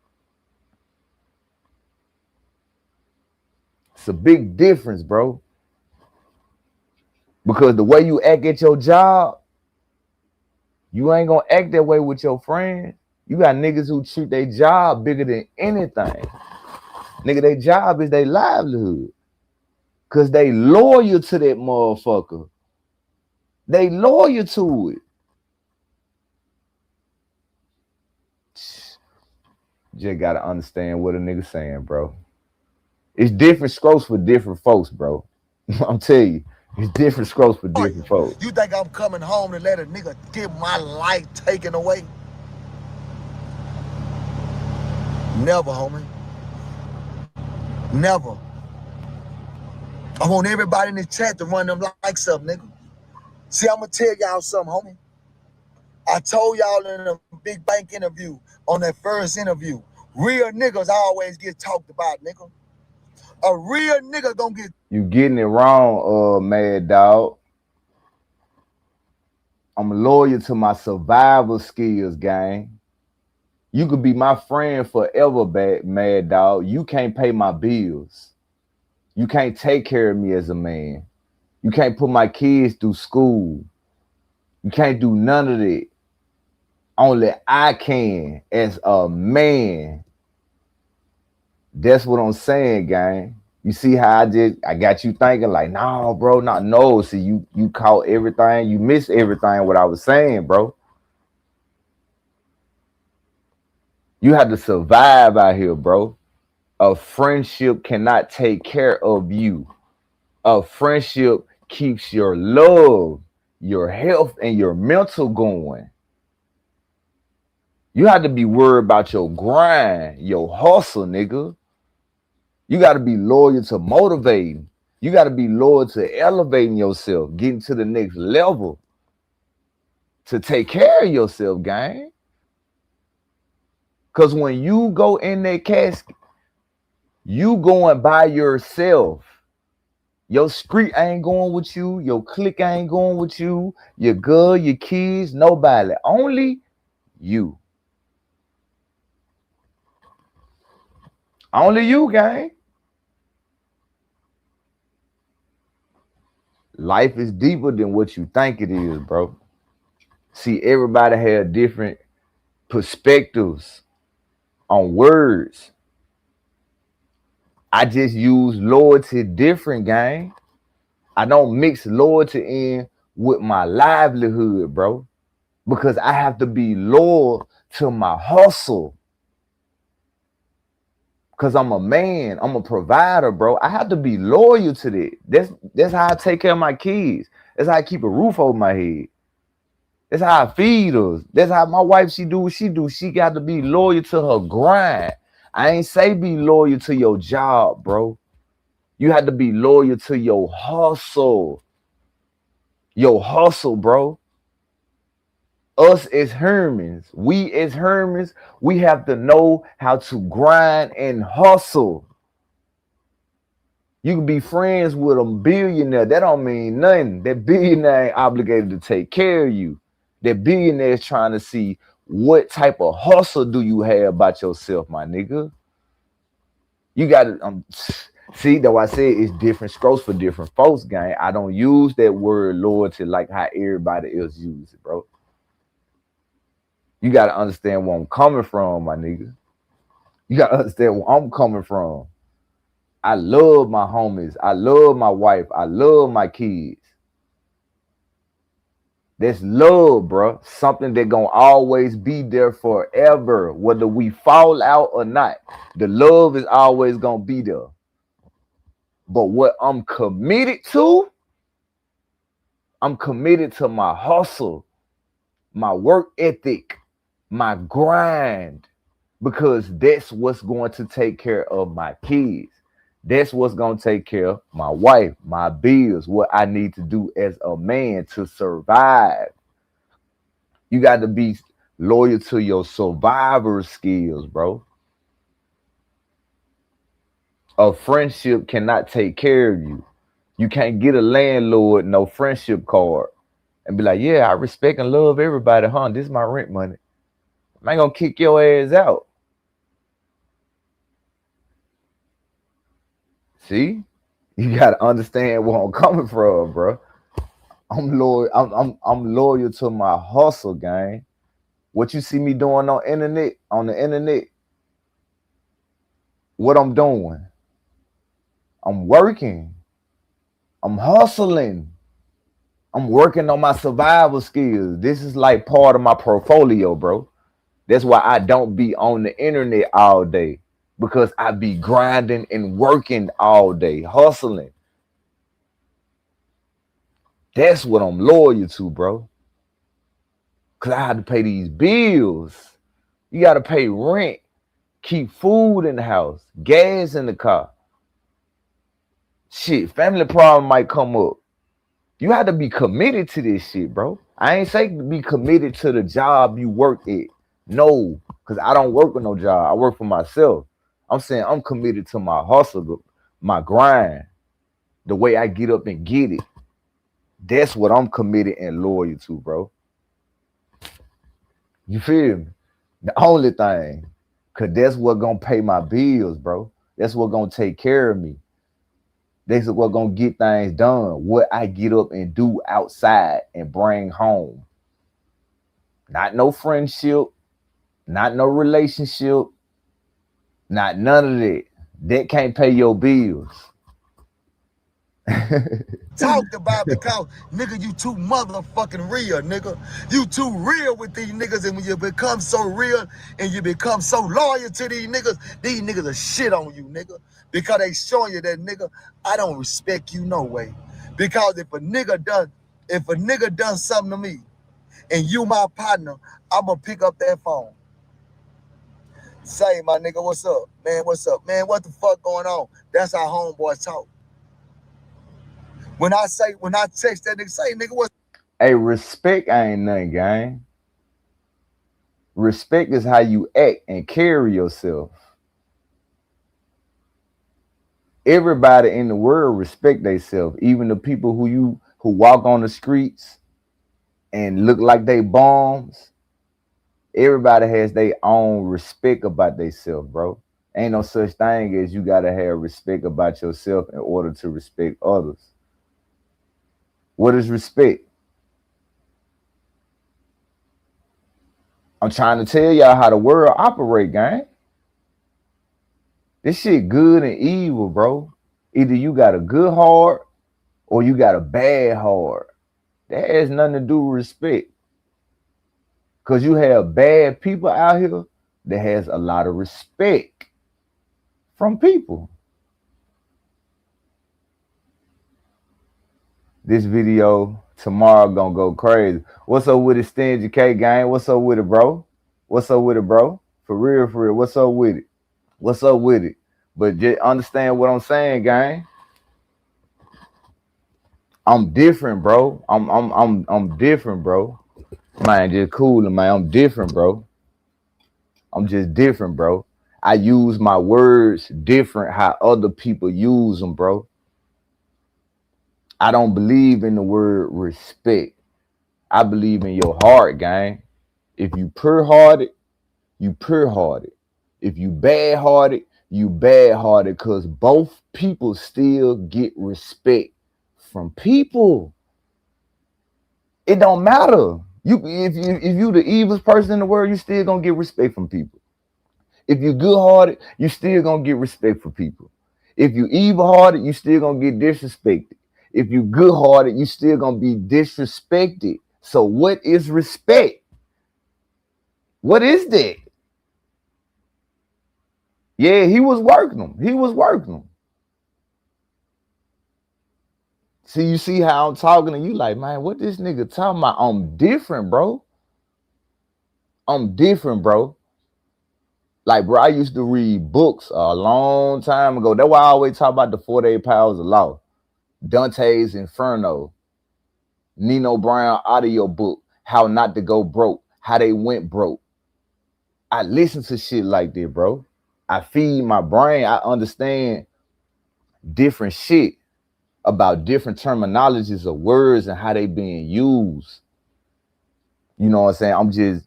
It's a big difference, bro. Because the way you act at your job, you ain't gonna act that way with your friends. You got niggas who treat their job bigger than anything. Nigga, their job is their livelihood. Cause they loyal to that motherfucker. They loyal to it. Just gotta understand what a nigga saying, bro. It's different strokes for different folks, bro. I'm telling you, it's different strokes for different folks. You think I'm coming home to let a nigga get my life taken away? Never, homie. Never. I want everybody in the chat to run them likes up, nigga. See, I'm gonna tell y'all something, homie. I told y'all in a big bank interview, on that first interview, real niggas always get talked about, nigga. A real nigga gonna get... You getting it wrong, Mad Dog. I'm loyal to my survival skills, gang. You could be my friend forever, Mad Dog. You can't pay my bills. You can't take care of me as a man. You can't put my kids through school. You can't do none of that. Only I can as a man. That's what I'm saying, gang. You see how I got you thinking like, no, bro, no. See, you caught everything. You missed everything what I was saying, bro. You have to survive out here, bro. A friendship cannot take care of you. A friendship keeps your love, your health, and your mental going. You have to be worried about your grind, your hustle, nigga. You got to be loyal to motivating. You got to be loyal to elevating yourself, getting to the next level to take care of yourself, gang. Because when you go in that casket, you going by yourself. Your street ain't going with you. Your clique ain't going with you. Your girl, your kids, nobody. Only you. Only you, gang. Life is deeper than what you think it is, bro. See, everybody had different perspectives on words. I just use loyalty different, gang. I don't mix loyalty in with my livelihood, bro, because I have to be loyal to my hustle. Because I'm a man, I'm a provider, bro. I have to be loyal to that. That's how I take care of my kids. That's how I keep a roof over my head. That's how I feed us. That's how my wife, she do what she do. She got to be loyal to her grind. I ain't say be loyal to your job, bro. You have to be loyal to your hustle. Your hustle, bro. Us as Hermans, we have to know how to grind and hustle. You can be friends with a billionaire. That don't mean nothing. That billionaire ain't obligated to take care of you. That billionaire is trying to see what type of hustle do you have about yourself, my nigga. You got to see, though I said it's different strokes for different folks, gang. I don't use that word loyalty like how everybody else uses it, bro. You got to understand where I'm coming from, my nigga. You got to understand where I'm coming from. I love my homies. I love my wife. I love my kids. That's love, bro. Something that gonna always be there forever, whether we fall out or not. The love is always gonna be there. But what I'm committed to my hustle, my work ethic, my grind, because that's what's going to take care of my kids. That's what's going to take care of my wife, my bills, what I need to do as a man to survive. You got to be loyal to your survivor skills, bro. A friendship cannot take care of you. You can't get a landlord no friendship card and be like, yeah, I respect and love everybody, huh? This is my rent money. I ain't gonna kick your ass out. See? You gotta understand where I'm coming from, bro. I'm loyal. I'm loyal to my hustle, gang. What you see me doing on the internet, what I'm doing. I'm working. I'm hustling. I'm working on my survival skills. This is like part of my portfolio, bro. That's why I don't be on the internet all day, because I be grinding and working all day, hustling. That's what I'm loyal to, bro. Because I have to pay these bills. You got to pay rent, keep food in the house, gas in the car. Shit, family problem might come up. You have to be committed to this shit, bro. I ain't saying be committed to the job you work at. No, because I don't work with no job. I work for myself. I'm saying I'm committed to my hustle, my grind, the way I get up and get it. That's what I'm committed and loyal to, bro. You feel me? The only thing, because that's what gonna pay my bills, bro. That's what gonna take care of me. That's what gonna get things done. What I get up and do outside and bring home. Not no friendship, not no relationship, not none of that. That can't pay your bills. Talked about, because nigga, you too motherfucking real, nigga. You too real with these niggas, and when you become so real and you become so loyal to these niggas will shit on you, nigga. Because they showing you that, nigga, I don't respect you no way. Because if a nigga done something to me and you my partner, I'ma pick up that phone. Say, my nigga, what's up? Man, what's up? Man, what the fuck going on? That's how homeboys talk. When I text that nigga, say, nigga, what's... Hey, respect ain't nothing, gang. Respect is how you act and carry yourself. Everybody in the world respect themselves, even the people who walk on the streets and look like they bombs. Everybody has their own respect about themselves, bro. Ain't no such thing as you gotta have respect about yourself in order to respect others. What is respect? I'm trying to tell y'all how the world operate, gang. This shit good and evil, bro. Either you got a good heart or you got a bad heart. That has nothing to do with respect. Because you have bad people out here that has a lot of respect from people. This video tomorrow gonna go crazy. What's up with it, Stingy K gang? What's up with it, bro? What's up with it, bro? For real, for real. What's up with it? What's up with it? But just understand what I'm saying, gang. I'm different, bro. I'm different, bro. Man, just coolin', man. I'm different, bro. I'm just different, bro. I use my words different how other people use them, bro. I don't believe in the word respect. I believe in your heart, gang. If you pure-hearted, you pure-hearted. If you bad-hearted, you bad-hearted, because both people still get respect from people. It don't matter. If you the evilest person in the world, you still gonna get respect from people. If you good-hearted, you still gonna get respect from people. If you evil-hearted, you still gonna get disrespected. If you good-hearted, you still gonna be disrespected. So what is respect? What is that? Yeah, he was working them. He was working them. See, you see how I'm talking to you like, man, what this nigga talking about? I'm different, bro. I'm different, bro. Like, bro, I used to read books a long time ago. That's why I always talk about the 48 Powers of Law. Dante's Inferno. Nino Brown audio book. How Not to Go Broke. How They Went Broke. I listen to shit like that, bro. I feed my brain. I understand different shit about different terminologies of words and how they being used. You know what I'm saying?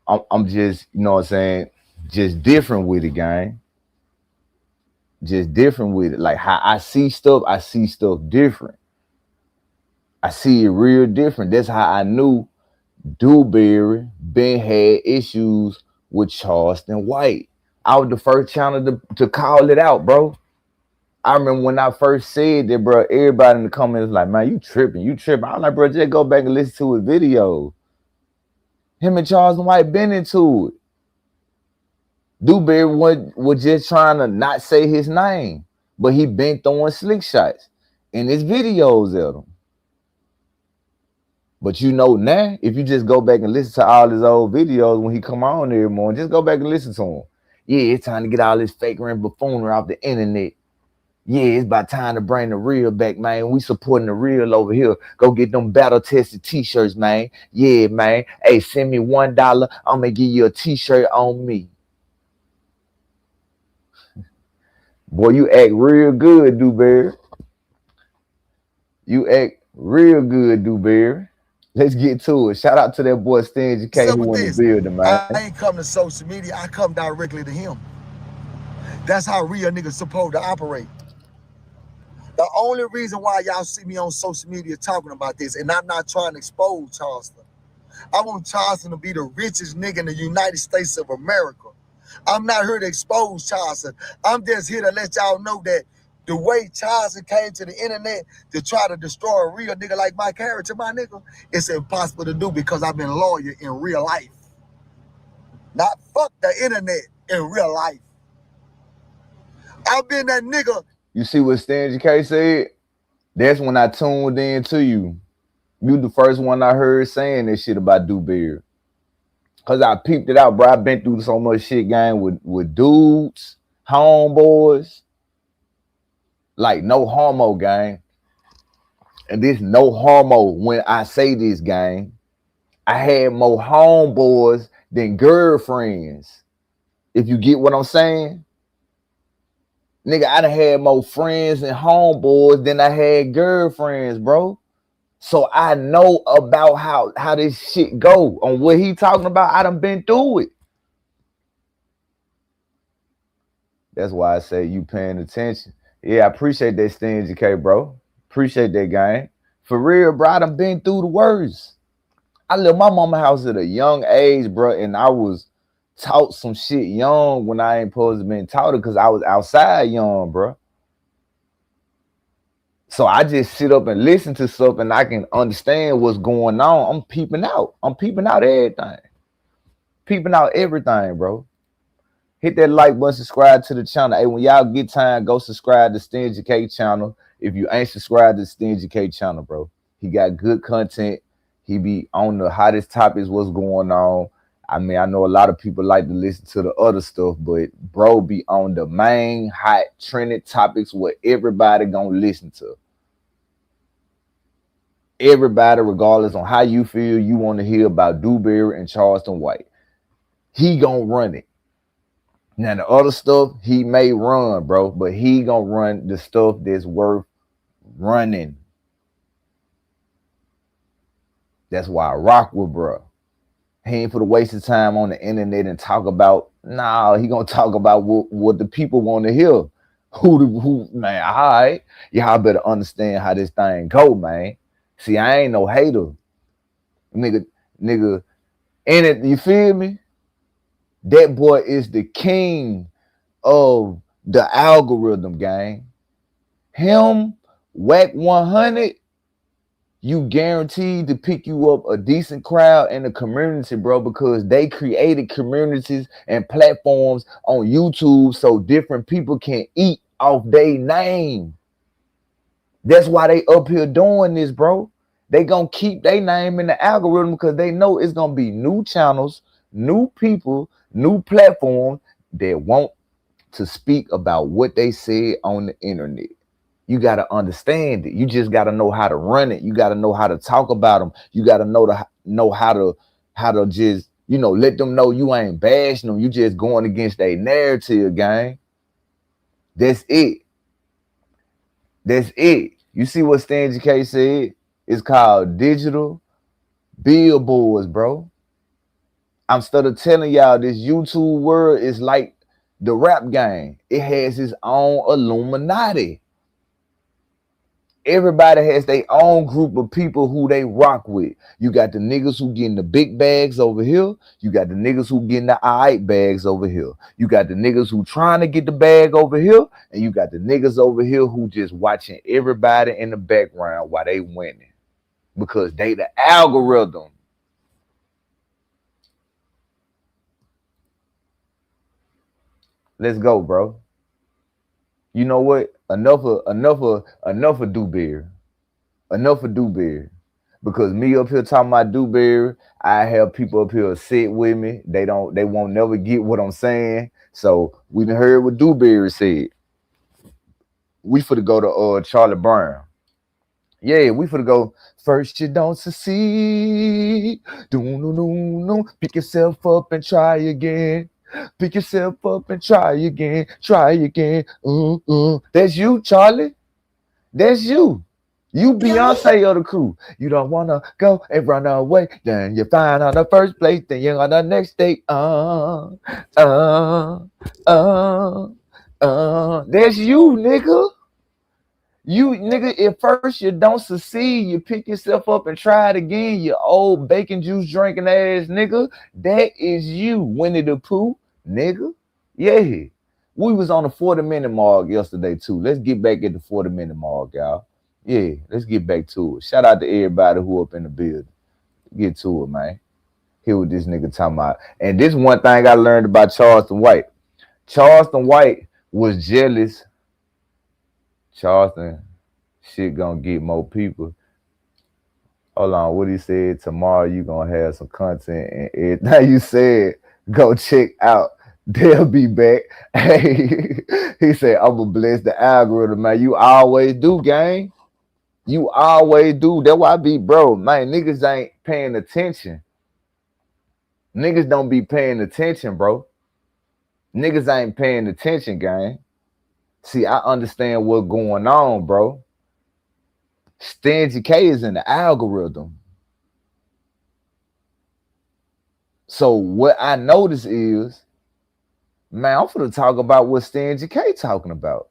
I'm just, you know what I'm saying? Just different with it, gang. Just different with it. Like how I see stuff different. I see it real different. That's how I knew Dewberry Ben had issues with Charleston White. I was the first channel to call it out, bro. I remember when I first said that, bro, everybody in the comments was like, man, you tripping. I was like, bro, just go back and listen to his video. Him and Charleston White been into it. Dewberry was just trying to not say his name, but he been throwing slick shots in his videos at him. But you know now, if you just go back and listen to all his old videos when he come on every morning, just go back and listen to him. Yeah, it's time to get all this fakery and buffoonery off the internet. Yeah, it's about time to bring the real back, man. We supporting the real over here. Go get them battle-tested t-shirts, man. Yeah, man. Hey, send me $1. I'm going to give you a t-shirt on me. Boy, you act real good, Dewberry. You act real good, Dewberry. Let's get to it. Shout out to that boy Stingy K who in the building, man. I ain't come to social media. I come directly to him. That's how real niggas supposed to operate. The only reason why y'all see me on social media talking about this, and I'm not trying to expose Charleston. I want Charleston to be the richest nigga in the United States of America. I'm not here to expose Charleston. I'm just here to let y'all know that the way Charleston came to the internet to try to destroy a real nigga like my character, my nigga, it's impossible to do because I've been a lawyer in real life. Not fuck the internet in real life. I've been that nigga. You see what Stingy K said? That's when I tuned in to you. You the first one I heard saying this shit about Dewberry. Cause I peeped it out, bro. I've been through so much shit, gang, with dudes, homeboys. Like no homo, gang. And this no homo when I say this, gang. I had more homeboys than girlfriends. If you get what I'm saying. Nigga, I done had more friends and homeboys than I had girlfriends, bro. So I know about how this shit go. On what he talking about, I done been through it. That's why I say you paying attention. Yeah, I appreciate that, Stingy K, bro. Appreciate that, gang. For real, bro, I done been through the worst. I left my mama house at a young age, bro, and I was taught some shit young when I ain't supposed to been taught it because I was outside young, bro. So I just sit up and listen to stuff and I can understand what's going on. I'm peeping out. I'm peeping out everything. Peeping out everything, bro. Hit that like button, subscribe to the channel. Hey, when y'all get time, go subscribe to Stingy K channel. If you ain't subscribed to Stingy K channel, bro. He got good content. He be on the hottest topics, what's going on. I mean, I know a lot of people like to listen to the other stuff, but bro be on the main hot trending topics what everybody gonna listen to. Everybody, regardless on how you feel, you want to hear about Dewberry and Charleston White. He gonna run it. Now the other stuff he may run, bro, but he gonna run the stuff that's worth running. That's why I rock with bro. He ain't for the waste of time on the internet and talk about. Nah, he gonna talk about what the people want to hear. Who man? All right, y'all better understand how this thing go, man. See, I ain't no hater, nigga. And it, you feel me? That boy is the king of the algorithm, gang. Him, Whack 100. You guaranteed to pick you up a decent crowd in the community, bro, because they created communities and platforms on YouTube so different people can eat off their name. That's why they up here doing this, bro. They gonna keep their name in the algorithm because they know it's gonna be new channels, new people, new platforms that want to speak about what they said on the internet. You got to understand it. You just got to know how to run it. You got to know how to talk about them. You got to know how to just, let them know you ain't bashing them. You just going against their narrative, gang. That's it. That's it. You see what Stingy K said? It's called digital billboards, bro. I'm instead of telling y'all this YouTube world is like the rap game. It has its own Illuminati. Everybody has their own group of people who they rock with. You got the niggas who getting the big bags over here. You got the niggas who getting the alright bags over here. You got the niggas who trying to get the bag over here. And you got the niggas over here who just watching everybody in the background while they winning. Because they the algorithm. Let's go, bro. You know what? Enough of Dewberry. Enough of Dewberry. Because me up here talking about Dewberry, I have people up here sit with me. They won't never get what I'm saying. So we done heard what Dewberry said. We finna go to Charlie Brown. Yeah, we finna go. First you don't succeed. Pick yourself up and try again. Pick yourself up and try again. Try again. That's you, Charlie. That's you. You Beyonce of the crew. You don't want to go and run away. Then you find on the first place. Then you're on the next day. That's you, nigga. You, nigga, if first you don't succeed, you pick yourself up and try it again, you old bacon juice drinking ass nigga. That is you, Winnie the Pooh, nigga. Yeah. We was on the 40-minute mark yesterday, too. Let's get back at the 40-minute mark, y'all. Yeah, let's get back to it. Shout out to everybody who up in the building. Get to it, man. Hear what this nigga talking about. And this one thing I learned about Charleston White. Charleston White was jealous. Charleston, shit gonna get more people. Hold on, what he said, tomorrow you gonna have some content and everything you said, go check out. They'll be back. Hey, he said, I'm gonna bless the algorithm, man. You always do, gang. You always do. That's why I be, bro, man, niggas ain't paying attention. Niggas don't be paying attention, bro. Niggas ain't paying attention, gang. See, I understand what's going on, bro. Stingy K is in the algorithm. So what I notice is, man, I'm finna talk about what Stingy K talking about.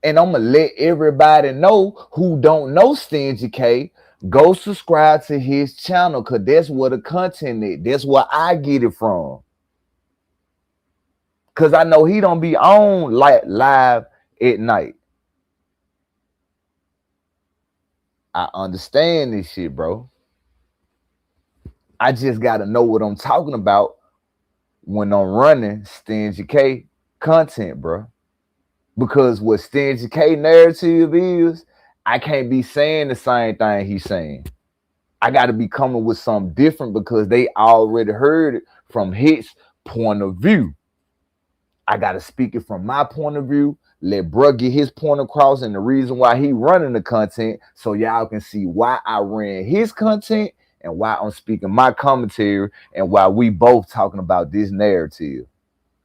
And I'm gonna let everybody know who don't know Stingy K Go subscribe to his channel, because that's where the content is. That's where I get it from. Because I know he don't be on like live at night. I understand this shit, bro. I just got to know what I'm talking about when I'm running Stingy K content, bro. Because what Stingy K narrative is, I can't be saying the same thing he's saying. I got to be coming with something different because they already heard it from his point of view. I got to speak it from my point of view, let bruh get his point across and the reason why he running the content, so y'all can see why I ran his content and why I'm speaking my commentary and why we both talking about this narrative.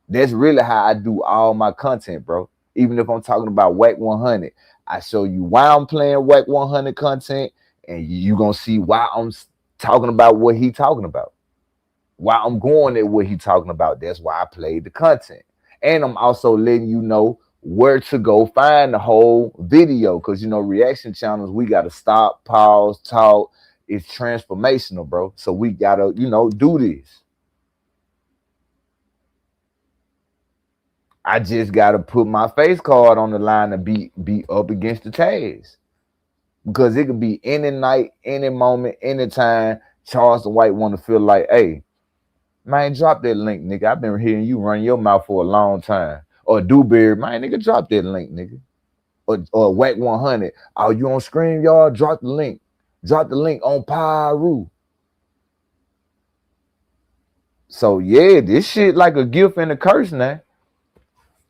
That's really how I do all my content, bro. Even if I'm talking about Whack 100, I show you why I'm playing Whack 100 content, and you gonna see why I'm talking about what he talking about. Why I'm going at what he talking about. That's why I played the content. And I'm also letting you know where to go find the whole video. Because, you know, reaction channels, we got to stop, pause, talk. It's transformational, bro. So we got to, you know, do this. I just got to put my face card on the line and be up against the tags. Because it could be any night, any moment, anytime Charleston White want to feel like, hey, man, drop that link, nigga. I've been hearing you run your mouth for a long time. Or Dewberry, man, nigga, drop that link, nigga. Or Whack 100. Oh, you on Scream, y'all? Drop the link. Drop the link on Pyru. So, yeah, this shit like a gift and a curse now.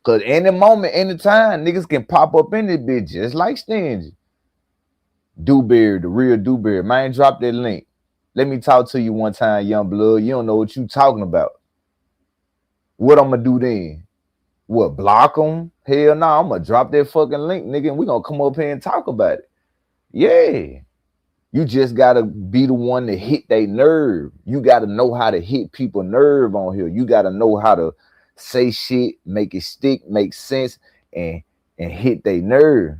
Because any moment, anytime, niggas can pop up in this bitch just like Stingy. Dewberry, the real Dewberry. Man, drop that link. Let me talk to you one time, young blood. You don't know what you talking about. What I'm going to do then? What, block them? Hell no, I'm going to drop that fucking link, nigga, and we're going to come up here and talk about it. Yeah. You just got to be the one to hit their nerve. You got to know how to hit people's nerve on here. You got to know how to say shit, make it stick, make sense, and hit their nerve.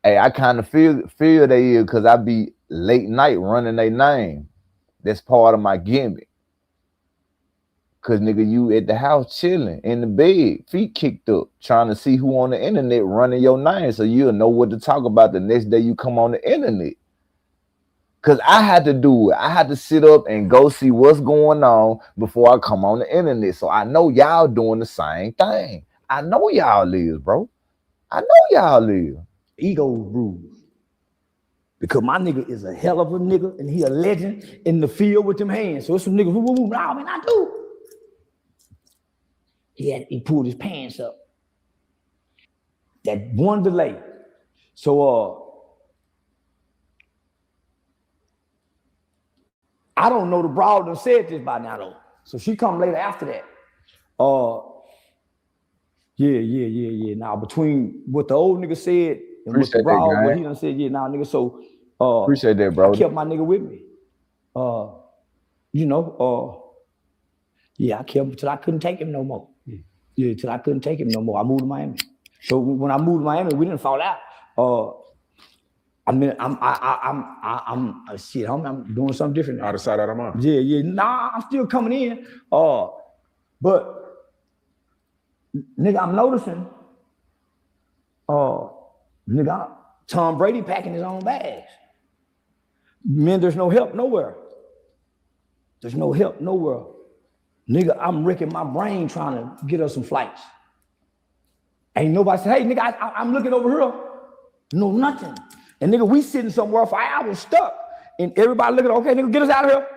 Hey, I kind of feel they is because I be late night running their name. That's part of my gimmick. Cause nigga, you at the house chilling in the bed, feet kicked up, trying to see who on the internet running your name, so you'll know what to talk about the next day you come on the internet. Cause I had to do it. I had to sit up and go see what's going on before I come on the internet. So I know y'all doing the same thing. I know y'all is, bro. I know y'all is. Ego rules. Because my nigga is a hell of a nigga and he a legend in the field with them hands. So it's some niggas who nah, man, I do. He pulled his pants up. That one delay. So I don't know the broad that said this by now though. So she come later after that. Yeah. Now between what the old nigga said and what the broad, what he done said, yeah, now nigga. So appreciate that, bro. I kept my nigga with me. Yeah, I kept him till I couldn't take him no more. Yeah, till I couldn't take him no more. I moved to Miami. So when I moved to Miami, we didn't fall out. I'm doing something different now. Out of sight, out of mind. Yeah. Nah, I'm still coming in. But nigga, I'm noticing. Nigga, Tom Brady packing his own bags. Man, there's no help nowhere. There's no help nowhere. Nigga, I'm wrecking my brain trying to get us some flights. Ain't nobody say, hey, nigga, I'm looking over here. No, nothing. And nigga, we sitting somewhere for hours stuck. And everybody looking, okay, nigga, get us out of here.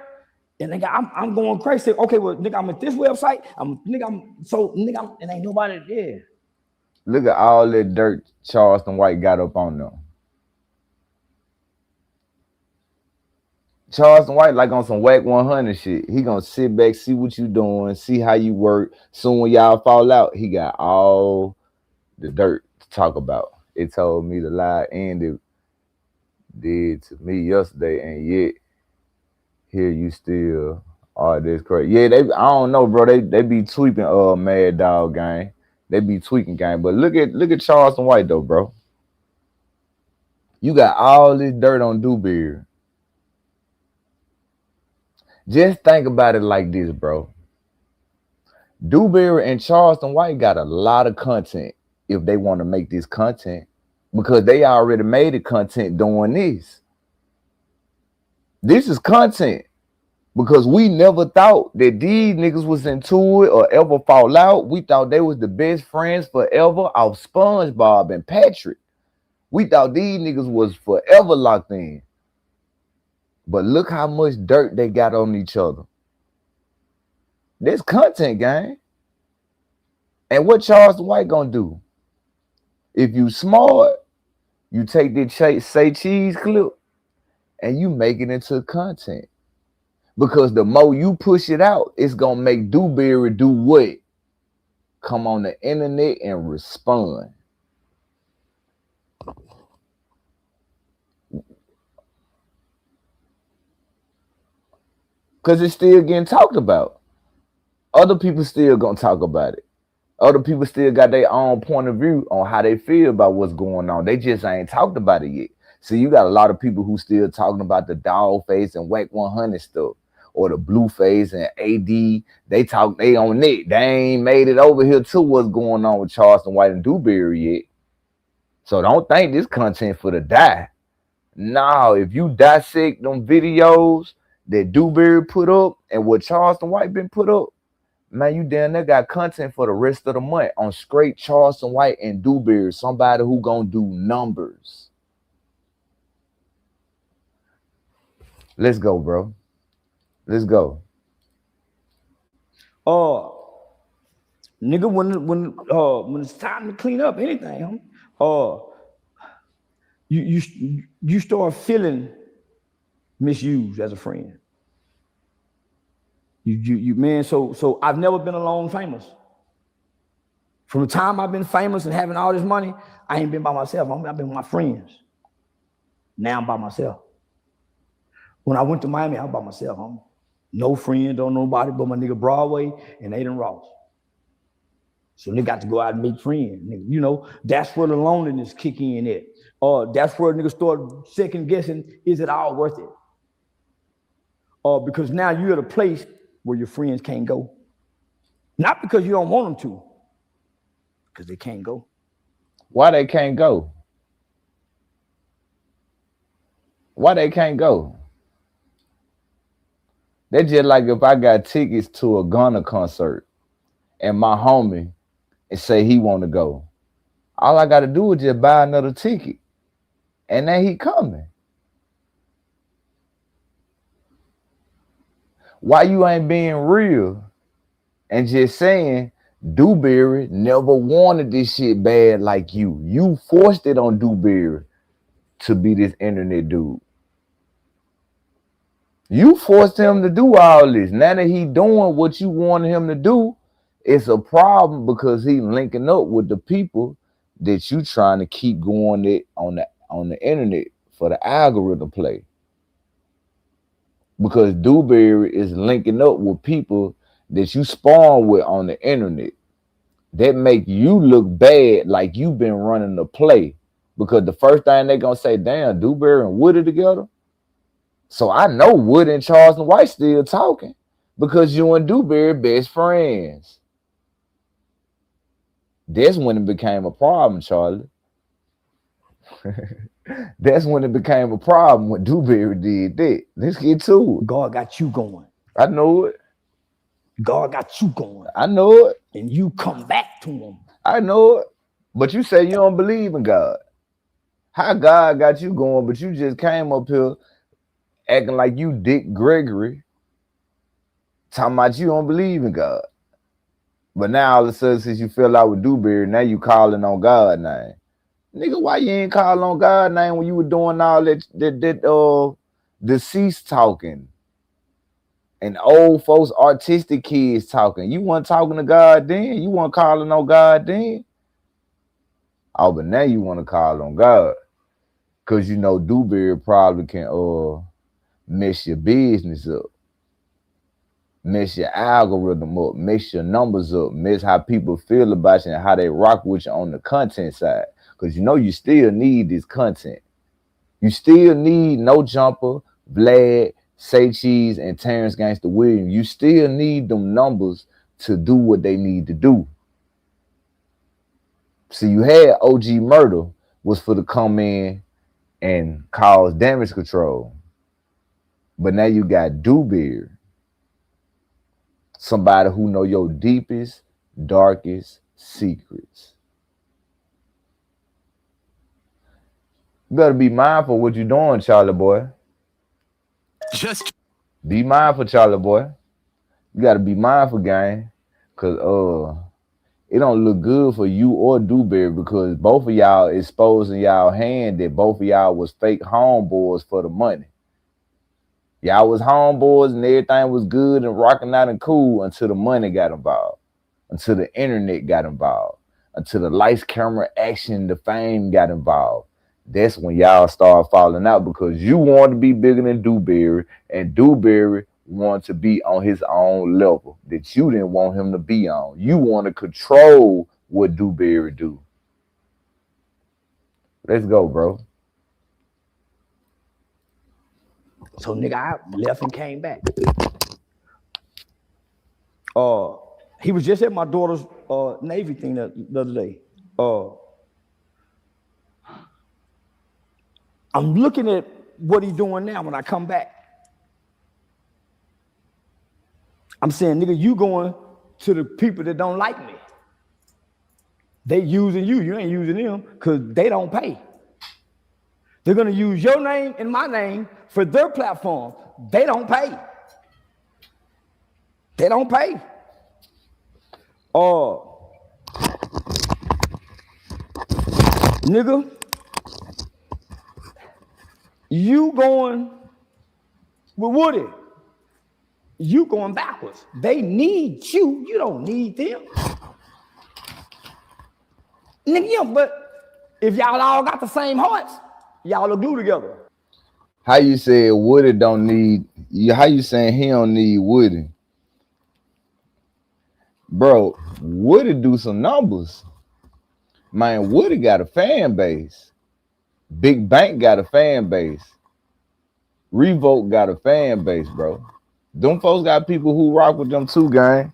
And nigga, I'm going crazy. Okay, well, nigga, I'm at this website. And ain't nobody there. Look at all that dirt Charleston White got up on them. Charleston White like on some Whack 100 shit. He gonna sit back, see what you doing, see how you work. Soon when y'all fall out, he got all the dirt to talk about. It told me the lie and it did to me yesterday, and yet here you still are this crazy. Yeah, I don't know, bro. They be tweaking Mad Dog gang. They be tweaking gang. But look at Charleston White though, bro. You got all this dirt on Dewberry. Just think about it like this, bro. Dewberry and Charleston White got a lot of content if they want to make this content because they already made the content doing this. This is content because we never thought that these niggas was into it or ever fall out. We thought they was the best friends forever off SpongeBob and Patrick. We thought these niggas was forever locked in. But look how much dirt they got on each other. This content, gang. And what Charleston White gonna do? If you smart, you take this say cheese clip and you make it into content. Because the more you push it out, it's gonna make Dewberry do what? Come on the internet and respond. Because it's still getting talked about. Other people still gonna talk about it. Other people still got their own point of view on how they feel about what's going on. They just ain't talked about it yet. So you got a lot of people who still talking about the dog face and Whack 100 stuff, or the blue face and AD. They on it. They ain't made it over here to what's going on with Charleston White and Dewberry yet. So don't think this content for the die. No, if you dissect them videos that Dewberry put up and what Charleston White been put up, man, you down there got content for the rest of the month on straight Charleston White and Dewberry. Somebody who gonna do numbers. Let's go, bro. Let's go. Nigga, when it's time to clean up anything, you start feeling misused as a friend. You man, so I've never been alone famous. From the time I've been famous and having all this money, I ain't been by myself. I've been with my friends. Now I'm by myself. When I went to Miami, I was by myself, homie. No friend, don't nobody but my nigga Broadway and Aiden Ross. So they got to go out and make friends. You know, that's where the loneliness kick in at. That's where niggas start second guessing, is it all worth it? Because now you're at a place where your friends can't go. Not because you don't want them to, because they can't go. Why they can't go? Why they can't go? They're just like if I got tickets to a Gunna concert and my homie and say he want to go. All I got to do is just buy another ticket and then he coming. Why you ain't being real and just saying Dewberry never wanted this shit bad like you? You forced it on Dewberry to be this internet dude. You forced him to do all this. Now that he doing what you wanted him to do, it's a problem because he linking up with the people that you trying to keep going it on the internet for the algorithm play. Because Dewberry is linking up with people that you spawn with on the internet that make you look bad like you've been running the play. Because the first thing they gonna say, damn, Dewberry and Woody together. So I know Wood and Charleston White still talking because you and Dewberry best friends. That's when it became a problem, Charlie. That's when it became a problem when Dewberry did that. Let's get to it. God got you going. I know it. God got you going. I know it. And you come back to him. I know it. But you say you don't believe in God. How God got you going, but you just came up here acting like you Dick Gregory, talking about you don't believe in God. But now all of a sudden, since you fell out with Dewberry, now you calling on God's name. Nigga, why you ain't calling on God's name when you were doing all that deceased talking and old folks, artistic kids talking? You weren't talking to God then? You weren't calling on God then? Oh, but now you want to call on God because you know Dewberry probably can mess your business up, mess your algorithm up, mess your numbers up, mess how people feel about you and how they rock with you on the content side. Because you know you still need this content. You still need No Jumper, Vlad, Say Cheese, and Terrence Gangster Williams. You still need them numbers to do what they need to do. So you had OG Murder was for to come in and cause damage control. But now you got Dewberry, somebody who know your deepest, darkest secrets. You better be mindful of what you're doing, Charlie boy. Just Be mindful, Charlie boy. You gotta be mindful, gang. Cause it don't look good for you or Dewberry because both of y'all exposing y'all hand that both of y'all was fake homeboys for the money. Y'all was homeboys and everything was good and rocking out and cool until the money got involved, until the internet got involved, until the lights, camera, action, the fame got involved. That's when y'all start falling out because you want to be bigger than Dewberry and Dewberry want to be on his own level that you didn't want him to be on. You want to control what Dewberry do. Let's go, bro. So nigga, I left and came back. He was just at my daughter's Navy thing the other day. I'm looking at what he's doing now when I come back. I'm saying, nigga, you going to the people that don't like me. They using you. You ain't using them because they don't pay. They're going to use your name and my name for their platform. They don't pay. They don't pay. Nigga, you going with Woody. You going backwards. They need you. You don't need them. Nigga, yeah, but if y'all all got the same hearts, y'all will glue together. How you say Woody don't need, how you saying he don't need Woody? Bro, Woody do some numbers. Man, Woody got a fan base. Big Bank got a fan base. Revolt got a fan base, bro. Them folks got people who rock with them too, gang.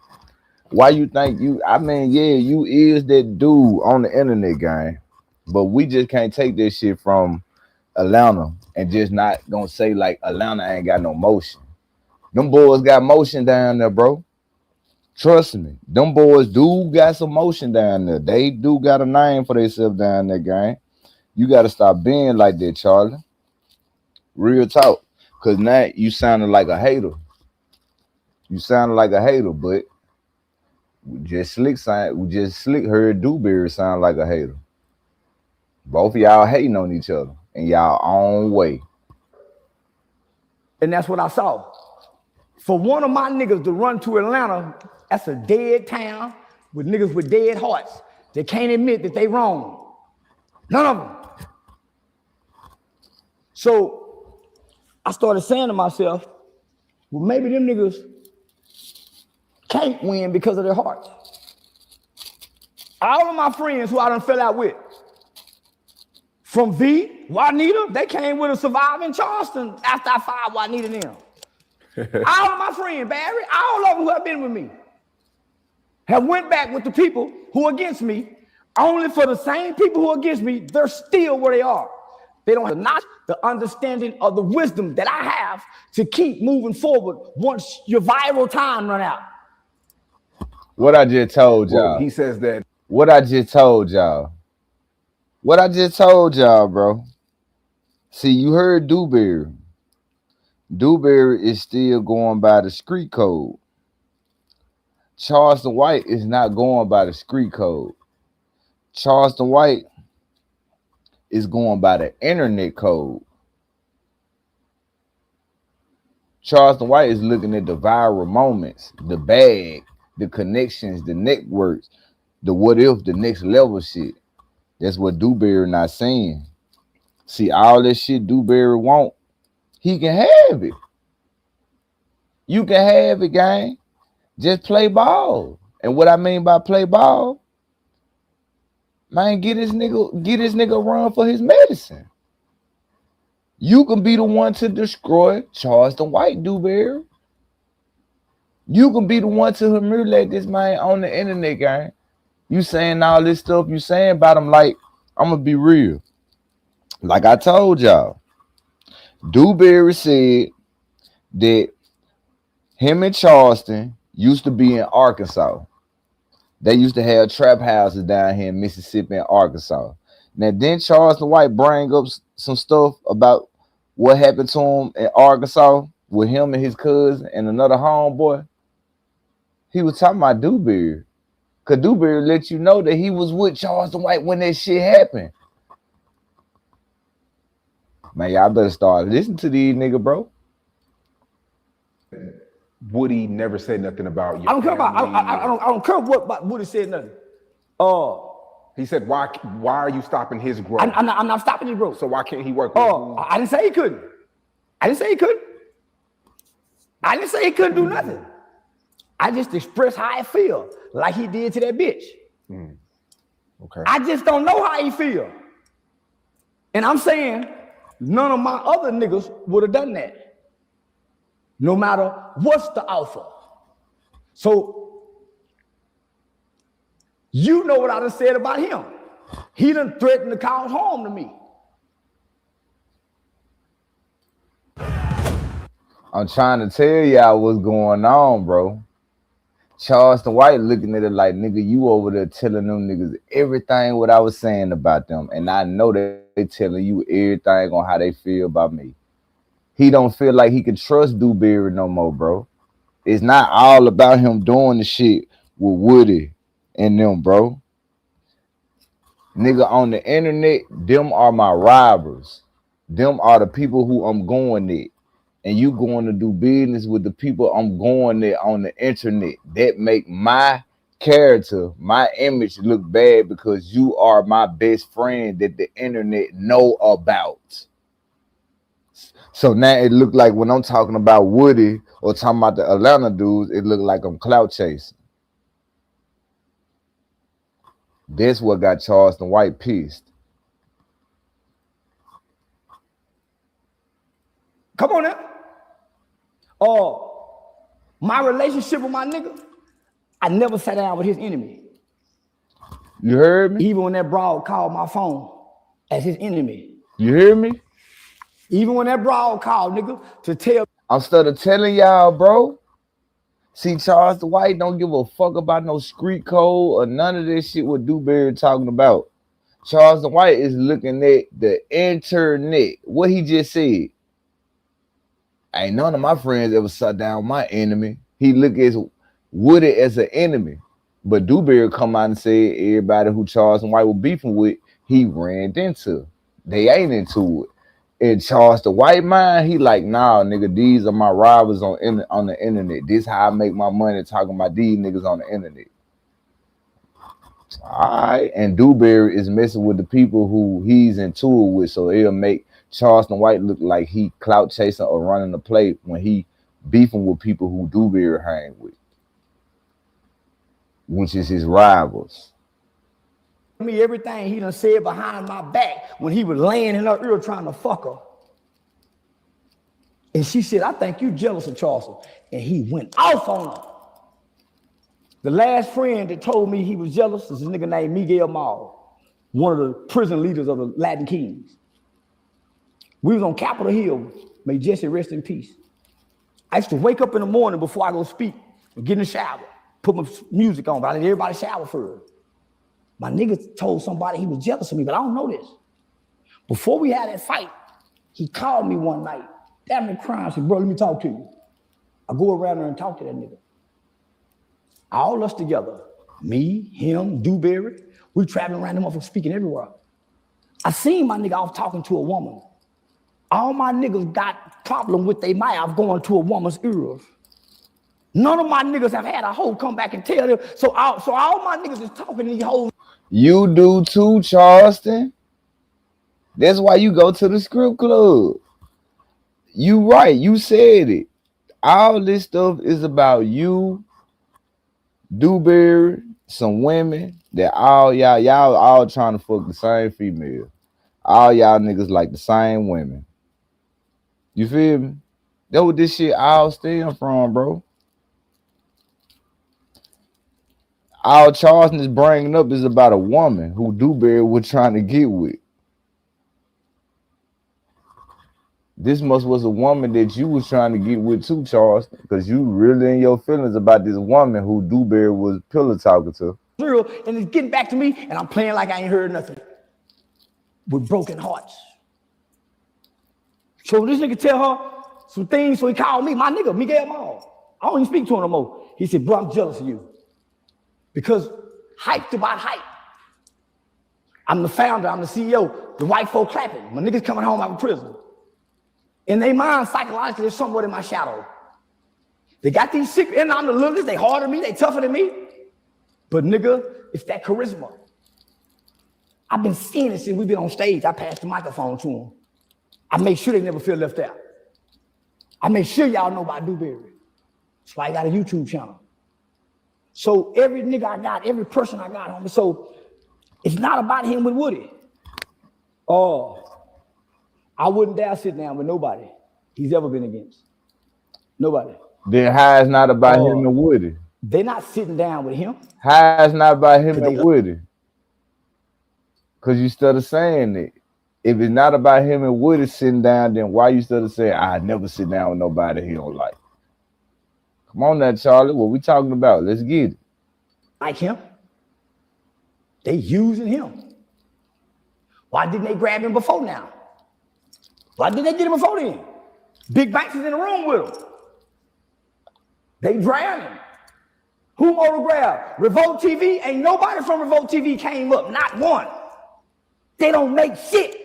Why you think you, I mean, yeah, you is that dude on the internet, gang. But we just can't take this shit from Atlanta and just not gonna say like Atlanta ain't got no motion. Them boys got motion down there, bro. Trust me. Them boys do got some motion down there. They do got a name for themselves down there, gang. You gotta stop being like that, Charlie. Real talk. Cause now you sounding like a hater. You sounded like a hater, but we just slick heard Dewberry sound like a hater. Both of y'all hating on each other in y'all own way. And that's what I saw. For one of my niggas to run to Atlanta, that's a dead town with niggas with dead hearts. They can't admit that they wrong. None of them. So I started saying to myself, well, maybe them niggas can't win because of their hearts. All of my friends who I done fell out with, from V, Juanita, they came with a survivor in Charleston after I fired Juanita and them. All of my friends, Barry, all of them who have been with me, have went back with the people who are against me, only for the same people who are against me, they're still where they are. They don't have not the understanding of the wisdom that I have to keep moving forward once your viral time run out. What I just told y'all. Well, he says that. What I just told y'all. What I just told y'all, bro. See, you heard Dewberry. Dewberry is still going by the street code. Charleston White is not going by the street code. Charleston White is going by the internet code. Charleston White is looking at the viral moments, the bag, the connections, the networks, the what if, the next level shit. That's what Dewberry not saying. See, all that shit Dewberry want, he can have it. You can have it, gang. Just play ball. And what I mean by play ball, man, get this nigga a run for his medicine. You can be the one to destroy Charleston White, Dewberry. You can be the one to humiliate this man on the internet, gang. You saying all this stuff you saying about him, like, I'm gonna be real. Like I told y'all, Dewberry said that him and Charleston used to be in Arkansas. They used to have trap houses down here in Mississippi and Arkansas. Now, then Charleston White bring up some stuff about what happened to him in Arkansas with him and his cousin and another homeboy. He was talking about Dewberry. Because Dewberry let you know that he was with Charleston White when that shit happened. Man, y'all better start listening to these niggas, bro. Woody never said nothing about you. I don't care about. I don't care what Woody said nothing. He said, "Why are you stopping his growth?" I'm not stopping his growth. So why can't he work? With you? I didn't say he couldn't. I didn't say he couldn't. I didn't say he couldn't do nothing. I just expressed how I feel, like he did to that bitch. Okay. I just don't know how he feel, and I'm saying none of my other niggas would have done that. No matter what's the offer. So, you know what I done said about him. He done threatened to cause harm to me. I'm trying to tell y'all what's going on, bro. Charleston White looking at it like, nigga, you over there telling them niggas everything what I was saying about them. And I know that they telling you everything on how they feel about me. He don't feel like he can trust Dewberry no more, bro. It's not all about him doing the shit with Woody and them, bro. Nigga, on the internet, them are my rivals. Them are the people who I'm going at. And you going to do business with the people I'm going at on the internet. That make my character, my image look bad because you are my best friend that the internet know about. So now it look like when I'm talking about Woody or talking about the Atlanta dudes, it look like I'm clout chasing. That's what got Charleston White pissed. Come on now. My relationship with my nigga, I never sat down with his enemy. You heard me? Even when that broad called my phone as his enemy. You hear me? Even when that broad called, nigga, to tell. I'm started telling y'all, bro. See, Charleston White don't give a fuck about no street code or none of this shit what Dewberry talking about. Charleston White is looking at the internet. What he just said. Ain't none of my friends ever sat down with my enemy. He look at Woody as an enemy. But Dewberry come out and say everybody who Charleston White was beefing with, he ran into. They ain't into it. In Charleston White mind, he like, nah, nigga, these are my rivals on the internet. This how I make my money talking about these niggas on the internet. All right. And Dewberry is messing with the people who he's into it with, so it'll make Charleston White look like he clout chasing or running the play when he beefing with people who Dewberry hang with, which is his rivals. Me everything he done said behind my back when he was laying in her ear trying to fuck her. And she said, I think you jealous of Charleston. And he went off on her. The last friend that told me he was jealous is a nigga named Miguel Maul, one of the prison leaders of the Latin Kings. We was on Capitol Hill, may Jesse rest in peace. I used to wake up in the morning before I go speak and get in the shower, put my music on, but I let everybody shower first. My nigga told somebody he was jealous of me, but I don't know this. Before we had that fight, he called me one night, damn near crying, said, bro, let me talk to you. I go around there and talk to that nigga. All us together, me, him, Dewberry, we traveling around them motherfuckers speaking everywhere. I seen my nigga off talking to a woman. All my niggas got problem with their mouth going to a woman's ears. None of my niggas have had a hoe come back and tell them. So all my niggas is talking to these hoes. You do too, Charleston. That's why you go to the script club. You right, you said it. All this stuff is about you, Dewberry, some women that all y'all all trying to fuck the same female. All y'all niggas like the same women. You feel me? That what this shit all stem from, bro. All Charleston is bringing up is about a woman who Dewberry was trying to get with. This must was a woman that you was trying to get with too, Charleston, because you really in your feelings about this woman who Dewberry was pillow talking to. Real, and it's getting back to me, and I'm playing like I ain't heard nothing. With broken hearts. So this nigga tell her some things, so he called me, my nigga, Miguel Mall. I don't even speak to him no more. He said, bro, I'm jealous of you. Because hyped about hype. I'm the founder, I'm the CEO. The white folk clapping. My niggas coming home out of prison. In their mind, psychologically, there's somewhat in my shadow. They got these secrets, and I'm the littlest, they harder than me, they tougher than me. But nigga, it's that charisma. I've been seeing it since we've been on stage. I passed the microphone to them. I make sure they never feel left out. I make sure y'all know about Dewberry. That's why I got a YouTube channel. So every nigga I got, every person I got, homie. So it's not about him with Woody. Oh, I wouldn't dare sit down with nobody he's ever been against. Nobody. Then how it's not about him and Woody? They're not sitting down with him. How it's not about him and Woody? Because you started saying it. If it's not about him and Woody sitting down, then why you started saying, I never sit down with nobody he don't like? Come on now, Charlie. What we talking about? Let's get it. Like him. They using him. Why didn't they grab him before now? Why didn't they get him before then? Big Banks is in the room with him. They drowned him. Who more to grab? Revolt TV? Ain't nobody from Revolt TV came up. Not one. They don't make shit.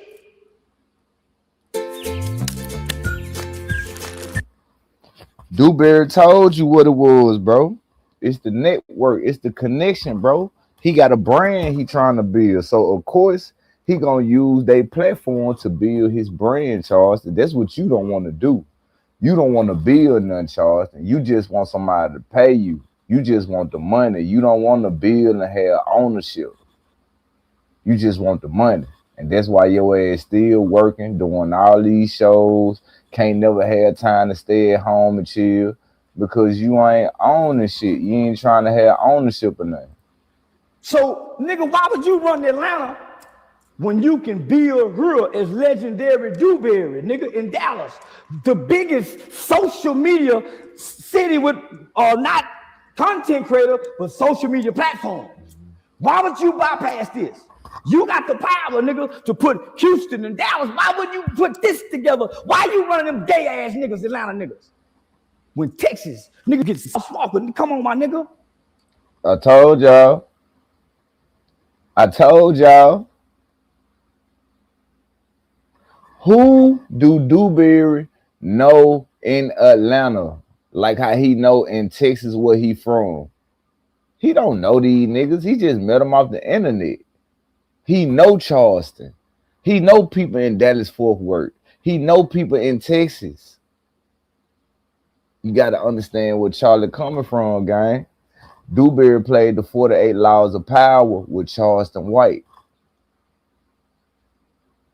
Dewberry told you what it was, bro. It's the network. It's the connection, bro. He got a brand he trying to build. So, of course, he going to use their platform to build his brand, Charleston. That's what you don't want to do. You don't want to build none, Charleston. You just want somebody to pay you. You just want the money. You don't want to build and have ownership. You just want the money. And that's why your ass still working, doing all these shows. Can't never have time to stay at home and chill because you ain't owning shit. You ain't trying to have ownership of nothing. So, nigga, why would you run to Atlanta when you can build her as legendary Dewberry, nigga, in Dallas? The biggest social media city with, not content creator, but social media platform. Why would you bypass this? You got the power, nigga, to put Houston and Dallas. Why would you put this together? Why you running them gay ass niggas, Atlanta niggas? When Texas, nigga gets smart, come on, my nigga. I told y'all. Who do Dewberry know in Atlanta? Like how he know in Texas where he from. He don't know these niggas. He just met them off the internet. He know Charleston. He know people in Dallas Fort Worth. He know people in Texas. You got to understand where Charlie coming from, gang. Dewberry played the 48 Laws of Power with Charleston White.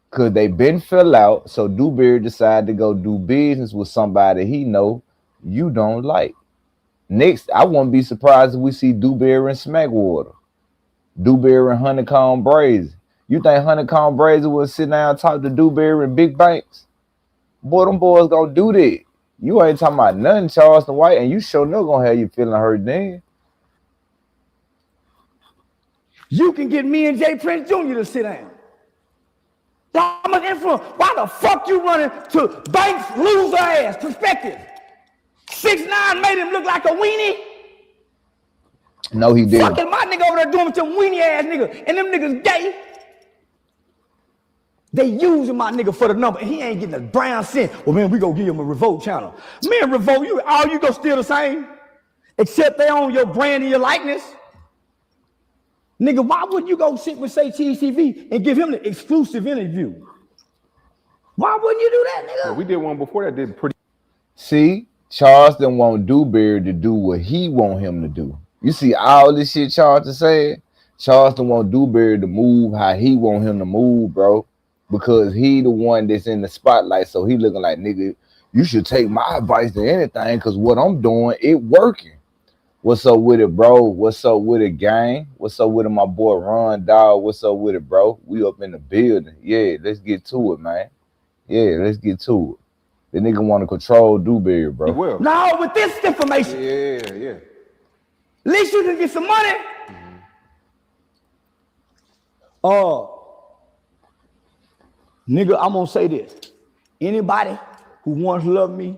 Because they been fell out, so Dewberry decided to go do business with somebody he know you don't like. Next, I wouldn't be surprised if we see Dewberry and Smackwater. Dewberry and Honeycomb Brazy. You think Honeycomb Brazy will sit down and talk to Dewberry and Big Banks? Boy, them boys gonna do that. You ain't talking about nothing, Charleston White, and you sure not gonna have you feeling hurt then. You can get me and Jay Prince Jr. to sit down. How much influence? Why the fuck you running to Banks loser ass perspective? 6ix9ine made him look like a weenie. No, he didn't. Fucking my nigga over there doing with them weenie ass niggas, and them niggas gay. They using my nigga for the number, and he ain't getting a brown cent. Well, man, we gonna give him a Revolt channel. Man, Revolt, you gonna still the same, except they own your brand and your likeness. Nigga, why wouldn't you go sit with Say Cheese TV and give him the exclusive interview? Why wouldn't you do that, nigga? Well, we did one before that did pretty. See, Charleston want Dewberry to do what he want him to do. You see all this shit Charleston said? Charleston want Dewberry to move how he want him to move, bro. Because he the one that's in the spotlight, so he looking like, nigga, you should take my advice to anything because what I'm doing, it working. What's up with it, bro? What's up with it, gang? What's up with it, my boy Ron Dog? What's up with it, bro? We up in the building. Yeah, let's get to it, man. Yeah, let's get to it. The nigga want to control Dewberry, He bro. will. Now with this information, Yeah. at least you can get some money. Nigga, I'm gonna say this. Anybody who once loved me,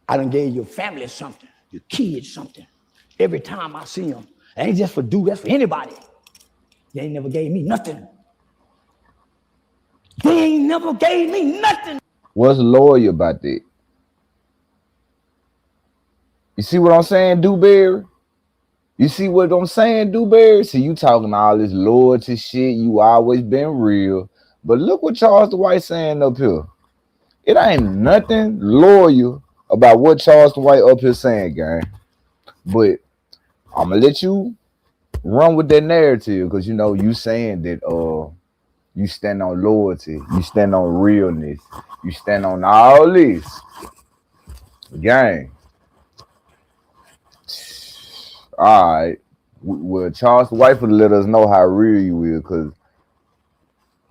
I done gave your family something, your kids something. Every time I see them. It ain't just for dude, that's for anybody. They ain't never gave me nothing. They ain't never gave me nothing. What's loyal about that? You see what I'm saying, Dewberry? You see what I'm saying, Dewberry? See, you talking all this loyalty shit. You always been real. But look what Charleston White saying up here. It ain't nothing loyal about what Charleston White up here saying, gang. But I'm gonna let you run with that narrative because you know you saying that you stand on loyalty, you stand on realness, you stand on all this. Gang. All right. Well, Charleston White for let us know how real you is, because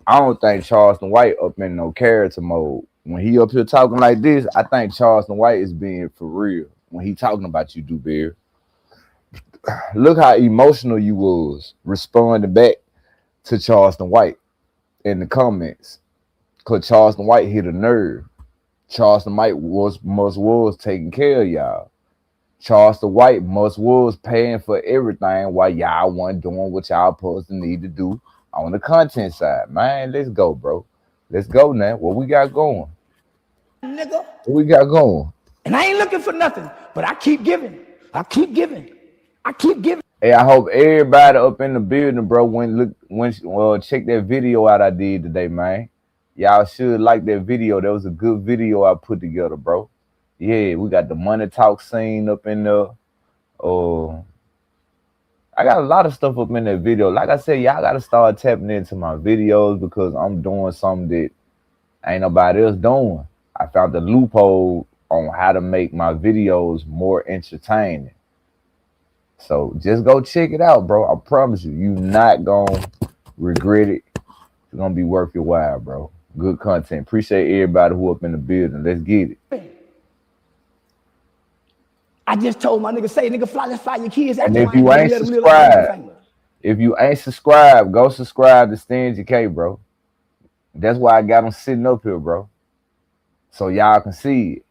I don't think Charleston White up in no character mode. When he up here talking like this, I think Charleston White is being for real. When he talking about you, Dewberry. Look how emotional you was responding back to Charleston White in the comments. Because Charleston White hit a nerve. Charleston White was taking care of y'all. Charleston White was paying for everything while y'all wasn't doing what y'all supposed to need to do on the content side. Man, let's go, bro. Let's go now. What we got going? Nigga. What we got going? And I ain't looking for nothing, but I keep giving. I keep giving. I keep giving. Hey, I hope everybody up in the building, bro, check that video out I did today, man. Y'all should like that video. That was a good video I put together, bro. Yeah, we got the money talk scene up in there. I got a lot of stuff up in that video. Like I said, y'all got to start tapping into my videos because I'm doing something that ain't nobody else doing. I found the loophole on how to make my videos more entertaining. So just go check it out, bro. I promise you, you're not going to regret it. It's going to be worth your while, bro. Good content. Appreciate everybody who up in the building. Let's get it. I just told my nigga, say, nigga, let's fly your kids. And if you ain't subscribed, go subscribe to Stingy K, bro. That's why I got them sitting up here, bro. So y'all can see it.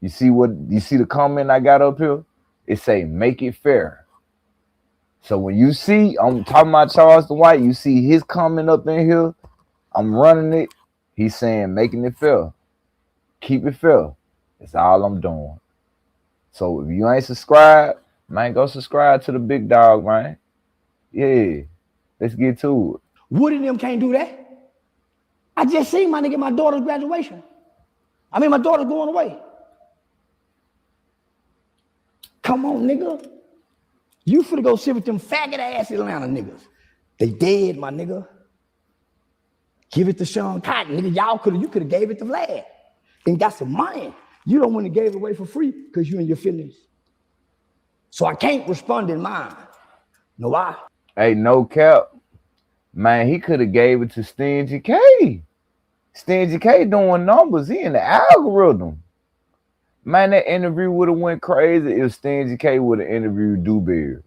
You see the comment I got up here? It say, make it fair. So when you see, I'm talking about Charleston White, you see his comment up in here, I'm running it. He's saying, making it fair. Keep it fair. That's all I'm doing. So if you ain't subscribed, man, go subscribe to the big dog, man. Yeah, let's get to it. Woody and them can't do that. I just seen my nigga, my daughter's graduation. My daughter's going away. Come on, nigga. You finna go sit with them faggot ass Atlanta niggas. They dead, my nigga. Give it to Sean Cotton, nigga. You could have gave it to Vlad and got some money. You don't want to give it away for free because you in your feelings. So I can't respond in mine. Know why? Hey, no cap. Man, he could have gave it to Stingy K. Stingy K doing numbers. He in the algorithm. Man, that interview would have went crazy if Stingy K would have interviewed Dewberry.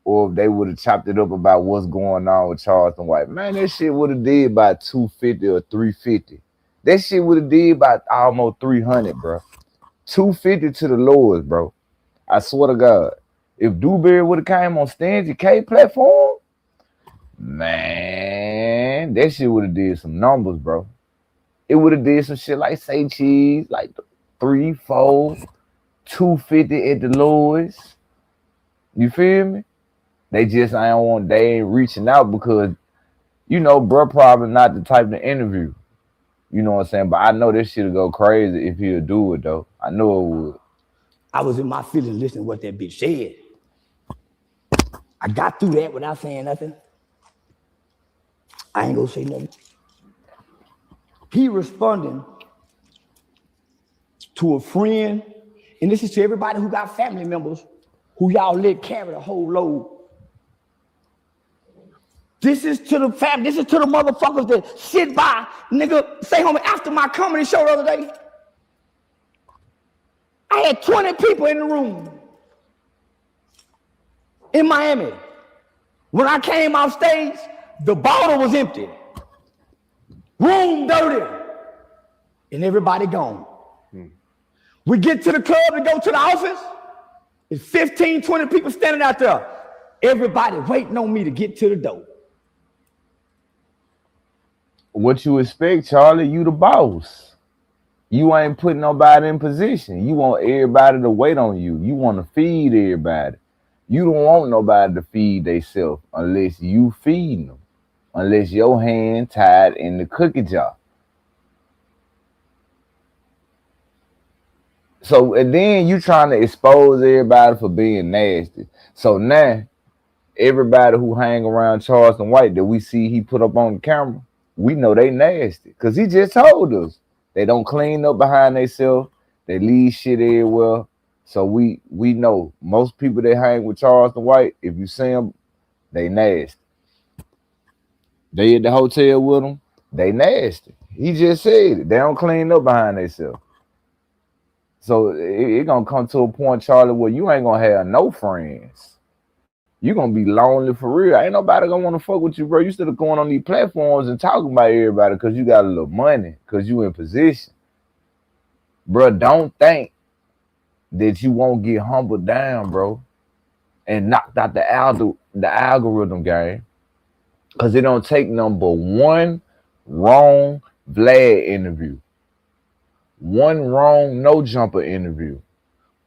Or if they would have chopped it up about what's going on with Charleston White. Man, that shit would have did by 250 or 350. That shit would have did about almost 300, bro. 250 to the lowest, bro. I swear to God. If Dewberry would have came on Stingy K platform, man, that shit would have did some numbers, bro. It would have did some shit like Say Cheese, like 3, 4, 250 at the lowest. You feel me? They ain't reaching out because, bro, probably not the type to interview. You know what I'm saying? But I know this shit'll go crazy if he'll do it, though. I know it would. I was in my feelings listening to what that bitch said. I got through that without saying nothing. I ain't gonna say nothing. He responding to a friend, and this is to everybody who got family members who y'all let carry the whole load. This is to the family, this is to the motherfuckers that sit by, nigga, say homie, after my comedy show the other day, I had 20 people in the room in Miami. When I came off stage, the bottle was empty. Room dirty. And everybody gone. We get to the club and go to the office. It's 15, 20 people standing out there. Everybody waiting on me to get to the door. What you expect, Charlie? You the boss. You ain't putting nobody in position. You want everybody to wait on you. You want to feed everybody. You don't want nobody to feed themselves unless you feed them. Unless your hand tied in the cookie jar. So, and then you trying to expose everybody for being nasty. So now, everybody who hang around Charleston White that we see he put up on the camera, we know they nasty. Because he just told us. They don't clean up behind themselves. They leave shit everywhere. So we know most people that hang with Charleston White, if you see them, they nasty. They at the hotel with them, they nasty. He just said it. They don't clean up behind themselves. So it gonna come to a point, Charlie, where you ain't gonna have no friends. You gonna be lonely for real. Ain't nobody gonna want to fuck with you, bro. You instead of going on these platforms and talking about everybody because you got a little money, because you in position. Bro, don't think that you won't get humbled down, bro, and knocked out the algorithm game. Because it don't take number one wrong Vlad interview, one wrong No Jumper interview,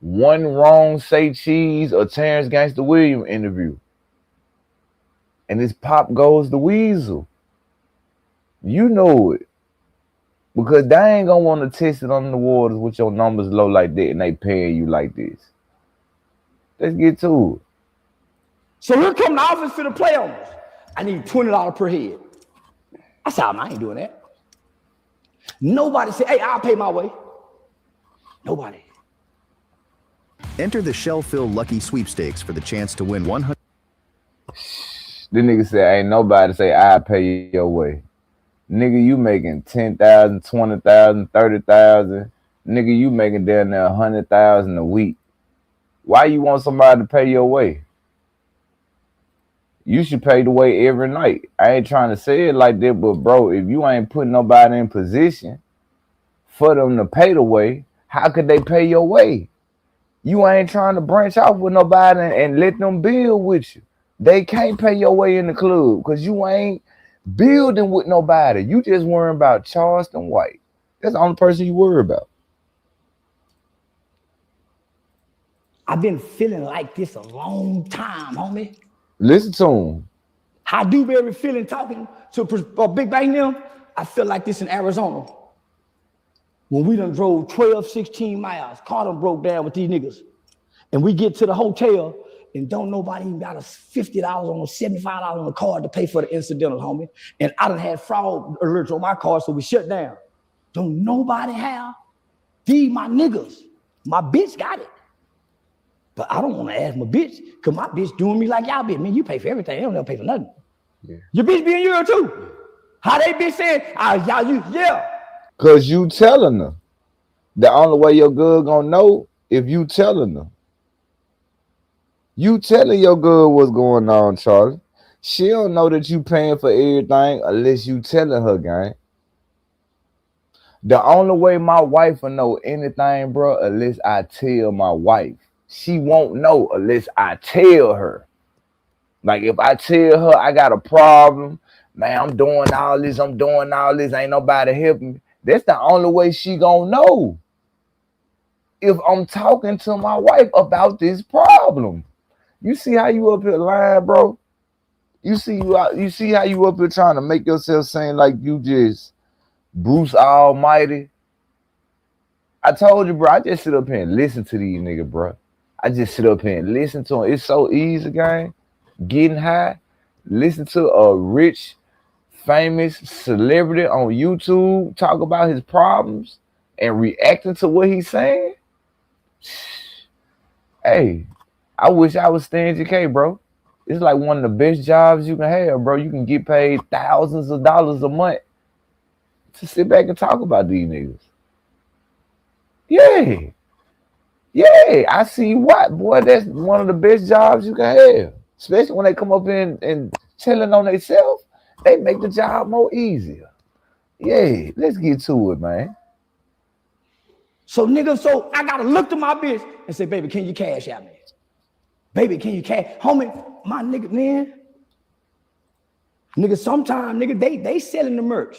one wrong Say Cheese or Terrence Gangsta Williams interview. And this pop goes the weasel. You know it. Because they ain't gonna want to test it on the waters with your numbers low like that and they paying you like this. Let's get to it. So here come the office for the playoffs. I need $20 per head. I said, I ain't doing that. Nobody said, hey, I'll pay my way. Nobody. Enter the Shell-Fill Lucky Sweepstakes for the chance to win 100. The nigga said, ain't nobody say, I'll pay your way. Nigga, you making 10,000, 20,000, 30,000. Nigga, you making down there 100,000 a week. Why you want somebody to pay your way? You should pay the way every night. I ain't trying to say it like that, but bro, if you ain't putting nobody in position for them to pay the way, how could they pay your way? You ain't trying to branch off with nobody and let them build with you. They can't pay your way in the club because you ain't building with nobody. You just worrying about Charleston White. That's the only person you worry about. I've been feeling like this a long time, homie. Listen to him. How Dewberry feeling talking to Big Bang them, I feel like this in Arizona. When we done drove 12, 16 miles, car done broke down with these niggas. And we get to the hotel and don't nobody even got us $50 on a $75 on the card to pay for the incidentals, homie. And I done had fraud alerts on my car, so we shut down. Don't nobody have these my niggas. My bitch got it. But I don't want to ask my bitch, because my bitch doing me like y'all bitch. Man, you pay for everything. They don't never pay for nothing. Yeah. Your bitch be in Europe too. How they bitch saying, y'all, you, yeah. Because you telling her. The only way your girl gonna know if you telling her. You telling your girl what's going on, Charlie. She don't know that you paying for everything unless you telling her, gang. The only way my wife will know anything, bro, unless I tell my wife. She won't know unless I tell her. Like if I tell her I got a problem, man, I'm doing all this, ain't nobody helping me. That's the only way she gonna know. If I'm talking to my wife about this problem. You see how you up here lying, bro? You see how you up here trying to make yourself seem like you just Bruce Almighty. I told you, bro, I just sit up here and listen to these niggas, bro. I just sit up here and listen to them. It's so easy, gang. Getting high. Listen to a rich, famous celebrity on YouTube talk about his problems. and reacting to what he's saying, hey, I wish I was Stan K, bro. It's like one of the best jobs you can have, bro. You can get paid thousands of dollars a month to sit back and talk about these niggas. Yeah. Yeah, I see what, boy. That's one of the best jobs you can have. Especially when they come up in and telling on themselves, they make the job more easier. Yeah, let's get to it, man. So nigga, so I gotta look to my bitch and say, baby, can you cash out me? Baby, can you cash? Homie, my nigga, man. Nigga, sometimes, nigga, they selling the merch.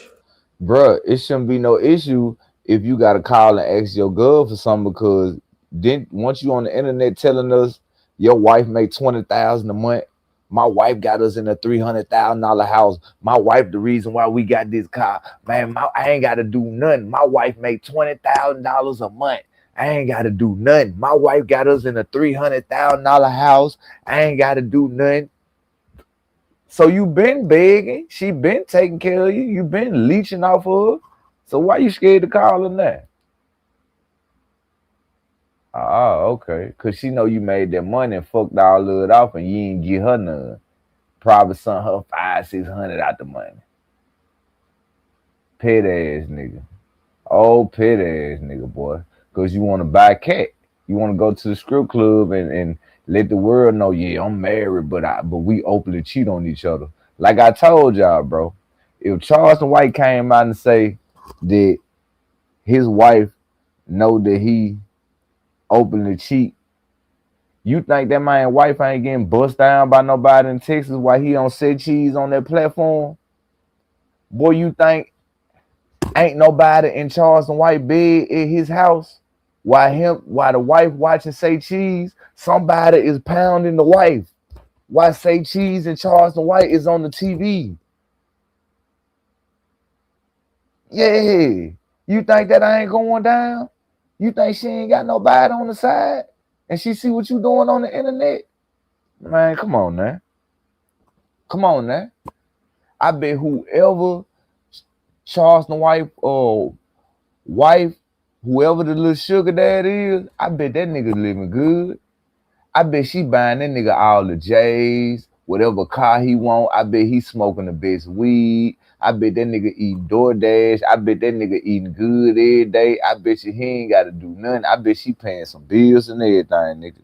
Bruh, it shouldn't be no issue if you gotta call and ask your girl for something, because then once you on the internet telling us your wife make $20,000 a month, my wife got us in a $300,000 house. My wife, the reason why we got this car, man. I ain't gotta do nothing. My wife make $20,000 a month. I ain't gotta do nothing. My wife got us in a $300,000 house. I ain't gotta do nothing. So you been begging, she been taking care of you, you been leeching off of her. So why you scared to call her now? Oh, okay. Cause she know you made that money and fucked all of it off and you ain't give her none. Probably sent her $500-600 out the money. Pet ass nigga. Oh, pet ass nigga, boy. Cause you want to buy a cat. You want to go to the strip club and let the world know, yeah, I'm married, but we openly cheat on each other. Like I told y'all, bro. If Charleston White came out and say that his wife know that he openly cheat, you think that man's wife ain't getting bust down by nobody in Texas while he don't say cheese on that platform? Boy, you think ain't nobody in Charleston White bed in his house while the wife watching Say Cheese? Somebody is pounding the wife while Say Cheese and Charleston White is on the TV. Yeah. You think that I ain't going down? You think she ain't got nobody on the side and she see what you doing on the internet? Man, come on now. Come on now. I bet whoever Charleston White wife, whoever the little sugar dad is, I bet that nigga living good. I bet she buying that nigga all the J's, whatever car he want. I bet he smoking the best weed. I bet that nigga eating DoorDash. I bet that nigga eating good every day. I bet you he ain't got to do nothing. I bet she paying some bills and everything, nigga.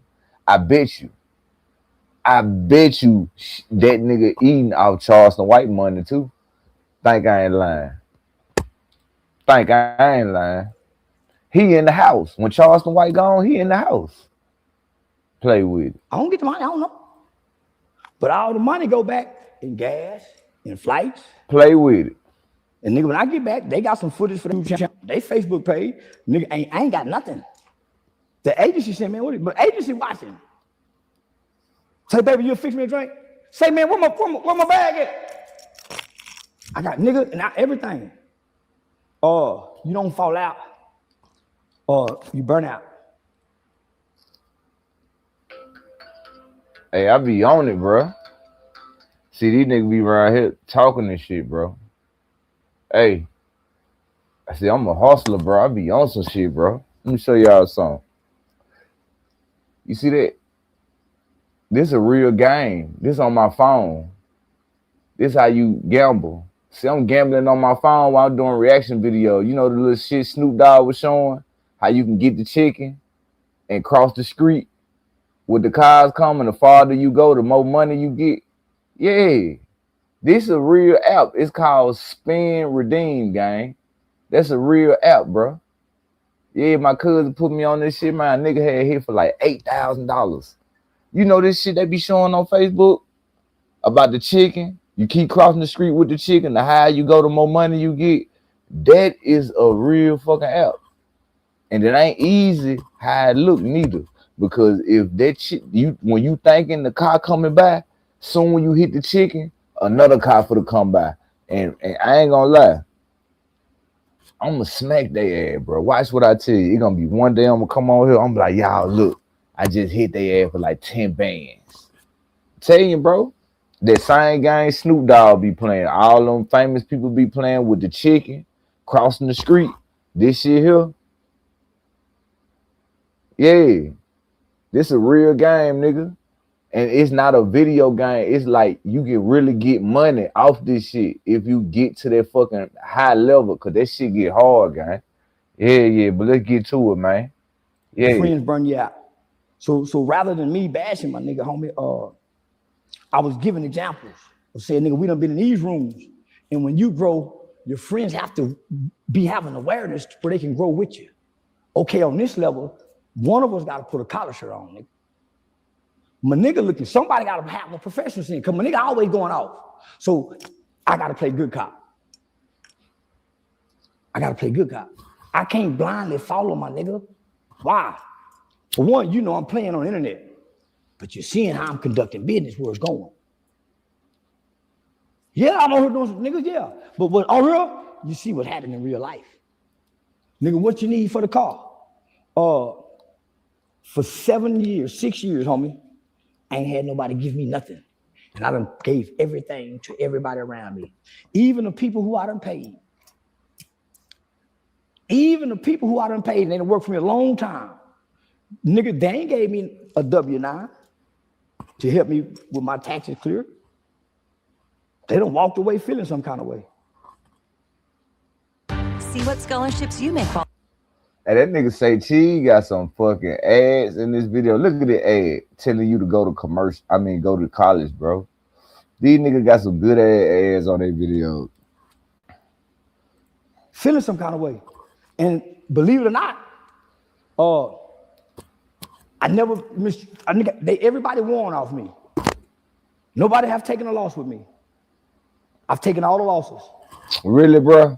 I bet you that nigga eating off Charleston White money too. Think I ain't lying. Think I ain't lying. He in the house. When Charleston White gone, he in the house. Play with it. I don't get the money, I don't know. But all the money go back in gas, in flights. Play with it. And nigga, when I get back, they got some footage for them. They Facebook page. Nigga, I ain't got nothing. The agency said, man, but agency watching. Say, baby, you fix me a drink? Say, man, where my bag at? I got nigga and everything. You don't fall out. You burn out. Hey, I be on it, bro. See, these niggas be around here talking this shit, bro. Hey, I see, I'm a hustler, bro. I be on some shit, bro. Let me show y'all something. You see that? This a real game. This on my phone. This how you gamble. See, I'm gambling on my phone while I'm doing reaction video. You know the little shit Snoop Dogg was showing? How you can get the chicken and cross the street with the cars coming. The farther you go, the more money you get. Yeah. This is a real app. It's called Spin Redeem, gang. That's a real app, bro. Yeah, my cousin put me on this shit, man. Nigga had hit for like $8,000. You know this shit they be showing on Facebook about the chicken? You keep crossing the street with the chicken, the higher you go, the more money you get. That is a real fucking app. And it ain't easy how it look neither. Because if that shit, when you thinking the car coming by, soon when you hit the chicken, another car for to come by. And I ain't gonna lie. I'm gonna smack their ass, bro. Watch what I tell you. It's gonna be one day I'm gonna come on here. I'm like, y'all, look, I just hit their ass for like 10 bands. Tell you, bro, that same game Snoop Dogg be playing. All them famous people be playing with the chicken, crossing the street. This shit here, Yeah, this a real game, nigga. And it's not a video game. It's like you can really get money off this shit if you get to that fucking high level, cause that shit get hard, gang. Yeah, but let's get to it, man. Yeah. Friends burn you out. So rather than me bashing my nigga homie, I was giving examples of saying, nigga, we done been in these rooms. And when you grow, your friends have to be having awareness where they can grow with you. Okay, on this level, one of us got to put a collar shirt on, nigga. My nigga looking, somebody got to have a professional scene, because my nigga always going off. So I got to play good cop. I can't blindly follow my nigga. Why? For one, you know I'm playing on the internet, but you're seeing how I'm conducting business, where it's going. Yeah, I'm on here doing some niggas, yeah. But what on real, you see what happened in real life. Nigga, what you need for the car? For 6 years, homie, I ain't had nobody give me nothing. And I done gave everything to everybody around me. Even the people who I done paid. And they done worked for me a long time. Nigga, they ain't gave me a W-9 to help me with my taxes clear. They done walked away feeling some kind of way. See what scholarships you may qualify. And that nigga say Cheese got some fucking ads in this video. Look at the ad telling you to go to go to college, bro. These niggas got some good ads on their videos. Feeling some kind of way. And believe it or not, everybody won off me. Nobody have taken a loss with me. I've taken all the losses. Really, bro?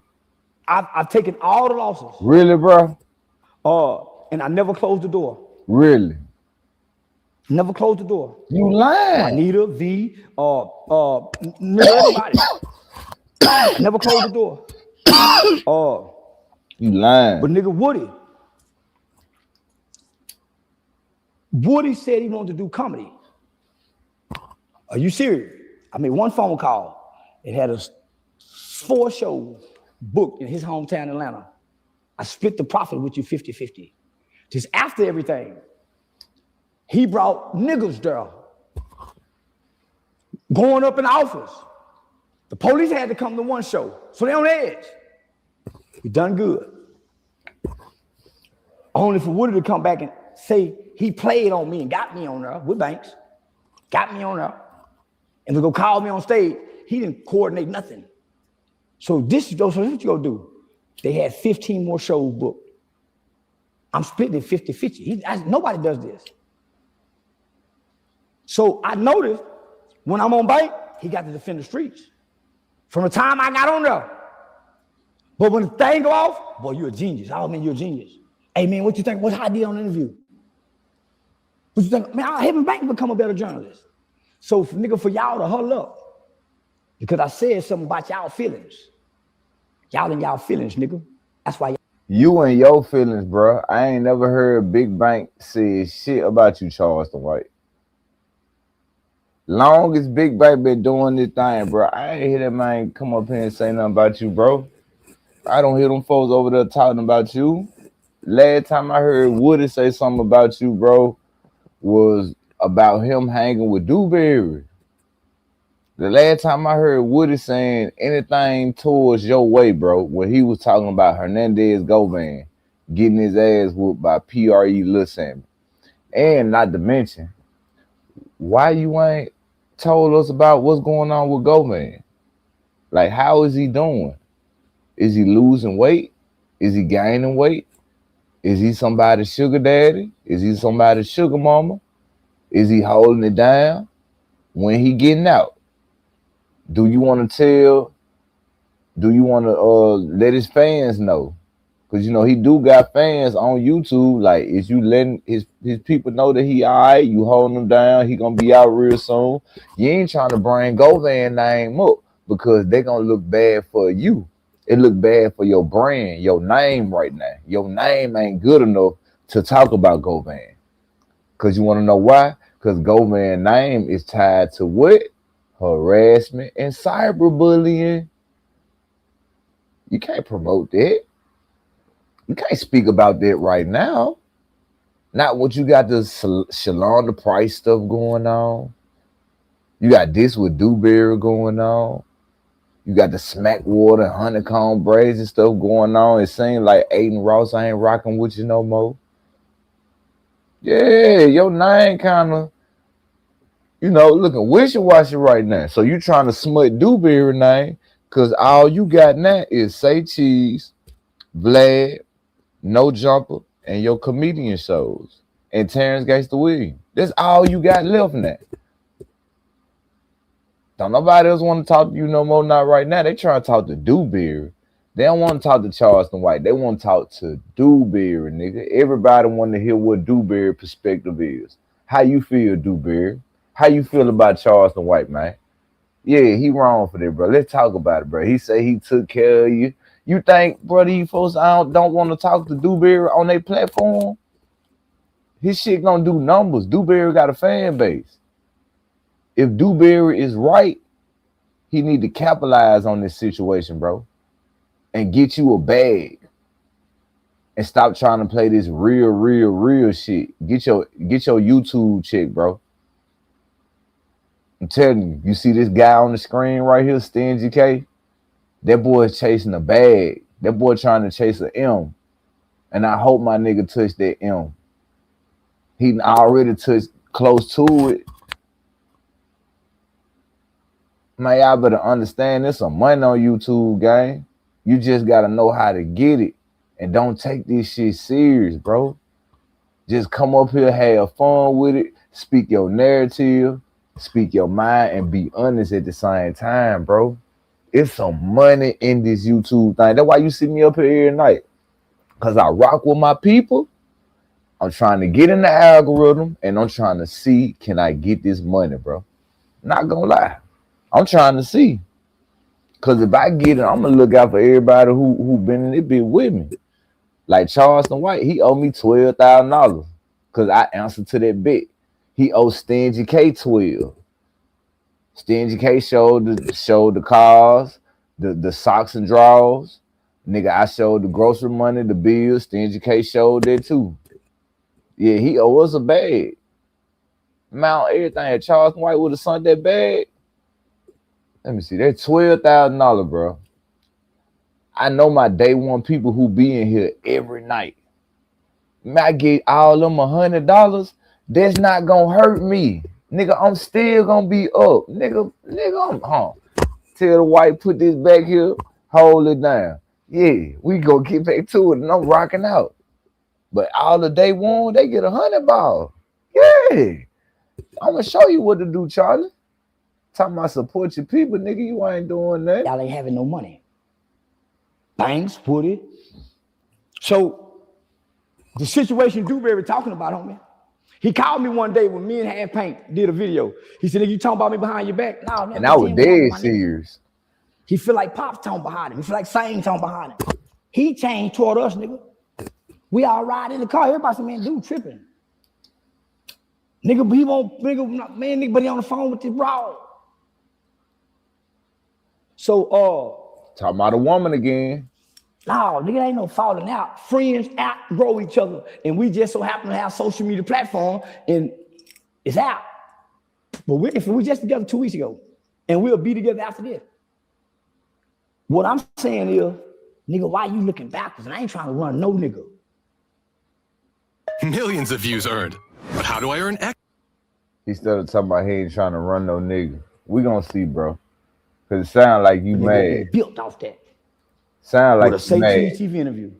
I've taken all the losses. Really, bro? And I never closed the door. Really? Never closed the door. You lying. Anita, V, everybody. Never closed the door. You lying. But nigga, Woody said he wanted to do comedy. Are you serious? I made one phone call. It had 4 shows booked in his hometown, Atlanta. I split the profit with you 50-50. Just after everything, he brought niggas there. Going up in the office. The police had to come to one show. So they on edge. We done good. Only for Woody to come back and say he played on me and got me on there with Banks. Got me on there. And to go call me on stage, he didn't coordinate nothing. So what you gonna do? They had 15 more shows booked. I'm splitting it 50-50. Nobody does this. So I noticed when I'm on Bank, he got to defend the streets. From the time I got on there. But when the thing go off, boy, you're a genius. Oh man, you're a genius. Hey man, what you think? What's how I did on the interview? What you think? Man, I haven't Bank become a better journalist. So for y'all to huddle up, because I said something about y'all feelings. Y'all in y'all feelings, nigga. That's why you and your feelings, bro. I ain't never heard Big Bank say shit about you, Charleston White. Long as Big Bank been doing this thing, bro, I ain't hear that man come up here and say nothing about you, bro. I don't hear them folks over there talking about you. Last time I heard Woody say something about you, bro, was about him hanging with Dewberry. The last time I heard Woody saying anything towards your way, bro, when he was talking about Hernandez Govan getting his ass whooped by PRE Lil Sammy. And not to mention, why you ain't told us about what's going on with Govan? Like, how is he doing? Is he losing weight? Is he gaining weight? Is he somebody's sugar daddy? Is he somebody's sugar mama? Is he holding it down? When he getting out? Do you want to let his fans know? Because, you know, he do got fans on YouTube. Like, is you letting his people know that he all right? You holding him down? He going to be out real soon? You ain't trying to bring Govan name up because they going to look bad for you. It look bad for your brand, your name right now. Your name ain't good enough to talk about Govan. Because you want to know why? Because Govan name is tied to what? Harassment and cyberbullying. You can't promote that. You can't speak about that right now. Not what you got the Shalon the Price stuff going on. You got this with Dewberry going on. You got the Smackwater, Honeycomb braids and stuff going on. It seems like Aiden Ross, I ain't rocking with you no more. Yeah, your name kind of, looking wishy-washy right now. So you trying to smut Dewberry name because all you got now is Say Cheese, Vlad, No Jumper, and your comedian shows. And Terrence Gangsta Williams. That's all you got left now. Don't nobody else want to talk to you no more, not right now. They trying to talk to Dewberry. They don't want to talk to Charleston White. They want to talk to Dewberry, nigga. Everybody want to hear what Dewberry perspective is. How you feel, Dewberry? How you feel about Charleston White, man? Yeah, he wrong for that, bro. Let's talk about it, bro. He say he took care of you. You think, brother, you folks don't want to talk to Dewberry on their platform? His shit gonna do numbers. Dewberry got a fan base. If Dewberry is right, he need to capitalize on this situation, bro, and get you a bag and stop trying to play this real shit. Get your YouTube check, bro. I'm telling you, you see this guy on the screen right here, Stingy K? That boy is chasing a bag. That boy trying to chase an M. And I hope my nigga touched that M. He already touched close to it. Man, y'all better understand there's some money on YouTube, gang. You just gotta know how to get it. And don't take this shit serious, bro. Just come up here, have fun with it, speak your narrative, speak your mind, and be honest at the same time, bro. It's some money in this YouTube thing. That's why you see me up here every night. Because I rock with my people. I'm trying to get in the algorithm, and I'm trying to see, can I get this money, bro? Not gonna lie. I'm trying to see. Because if I get it, I'm going to look out for everybody who been in it bit with me. Like Charleston White, he owe me $12,000 because I answered to that bet. He owed Stingy K 12. Stingy K showed the cars, the socks and drawers. Nigga, I showed the grocery money, the bills. Stingy K showed that too. Yeah, he owe us a bag. Mount everything. Charleston White would have sent that bag. Let me see. That's $12,000, bro. I know my day one people who be in here every night. I get all them $100. That's not gonna hurt me, nigga. I'm still gonna be up, nigga. Tell the White put this back here, hold it down. Yeah, we gonna get back to it, and I'm rocking out. But all the day one, they get $100. Yeah, I'm gonna show you what to do, Charlie. Talking about support your people, nigga. You ain't doing that. Y'all ain't having no money. Banks, Woody. So the situation Dewberry talking about, homie. He called me one day when me and Half Paint did a video. He said, "Nigga, you talking about me behind your back?" No, man. And I was dead serious. He feel like Pop's talking behind him. He feel like Sane talking behind him. He changed toward us, nigga. We all ride in the car. Everybody said, "Man, dude tripping." Nigga, he won't, nigga, but he on the phone with this bro. So, talking about a woman again. No, nigga, ain't no falling out. Friends outgrow each other, and we just so happen to have social media platform, and it's out. But we just together 2 weeks ago, and we'll be together after this. What I'm saying is, nigga, why you looking backwards? And I ain't trying to run no nigga. Millions of views earned, but how do I earn X? He started talking about he ain't trying to run no nigga. We gonna see, bro. Cause it sound like you mad. Built off that. Sound like you mad. TV interview.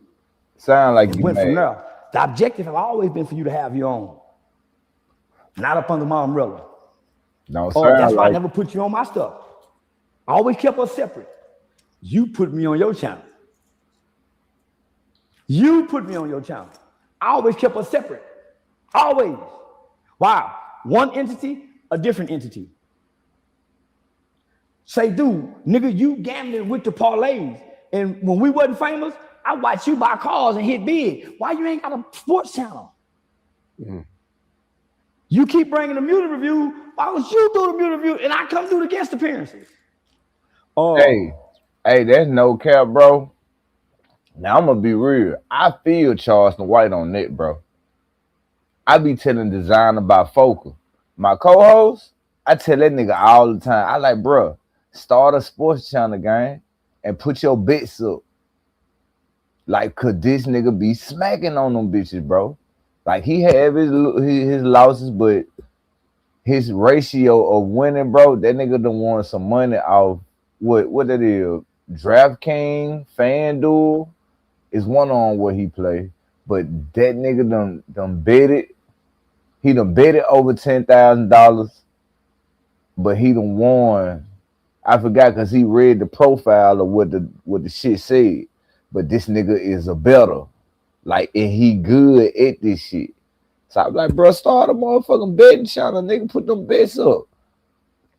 Sound like you went mad. From there. The objective have always been for you to have your own, not up under my umbrella. No, that's why I never put you on my stuff. I always kept us separate. You put me on your channel. You put me on your channel. I always kept us separate. Always. Wow. One entity, a different entity. Say, dude, nigga, you gambling with the parlays. And when we wasn't famous, I watched you buy cars and hit big. Why you ain't got a sports channel? Mm-hmm. You keep bringing the music review. Why would you do the music review and I come do the guest appearances? Hey, that's no cap, bro. Now I'm gonna be real. I feel Charleston White on that, bro. I be telling Design about Focal. My co-host, I tell that nigga all the time. I like, bro, start a sports channel, gang, and put your bets up. Like, could this nigga be smacking on them bitches, bro? Like, he have his losses, but his ratio of winning, bro, that nigga done won some money off what that is. DraftKings, FanDuel is one on what he play. But that nigga done bet it. He done bet it over $10,000, but he done won. I forgot because he read the profile of what the shit said. But this nigga is a better. Like, and he good at this shit. So I'm like, bro, start a motherfucking betting channel, nigga, put them bets up.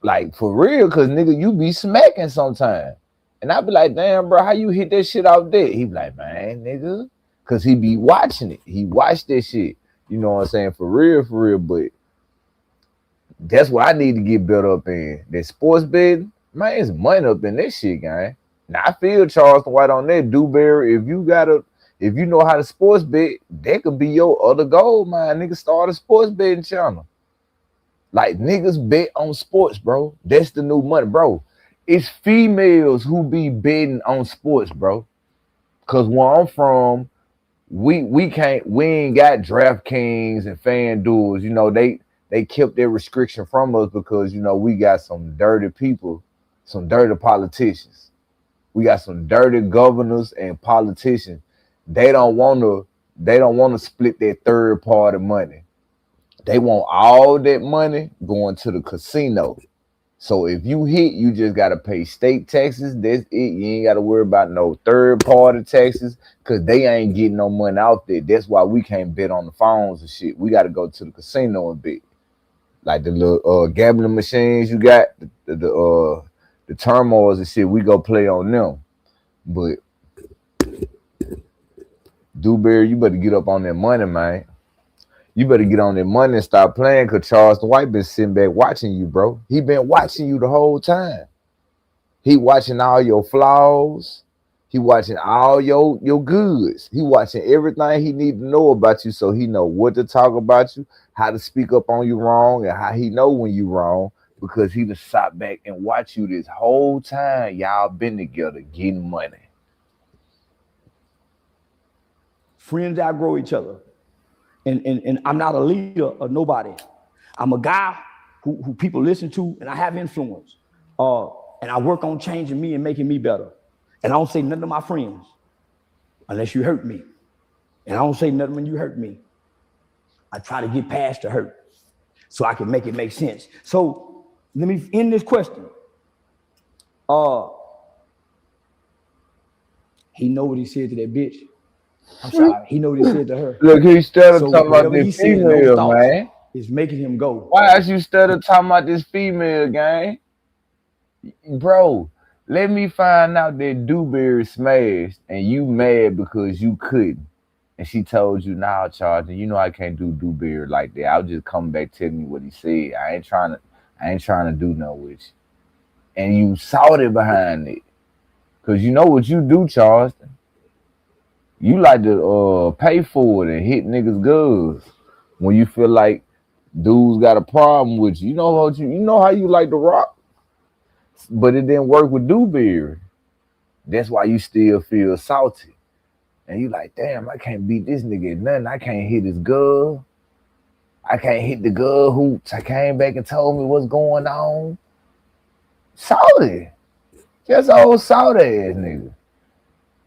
Like, for real, because, nigga, you be smacking sometimes. And I be like, damn, bro, how you hit that shit out there? He be like, man, nigga, because he be watching it. He watched that shit. You know what I'm saying? For real, but that's what I need to get built up in. That sports betting, man, it's money up in that shit, gang. Now, I feel Charleston White on that, Dewberry. If you know how to sports bet, that could be your other goal, man. Nigga, start a sports betting channel. Like, niggas bet on sports, bro. That's the new money, bro. It's females who be betting on sports, bro. Because where I'm from, we ain't got DraftKings and FanDuels. You know, they kept their restriction from us because, you know, we got some dirty people, some dirty politicians. We got some dirty governors and politicians. They don't want to split their third party money. They want all that money going to the casino. So if you hit, you just got to pay state taxes. That's it. You ain't got to worry about no third party taxes because they ain't getting no money out there. That's why we can't bet on the phones and shit. We got to go to the casino and bet. Like the little gambling machines you got, the turmoils and shit, we go play on them. But Dewberry, you better get up on that money, man. You better get on that money and stop playing because Charleston White been sitting back watching you, bro. He been watching you the whole time. He watching all your flaws. He watching all your goods. He watching everything he need to know about you so he know what to talk about you, how to speak up on you wrong, and how he know when you wrong because he just sat back and watch you this whole time. Y'all been together getting money. Friends outgrow each other. And I'm not a leader of nobody. I'm a guy who people listen to, and I have influence. And I work on changing me and making me better. And I don't say nothing to my friends unless you hurt me. And I don't say nothing when you hurt me. I try to get past the hurt so I can make it make sense. So let me end this question. He know what he said to that bitch. I'm sorry. He know what he said to her. Look, he started talking about this female, man. It's making him go. Why is you started talking about this female, gang? Bro, let me find out that Dewberry smashed and you mad because you couldn't. And she told you, nah, Charles, you know I can't do Dewberry like that. I'll just come back telling you what he said. I ain't trying to do no with you. And you saw it behind it. Because you know what you do, Charleston. You like to pay for it and hit niggas' goods when you feel like dudes got a problem with you. You know how you like to rock, but it didn't work with Dewberry. That's why you still feel salty, and you like, damn, I can't beat this nigga at nothing. I can't hit his girl. I can't hit the girl who came back and told me what's going on. Salty, just old salty ass nigga,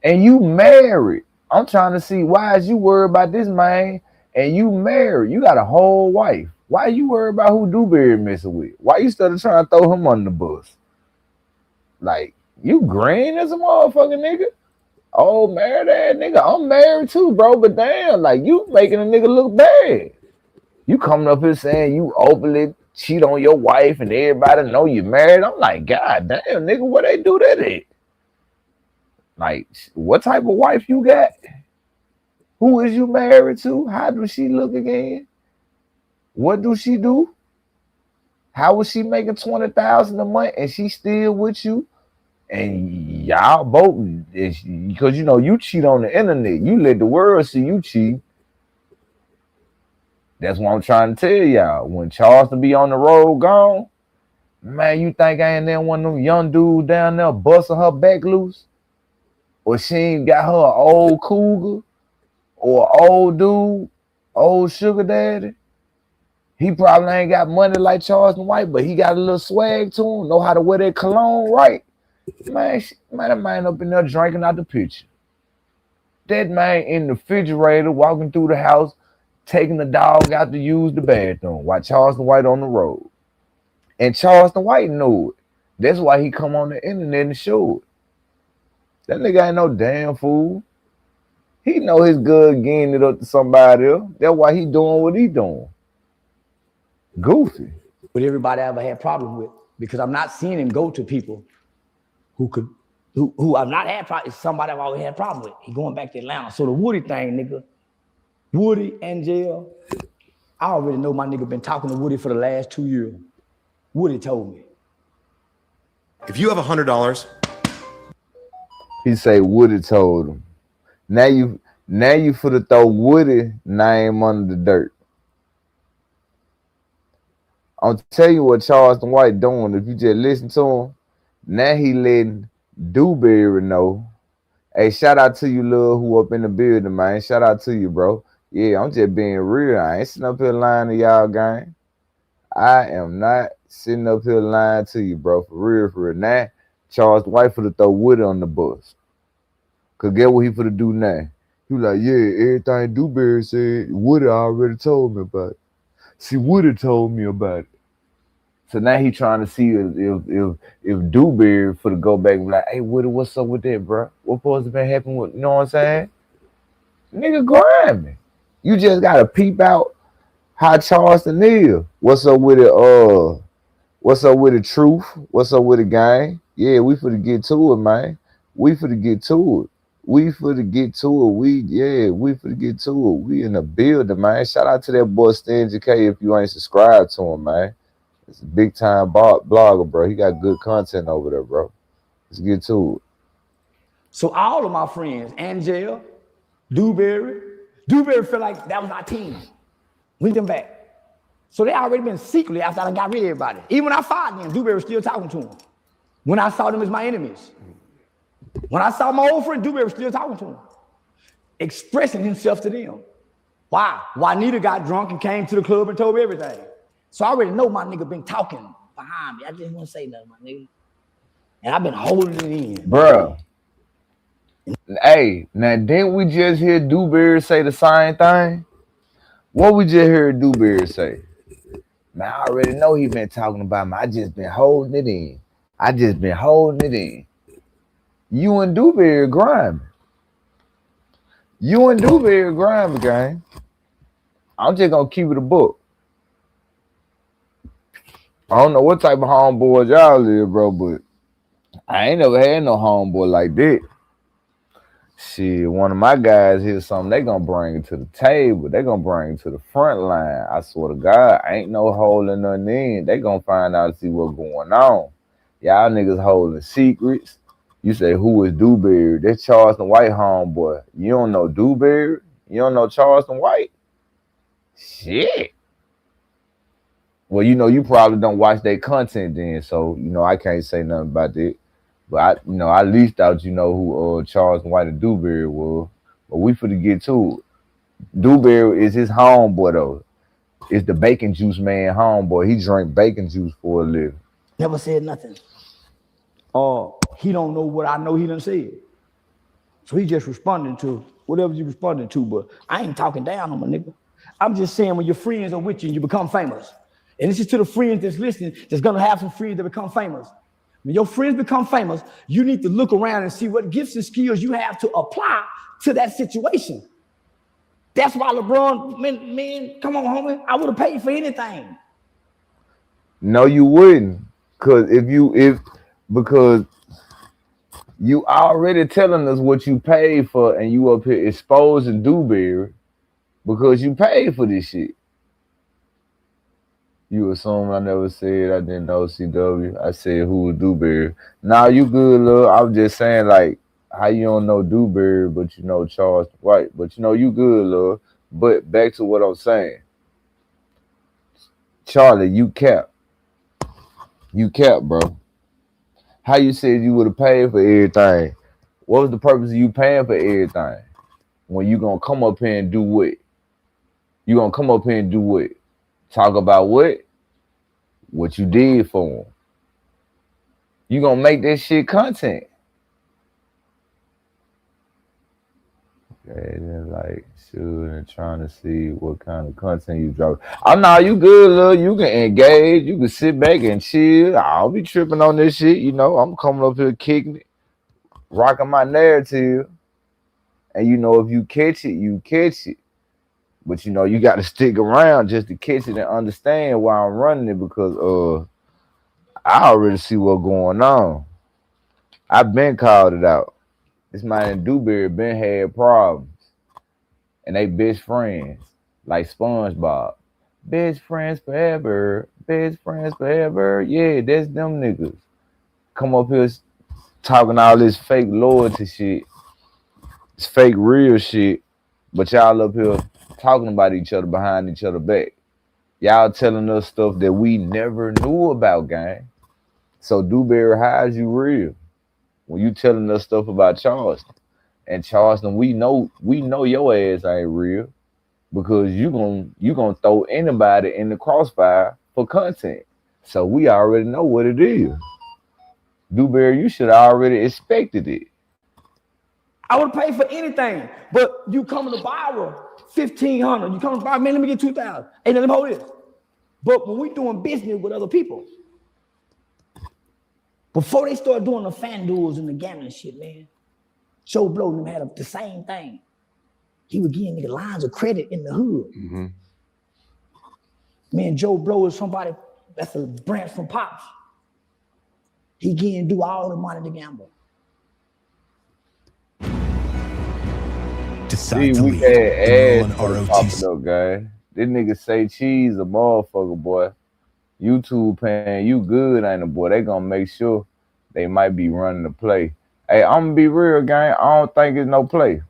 and you married. I'm trying to see why is you worried about this man and you married. You got a whole wife. Why you worried about who Dewberry messing with? Why you started trying to throw him under the bus? Like, you green as a motherfucking nigga. Oh, married ass nigga. I'm married too, bro. But damn, like, you making a nigga look bad. You coming up here saying you openly cheat on your wife and everybody know you married. I'm like, God damn, nigga, what they do that at? Like, what type of wife you got? Who is you married to? How does she look again? What do she do? How was she making $20,000 a month and she still with you? And y'all both, because you know you cheat on the internet. You let the world see you cheat. That's what I'm trying to tell y'all. When Charleston be on the road gone, man, you think I ain't there one of them young dudes down there busting her back loose? Or she ain't got her an old cougar or an old dude, old sugar daddy? He probably ain't got money like Charleston White, but he got a little swag to him, know how to wear that cologne right. Man, that man up in there drinking out the pitcher. That man in the refrigerator, walking through the house, taking the dog out to use the bathroom while Charleston White on the road. And Charleston White knew it. That's why he come on the internet and show it. That nigga ain't no damn fool. He know his good getting it up to somebody else. That's why he doing what he doing. Goofy. What everybody ever had problem with, because I'm not seeing him go to people who I've not had problems. Somebody I've always had problem with. He going back to Atlanta. So the Woody thing, nigga. Woody and jail. I already know my nigga been talking to Woody for the last 2 years. Woody told me. If you have $100, He say Woody told him. Now you for to throw Woody name under the dirt. I'll tell you what Charleston White doing. If you just listen to him, now he letting Dewberry know. Hey, shout out to you, lil, who up in the building, man. Shout out to you, bro. Yeah, I'm just being real. I ain't sitting up here lying to y'all, gang. I am not sitting up here lying to you, bro. For real. Now, Charleston White for to throw Woody on the bus. Cause get what he for to do now. He like, yeah, everything Dewberry said, Woody already told me about it. See, Woody told me about it. So now he trying to see if Dewberry for to go back and be like, hey, Woody, what's up with that, bro? What supposed to been happening with, you know what I'm saying? Nigga, grimy. You just gotta peep out how Charleston is. What's up with it? What's up with the truth? What's up with the gang? Yeah, we finna get to it, man. We finna get to it. We finna get to it. We finna get to it. We in the building, man. Shout out to that boy Stingy K if you ain't subscribed to him, man. It's a big time blogger, bro. He got good content over there, bro. Let's get to it. So all of my friends, Angel, Dewberry felt like that was our team. We them back. So they already been secretly after I got rid of everybody. Even when I fired them, Dewberry was still talking to them. When I saw them as my enemies. When I saw my old friend, Dewberry was still talking to them. Expressing himself to them. Why? Juanita got drunk and came to the club and told me everything. So I already know my nigga been talking behind me. I just want to say nothing, my nigga. And I've been holding it in. Bro. Hey, now didn't we just hear Dewberry say the same thing? What we just heard Dewberry say? Man, I already know he been talking about me. I just been holding it in. You and Dewberry grinding. Gang. I'm just gonna keep it a book. I don't know what type of homeboys y'all live, bro, but I ain't never had no homeboy like that. Shit, one of my guys hear something, they gonna bring it to the table. They gonna bring it to the front line. I swear to God, ain't no holding nothing in. They gonna find out and see what's going on. Y'all niggas holding secrets. You say, who is Dewberry? That's Charleston White homeboy. You don't know Dewberry? You don't know Charleston White? Shit. Well, you know, you probably don't watch their content then, so, you know, I can't say nothing about that. But, I at least thought you know who Charleston White and Dewberry was. But we finna get to it. Dewberry is his homeboy, though. It's the bacon juice man homeboy. He drank bacon juice for a living. Never said nothing. He don't know what I know he done said. So he just responding to whatever you responding to, but I ain't talking down on my nigga. I'm just saying when your friends are with you, you become famous. And this is to the friends that's listening, that's gonna have some friends that become famous. When your friends become famous, you need to look around and see what gifts and skills you have to apply to that situation. That's why LeBron, man, come on, homie, I would have paid for anything. No, you wouldn't. Because you already telling us what you paid for and you up here exposing Dewberry because you paid for this shit. You assume I never said I didn't know CW. I said who was Dewberry. Nah, you good, love. I was just saying like how you don't know Dewberry, but you know Charleston White. But you know you good, love. But back to what I'm saying. Charlie, you kept. You kept, bro. How you said you would have paid for everything? What was the purpose of you paying for everything? When you gonna come up here and do what? You gonna come up here and do what? Talk about what? What you did for them. You gonna make that shit content. Okay, then like shooting, trying to see what kind of content you drop. I'm not you good, love. You can engage, you can sit back and chill. I'll be tripping on this shit, you know. I'm coming up here kicking it, rocking my narrative. And you know, if you catch it, you catch it. But you know, you gotta stick around just to catch it and understand why I'm running it because I already see what's going on. I've been called it out. This man in Dewberry been had problems. And they best friends, like SpongeBob. Best friends forever. Best friends forever. Yeah, that's them niggas. Come up here talking all this fake loyalty shit. It's fake real shit. But y'all up here talking about each other behind each other back. Y'all telling us stuff that we never knew about, gang. So Dewberry, how's you real? When you telling us stuff about Charleston. And Charleston, we know your ass ain't real because you gonna throw anybody in the crossfire for content. So we already know what it is. Dewberry, you should have already expected it. I would pay for anything, but you coming to borrow $1,500. You coming to borrow, man, let me get $2,000. Hey, let me hold this. But when we doing business with other people, before they start doing the FanDuels and the gambling shit, man, Joe Blow and them had the same thing. He would give nigga lines of credit in the hood. Mm-hmm. Man, Joe Blow is somebody that's a branch from Pops. He can do all the money to gamble. Decide to we lead. had ads The Merlin popping up, guy. This nigga say cheese a motherfucker, boy. YouTube paying you good, ain't it, boy? They gonna make sure they might be running the play. Hey, I'm gonna be real, gang. I don't think it's no play.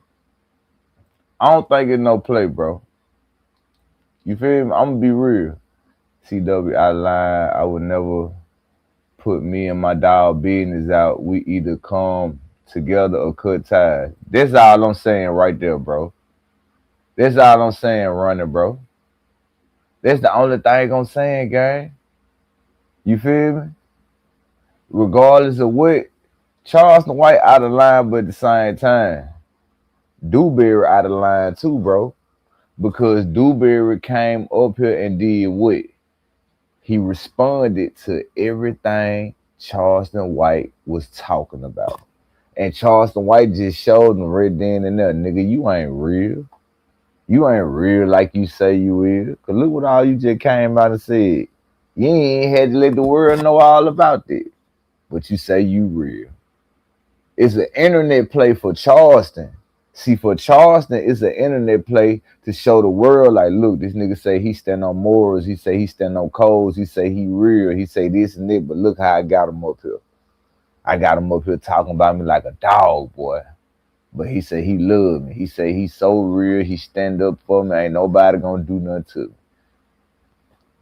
I don't think it's no play, bro. You feel me? I'm gonna be real. CW, I lied. I would never put me and my dog business out. We either come together or cut ties. That's all I'm saying right there, bro. That's all I'm saying, running, bro. That's the only thing I'm saying, gang. You feel me? Regardless of what, Charleston White out of line, but at the same time, Dewberry out of line too, bro. Because Dewberry came up here and did what? He responded to everything Charleston White was talking about. And Charleston White just showed him right then and there, nigga, you ain't real. You ain't real like you say you is. Cause look what all you just came out and said. You ain't had to let the world know all about it. But you say you real. It's an internet play for Charleston. See, for Charleston, it's an internet play to show the world, like, look, this nigga say he stand on morals. He say he stand on codes. He say he real. He say this and that, but look how I got him up here. I got him up here talking about me like a dog, boy. But he said he love me. He say he's so real. He stand up for me. Ain't nobody gonna do nothing to me.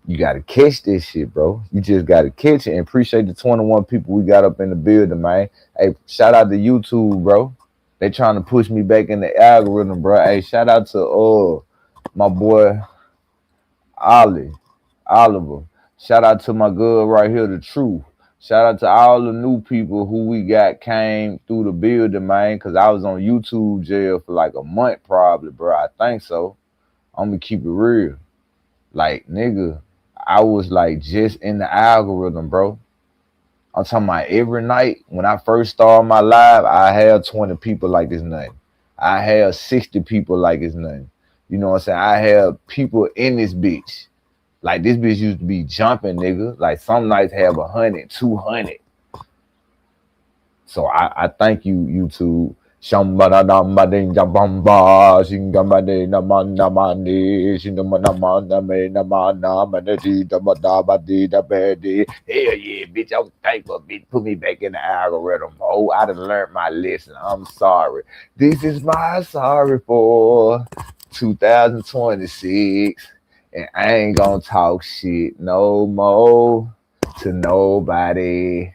You got to catch this shit, bro. You just got to catch it and appreciate the 21 people we got up in the building, man. Hey, shout out to YouTube, bro. They trying to push me back in the algorithm, bro. Hey, shout out to my boy Oliver. Shout out to my girl right here, The Truth. Shout out to all the new people who we got came through the building, man, because I was on YouTube jail for like a month probably, bro. I think so. I'm going to keep it real. Like, nigga, I was like just in the algorithm, bro. I'm talking about every night when I first started my live, I had 20 people like it's nothing. I had 60 people like it's nothing. You know what I'm saying? I had people in this bitch. Like this bitch used to be jumping, nigga. Like some nights have 100, 200. So I thank you, YouTube. Shambada dambading jabamba, shingamade namanamani, shinamanamana namana manati dabadabadi dabedi. Hell yeah, bitch, I'm thankful, bitch. Put me back in the algorithm. Oh, I done learned my lesson. I'm sorry. This is my sorry for 2026. And I ain't gonna talk shit no more to nobody.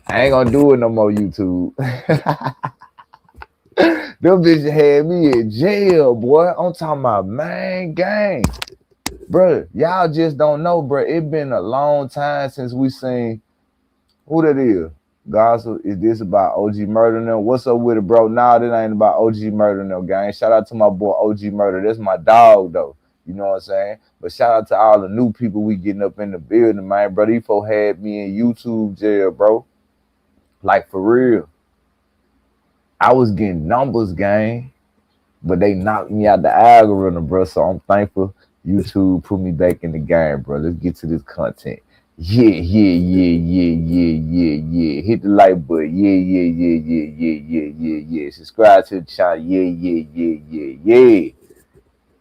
I ain't gonna do it no more, YouTube. Them bitches had me in jail, boy. I'm talking about man gang. Bro, y'all just don't know, bro. It been a long time since we seen who that is. Gossip, is this about OG Murder now? What's up with it, bro? Nah, that ain't about OG Murder now, gang. Shout out to my boy OG Murder. That's my dog, though. You know what I'm saying? But shout out to all the new people we getting up in the building, man. Bro, these folks had me in YouTube jail, bro. Like, for real. I was getting numbers, gang. But they knocked me out the algorithm, bro. So I'm thankful YouTube put me back in the game, bro. Let's get to this content. Yeah. Hit the like button. Yeah. Subscribe to the channel. Yeah.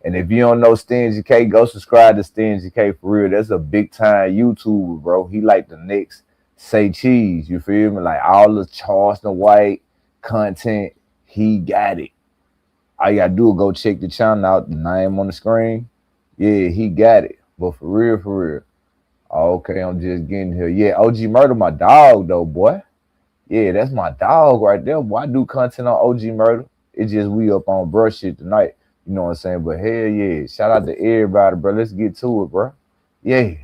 And if you don't know Stingy K, go subscribe to Stingy K for real. That's a big time YouTuber, bro. He like the next Say Cheese. You feel me? Like all the Charleston White content, he got it. All you gotta do is go check the channel out. The name on the screen. Yeah, he got it. But for real. Okay, I'm just getting here. Yeah, OG Murder, my dog, though, boy. Yeah, that's my dog right there, boy. I do content on OG Murder. It's just we up on brush shit tonight. You know what I'm saying? But hell yeah, shout out to everybody, bro. Let's get to it, bro. Yeah,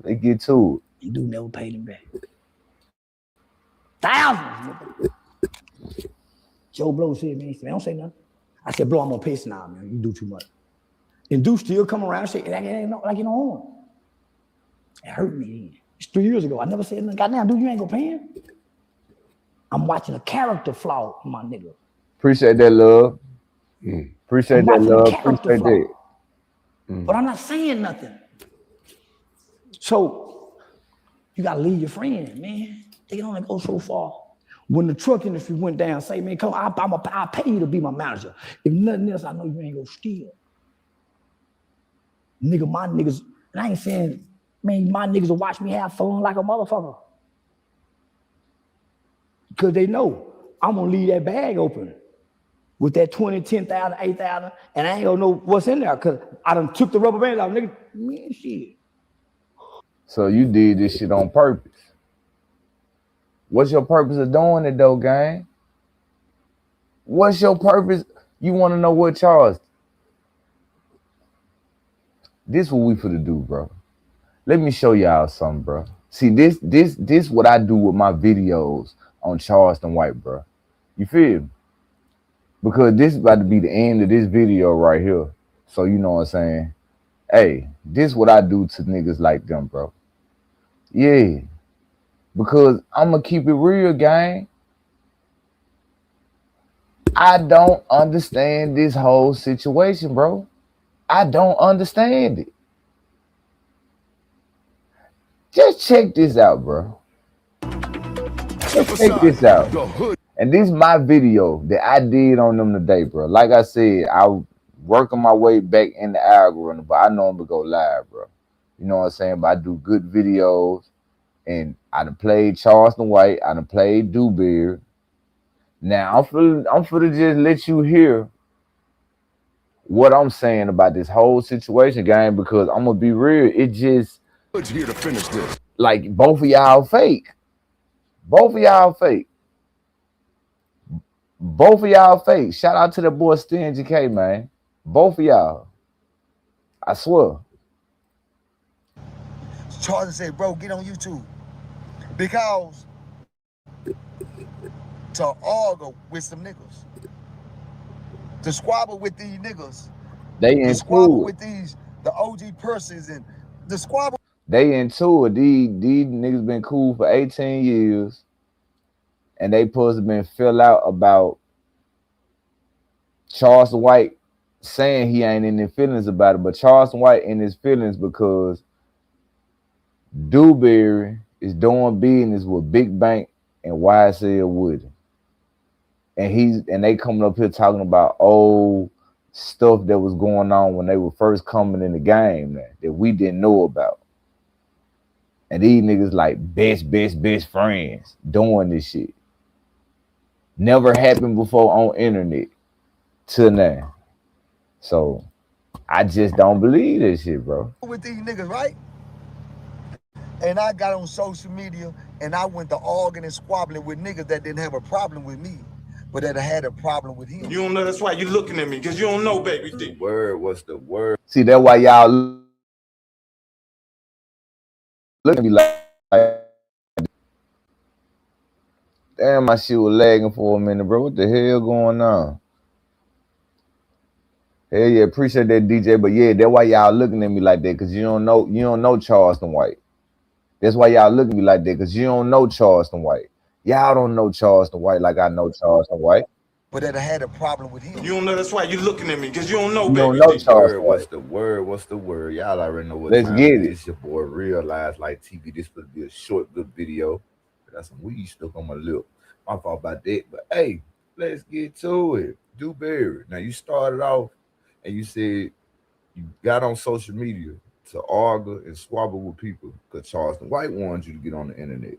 let's get to it. You do never pay them back. Thousands. Joe Blow said, man, don't say nothing. I said, Blow, I'm gonna piss now, man. You do too much. And Duke still come around and say, like you don't own. It hurt me. It's 3 years ago. I never said nothing. Goddamn, dude, you ain't gonna pay him. I'm watching a character flaw, my nigga. Appreciate that, love. Appreciate that, love. Appreciate that. But I'm not saying nothing. So you gotta leave your friend, man. They can only go so far. When the truck industry went down, say, man, come on, I'll pay you to be my manager. If nothing else, I know you ain't gonna steal. Nigga, my niggas, and I ain't saying, man, my niggas will watch me have fun like a motherfucker. Because they know I'm gonna leave that bag open with that 20, 10,000, 8,000, and I ain't gonna know what's in there because I done took the rubber band off, nigga. Man, shit. So you did this shit on purpose. What's your purpose of doing it though, gang? What's your purpose? You want to know what, Charles? This what we finna do, bro. Let me show y'all something, bro. See, this what I do with my videos on Charleston White, bro. You feel me? Because this is about to be the end of this video right here. So you know what I'm saying? Hey, this what I do to niggas like them, bro. Yeah. Because I'm gonna keep it real, gang. I don't understand this whole situation, bro. I don't understand it. Just check this out, bro. Just check this out. And this is my video that I did on them today, bro. Like I said, I was working my way back in the algorithm, but I know I'm gonna go live, bro. You know what I'm saying? But I do good videos. And I done played Charleston White. I done played Dewberry. Now I'm finna just let you hear what I'm saying about this whole situation, gang, because I'm gonna be real. It just Here to finish this. like both of y'all fake. Both of y'all fake. Both of y'all fake. Shout out to the boy Stingy K, man. Both of y'all. I swear. Charlie said, bro, get on YouTube. Because to argue with some niggas, to squabble with these niggas, They to into squabble it. with the OG persons and the squabble. They into it. These niggas been cool for 18 years. And they supposed to been fell out about Charleston White saying he ain't in his feelings about it. But Charleston White in his feelings because Dewberry is doing business with Big Bank and YSL Woody. And they coming up here talking about old stuff that was going on when they were first coming in the game that we didn't know about. And these niggas like best friends doing this shit. Never happened before on internet till now. So I just don't believe this shit, bro. With these niggas, right? And I got on social media and I went to arguing and squabbling with niggas that didn't have a problem with me, but that had a problem with him. You don't know, that's why you looking at me, because you don't know, baby. The word, what's the word? See, that's why y'all look at me like, damn, my shit was lagging for a minute, bro. What the hell going on? Hell yeah, appreciate that, DJ. But yeah, that's why y'all looking at me like that, because you don't know Charleston White. That's why y'all looking at me like that, because you don't know Charleston White. Y'all don't know Charleston White like I know Charleston White. But that had a problem with him. You don't know, that's why you looking at me, because you don't know, You baby. don't know Charleston White. What's the word? What's the word? Y'all already know what Let's time get it it. is. It's your boy Realize Like TV. This would be a short, good video. I got some weed stuck on my lip. My fault about that. But hey, let's get to it. Dewberry. Now you started off and you said you got on social media to argue and squabble with people because Charleston White wanted you to get on the internet.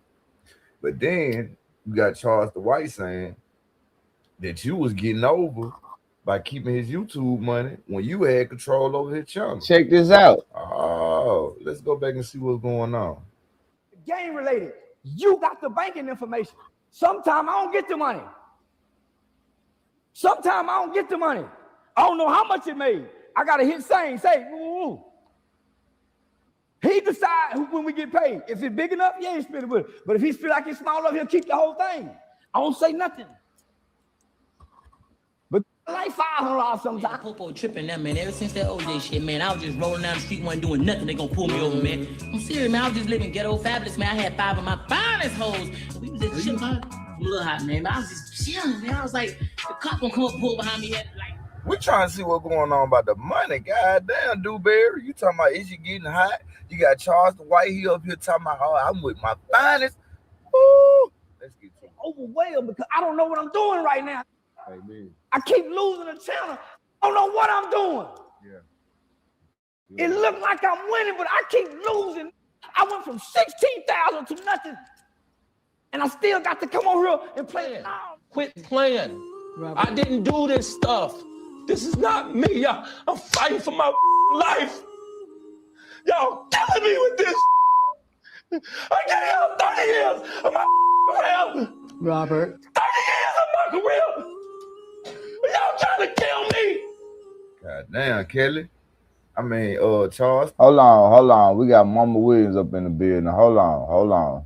But then you got Charleston White saying that you was getting over by keeping his YouTube money when you had control over his channel. Check this out. Oh, let's go back and see what's going on. Game related. You got the banking information. Sometimes I don't get the money. Sometimes I don't get the money. I don't know how much it made. I got to hit say, woo, woo. He decides when we get paid. If it's big enough, he ain't spending with it. But if he feel like it's small enough, he'll keep the whole thing. I don't say nothing. But like $500 sometimes. Popo tripping that, man. Ever since that OJ shit, man, I was just rolling down the street, wasn't doing nothing. They gonna pull me over, man. I'm serious, man. I was just living ghetto fabulous, man. I had 5 of my finest hoes. We was just chilling. A little hot, man. I was just chilling, man. I was like, the cop gonna come up, pull behind me, like. We trying to see what's going on about the money. God damn, Dewberry. You talking about, is you getting hot? You got Charleston White here up here talking about, oh, I'm with my finest. Woo! Let's get to it. Overwhelmed because I don't know what I'm doing right now. Amen. I keep losing the channel. I don't know what I'm doing. Yeah. It looked like I'm winning, but I keep losing. I went from 16,000 to nothing. And I still got to come on here and play. Quit playing. I didn't do this stuff. This is not me, y'all. I'm fighting for my life. Y'all killing me with this. I gave y'all 30 years of my career. Robert. 30 years of my career. Y'all trying to kill me. God damn, Kelly. I mean, Charles. Hold on. We got Mama Williams up in the building. Hold on.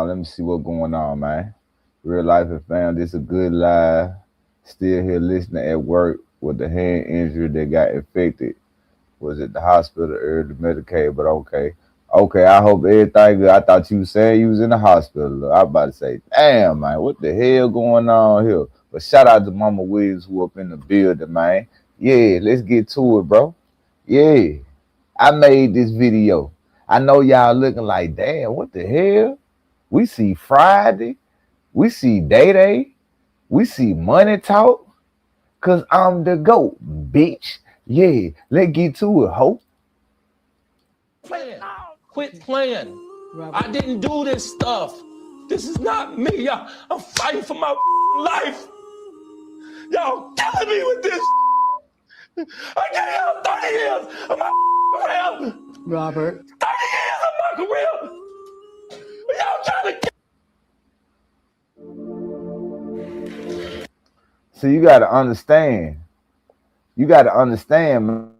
Let me see what's going on, man. Real Life and Fam, this a good live. Still here listening at work with the hand injury that got infected. Was at the hospital or the Medicaid, but okay. I hope everything good. I thought you were saying you was in the hospital. I was about to say, damn, man, what the hell going on here? But shout out to Mama Williams who up in the building, man. Yeah, let's get to it, bro. Yeah, I made this video. I know y'all looking like, damn, what the hell? We see Friday. We see Day. We see Money Talk. Cause I'm the GOAT, bitch. Yeah, let's get to it, ho. Quit playing. I didn't do this stuff. This is not me, y'all. I'm fighting for my life. Y'all killing me with this. I gave y'all 30 years of my career. Robert. 30 years of my career. Y'all trying to kill. So you gotta understand.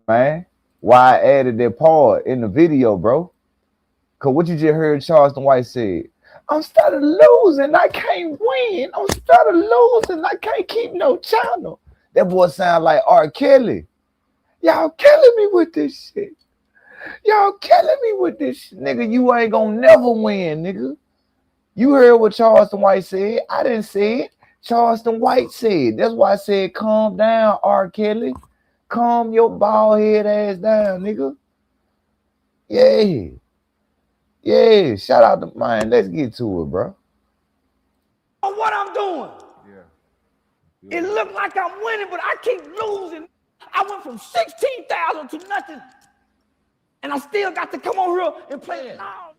Man, why I added that part in the video, bro. Cause what you just heard Charleston White said, I'm started losing, I can't win. I'm started losing, I can't keep no channel. That boy sound like R. Kelly. Y'all killing me with this shit. Nigga, you ain't gonna never win, nigga. You heard what Charleston White said. I didn't say it. Charleston White said. That's why I said, calm down, R. Kelly. Calm your bald head ass down, nigga. Yeah. Shout out to mine. Let's get to it, bro. What I'm doing. Yeah. It looked like I'm winning, but I keep losing. I went from 16,000 to nothing. And I still got to come on here and play.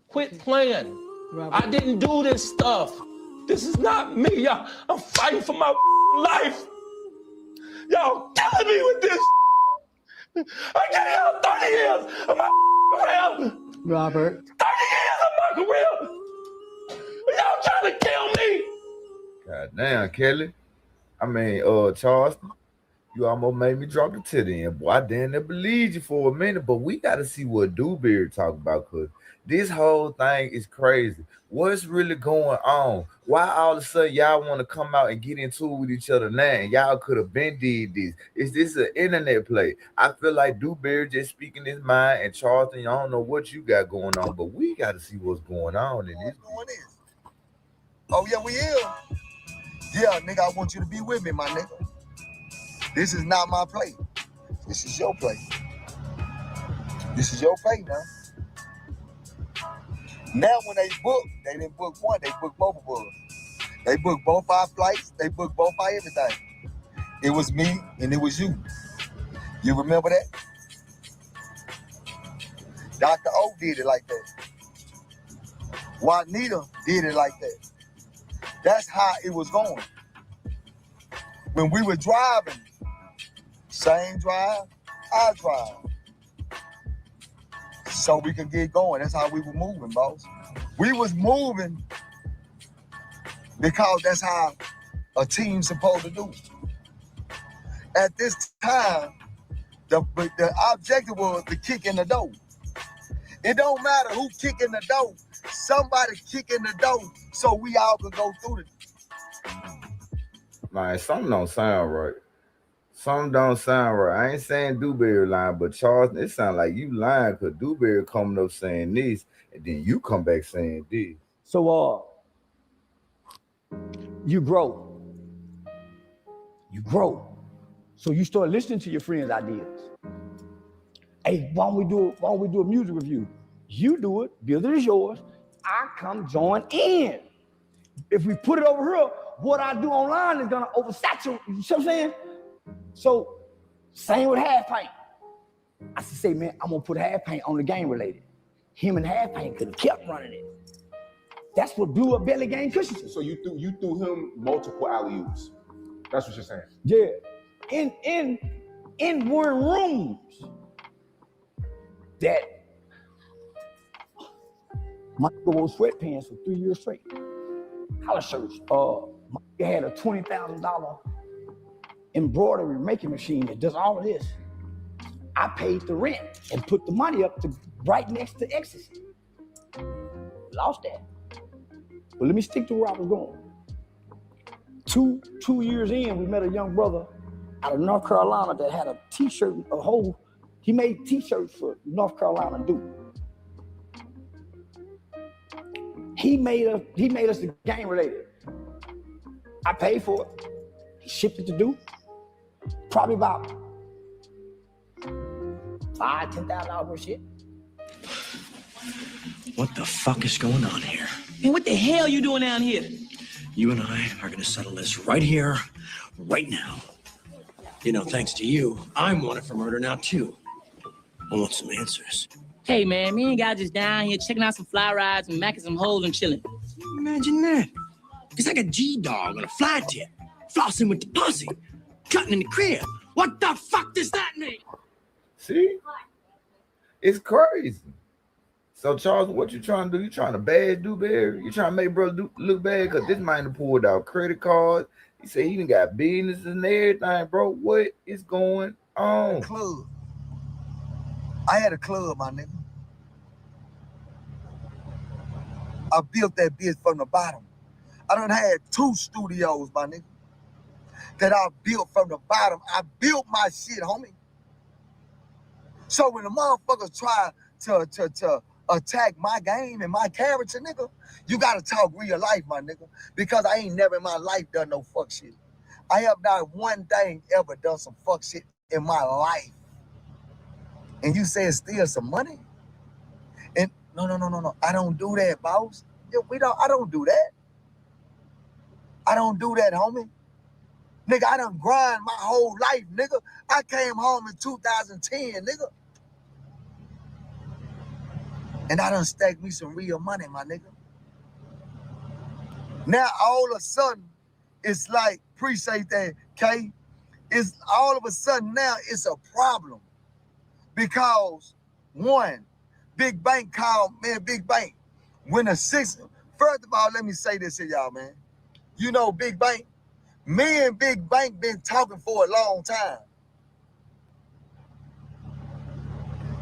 Quit playing. I didn't do this stuff. This is not me, y'all. I'm fighting for my life. Y'all killing me with this. I can't have 30 years of my career. Robert. 30 years of my career. Y'all trying to kill me. God damn, Kelly. I mean, Charleston, you almost made me drop the titty in. Boy, I didn't believe you for a minute, but we got to see what Dewberry talk about, because this whole thing is crazy. What's really going on? Why all of a sudden y'all want to come out and get into it with each other now? And y'all could have been did this. Is this an internet play? I feel like Dewberry just speaking his mind, and Charleston, I don't know what you got going on, but we got to see what's going on in this. Oh, yeah, we here. Yeah, nigga, I want you to be with me, my nigga. This is not my play. This is your play. This is your play now. Now when they book, they didn't book one, they booked both of us. They booked both our flights, they booked both our everything. It was me and it was you. You remember that? Dr. O did it like that. Juanita did it like that. That's how it was going. When we were driving, same drive, I drive. So we could get going. That's how we were moving, boss. We was moving because that's how a team's supposed to do. At this time, the objective was to kick in the door. It don't matter who kick in the door. Somebody kick in the door so we all can go through it. Man, something don't sound right. Something don't sound right. I ain't saying Dewberry lying, but Charles, it sounds like you lying, because Dewberry coming up saying this, and then you come back saying this. So you grow. You grow. So you start listening to your friends' ideas. Hey, why don't we do a music review? You do it, build it is yours. I come join in. If we put it over here, what I do online is gonna oversaturate. You see what I'm saying? So, same with half paint. I should say, man, I'm gonna put half paint on the game related. Him and half paint could have kept running it. That's what blew up Belly Game Cushions. So you threw him multiple alley-oops. That's what you're saying. Yeah. In one rooms that my wore sweatpants for 3 years straight. Collar shirts. My had a $20,000 embroidery making machine that does all of this. I paid the rent and put the money up to right next to Ecstasy. Lost that. But let me stick to where I was going. Two years in, we met a young brother out of North Carolina that had a t-shirt, he made t-shirts for North Carolina Duke. He made us the game related. I paid for it. He shipped it to Duke. Probably about $5,000-$10,000 worth of shit. What the fuck is going on here? And what the hell you doing down here? You and I are gonna settle this right here, right now. You know, thanks to you, I'm wanted for murder now too. I want some answers. Hey, man, me and guys just down here checking out some fly rides and macking some holes and chilling. Imagine that. It's like a G-dog on a fly tip, flossing with the posse, cutting in the crib. What the fuck does that mean? See? It's crazy. So, Charles, what you trying to do? You trying to bad Dewberry? You trying to make brother look bad? Because this man pulled out credit cards. He said he done got business and everything, bro. What is going on? Club. I had a club, my nigga. I built that bitch from the bottom. I done had 2 studios, my nigga, that I built from the bottom. I built my shit, homie. So when the motherfuckers try to attack my game and my character, nigga, you gotta talk real life, my nigga, because I ain't never in my life done no fuck shit. I have not one thing ever done some fuck shit in my life. And you say it's still some money? And no. I don't do that, boss. Yeah, I don't do that. I don't do that, homie. Nigga, I done grind my whole life, nigga. I came home in 2010, nigga. And I done stacked me some real money, my nigga. Now, all of a sudden, it's like, appreciate that, K. It's all of a sudden now it's a problem because one, Big Bank called, man, Big Bank, when a six, first of all, let me say this to y'all, man. You know Big Bank? Me and Big Bank been talking for a long time.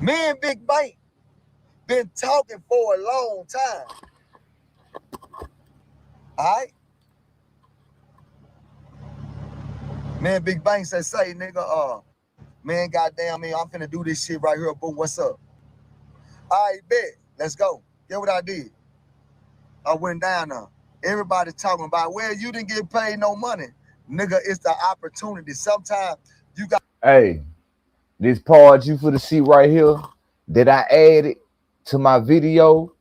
Me and Big Bank been talking for a long time. All right? Man, Big Bank say, nigga, man, goddamn me, I'm finna do this shit right here, boo. What's up? All right, bet. Let's go. Get what I did. I went down there. Everybody talking about, well, you didn't get paid no money. Nigga, it's the opportunity. Sometimes you got. Hey, this part you for the see right here that I added to my video,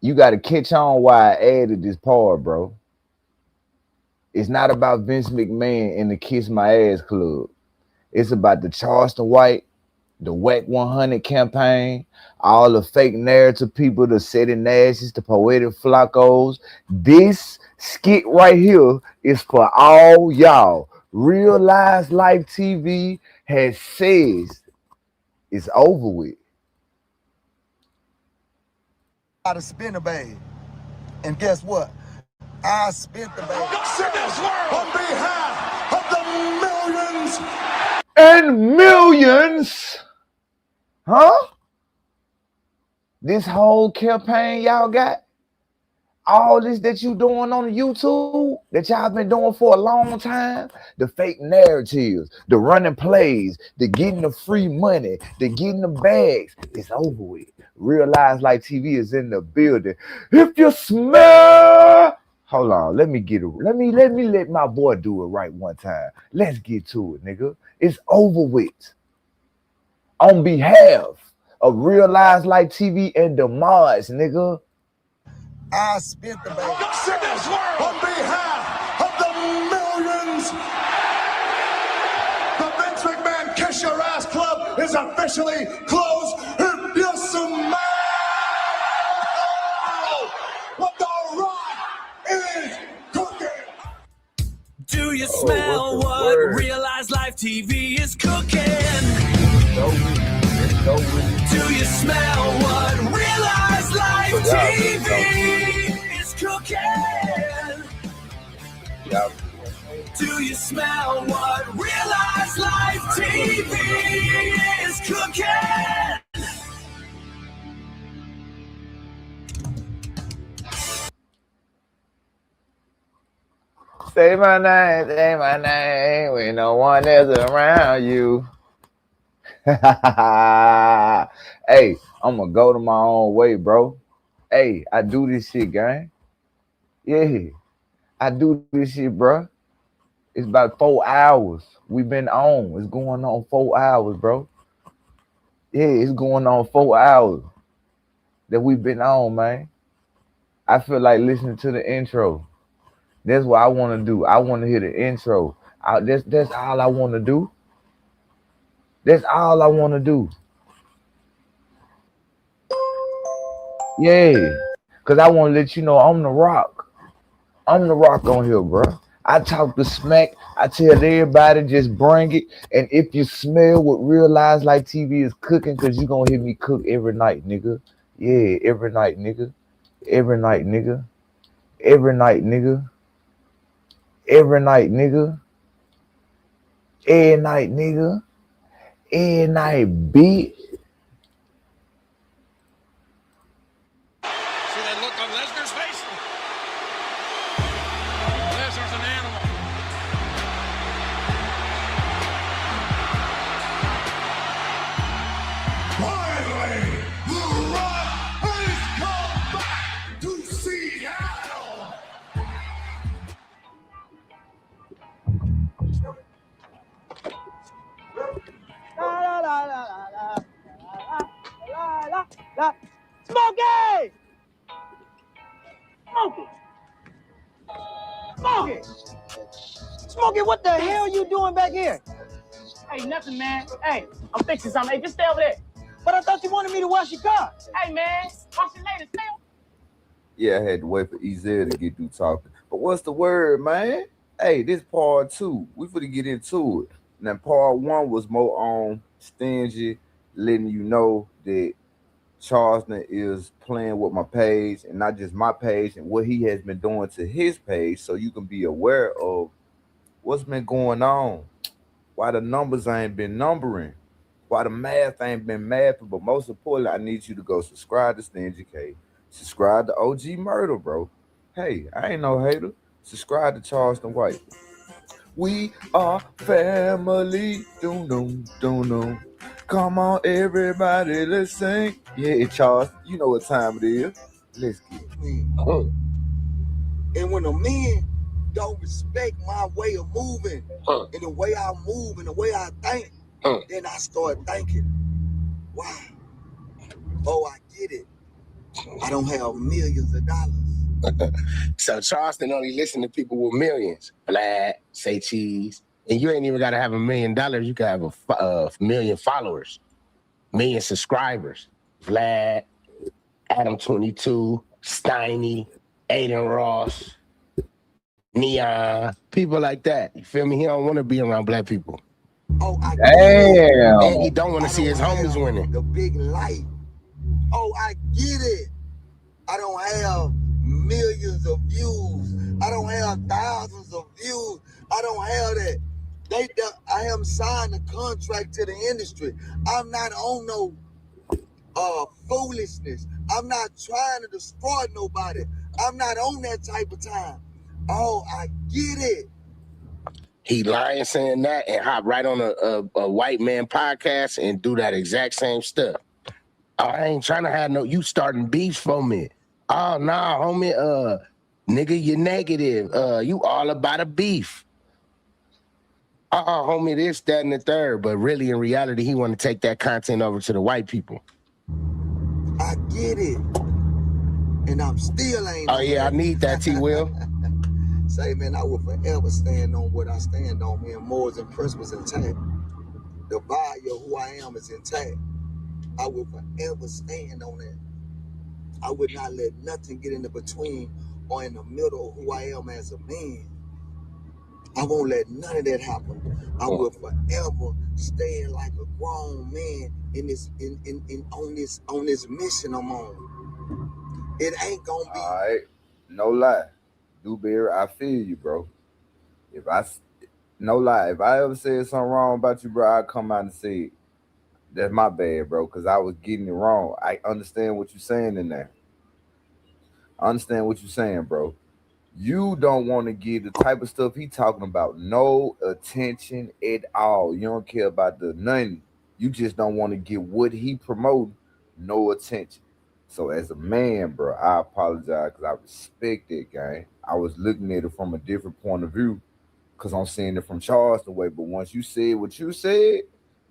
you got to catch on why I added this part, bro. It's not about Vince McMahon and the Kiss My Ass Club. It's about the Charleston White, the WAC 100 campaign, all the fake narrative people, the Seti Nashes, the Poetic Flacos. This skit right here is for all y'all. Real Lies Life TV has says it's over with. To spin a bag. And guess what? I spent the bag. On behalf of the millions and millions, huh? This whole campaign y'all got, all this that you doing on YouTube that y'all been doing for a long time, the fake narratives, the running plays, the getting the free money, the getting the bags, it's over with. Real Lies Like TV is in the building. If you smell, hold on, let me let my boy do it right one time. Let's get to it, nigga. It's over with. On behalf of Real Lies Like TV and the mods, nigga. I spent the bag. on behalf of the millions. The Vince McMahon Kiss Your Ass Club is officially closed. If you smell what the Rock is cooking. Do you smell what Real Lies Life TV is cooking? Do you smell what Real Lies Life TV is cooking? Do you smell what Real Lies Life TV is cooking? Say my name when no one is around you. Hey, I'm gonna go to my own way, bro. Hey, I do this shit, gang. Yeah, I do this shit, bro. It's about 4 hours. We've been on. It's going on 4 hours, bro. Yeah, it's going on 4 hours that we've been on, man. I feel like listening to the intro. That's what I want to do. I want to hear the intro. That's all I want to do. That's all I want to do. Yeah, because I want to let you know I'm the Rock. I'm the Rock on here, bro. I talk the smack. I tell everybody just bring it. And if you smell what Real Lies Like TV is cooking, because you're going to hear me cook every night, nigga. Yeah, every night, nigga. Every night, nigga. Every night, nigga. Every night, nigga. Every night, nigga. Every night, bitch. See that look on Lesnar's face? Lesnar's an animal. Finally, The Rock has come back to Seattle. La, la, la, la, la, la, la, la. Smokey! Smokey! Smokey! Smokey, what the hell you doing back here? Hey, nothing, man. Hey, I'm fixing something. Hey, just stay over there. But I thought you wanted me to wash your car. Hey, man, wash it later. Stay. Yeah, I had to wait for EZ to get through talking. But what's the word, man? Hey, this part 2. We finna get into it. Now, part 1 was more on stingy, letting you know that Charleston is playing with my page, and not just my page, and what he has been doing to his page, so you can be aware of what's been going on, why the numbers ain't been numbering, why the math ain't been mathing. But most importantly, I need you to go subscribe to Stingy K, subscribe to OG Murder, bro. Hey, I ain't no hater. Subscribe to Charleston White. We are family. Do. Come on, everybody, let's sing. Yeah, Charles, you know what time it is. Let's get it. And when a man don't respect my way of moving, and the way I move and the way I think, then I start thinking, wow, oh, I get it. I don't have millions of dollars. So Charleston only listen to people with millions. Black, say cheese. And you ain't even got to have $1 million. You can have a million followers, million subscribers. Vlad, Adam 22, Steiny, Aiden Ross, Neon, people like that. You feel me? He don't want to be around black people. Oh, I Damn. And he don't want to see his homies winning. The big light. Oh, I get it. I don't have millions of views. I don't have thousands of views. I don't have that. I haven't signed a contract to the industry. I'm not on no foolishness. I'm not trying to destroy nobody. I'm not on that type of time. Oh, I get it. He lying saying that and hop right on a white man podcast and do that exact same stuff. I ain't trying to have no, you starting beefs for me. Oh, nah, homie, nigga, you're negative. You all about a beef. Homie, this, that, and the third. But really, in reality, he want to take that content over to the white people. I get it. And I'm still ain't. Oh, yeah, I need that, T-Will. Say, man, I will forever stand on what I stand on. Me and morals and principles intact. The value of who I am is intact. I will forever stand on that. I would not let nothing get in the between or in the middle of who I am as a man. I won't let none of that happen. I will forever stand like a grown man in this on this mission I'm on. It ain't gonna be. All right, no lie, Dewberry, I feel you, bro. No lie, if I ever said something wrong about you, bro, I'd come out and say it. That's my bad, bro, because I was getting it wrong. I understand what you're saying in there. I understand what you're saying, bro. You don't want to give the type of stuff he talking about no attention at all. You don't care about the nothing. You just don't want to give what he promoting no attention. So as a man, bro, I apologize because I respect that, gang. I was looking at it from a different point of view because I'm seeing it from Charleston way. But once you said what you said,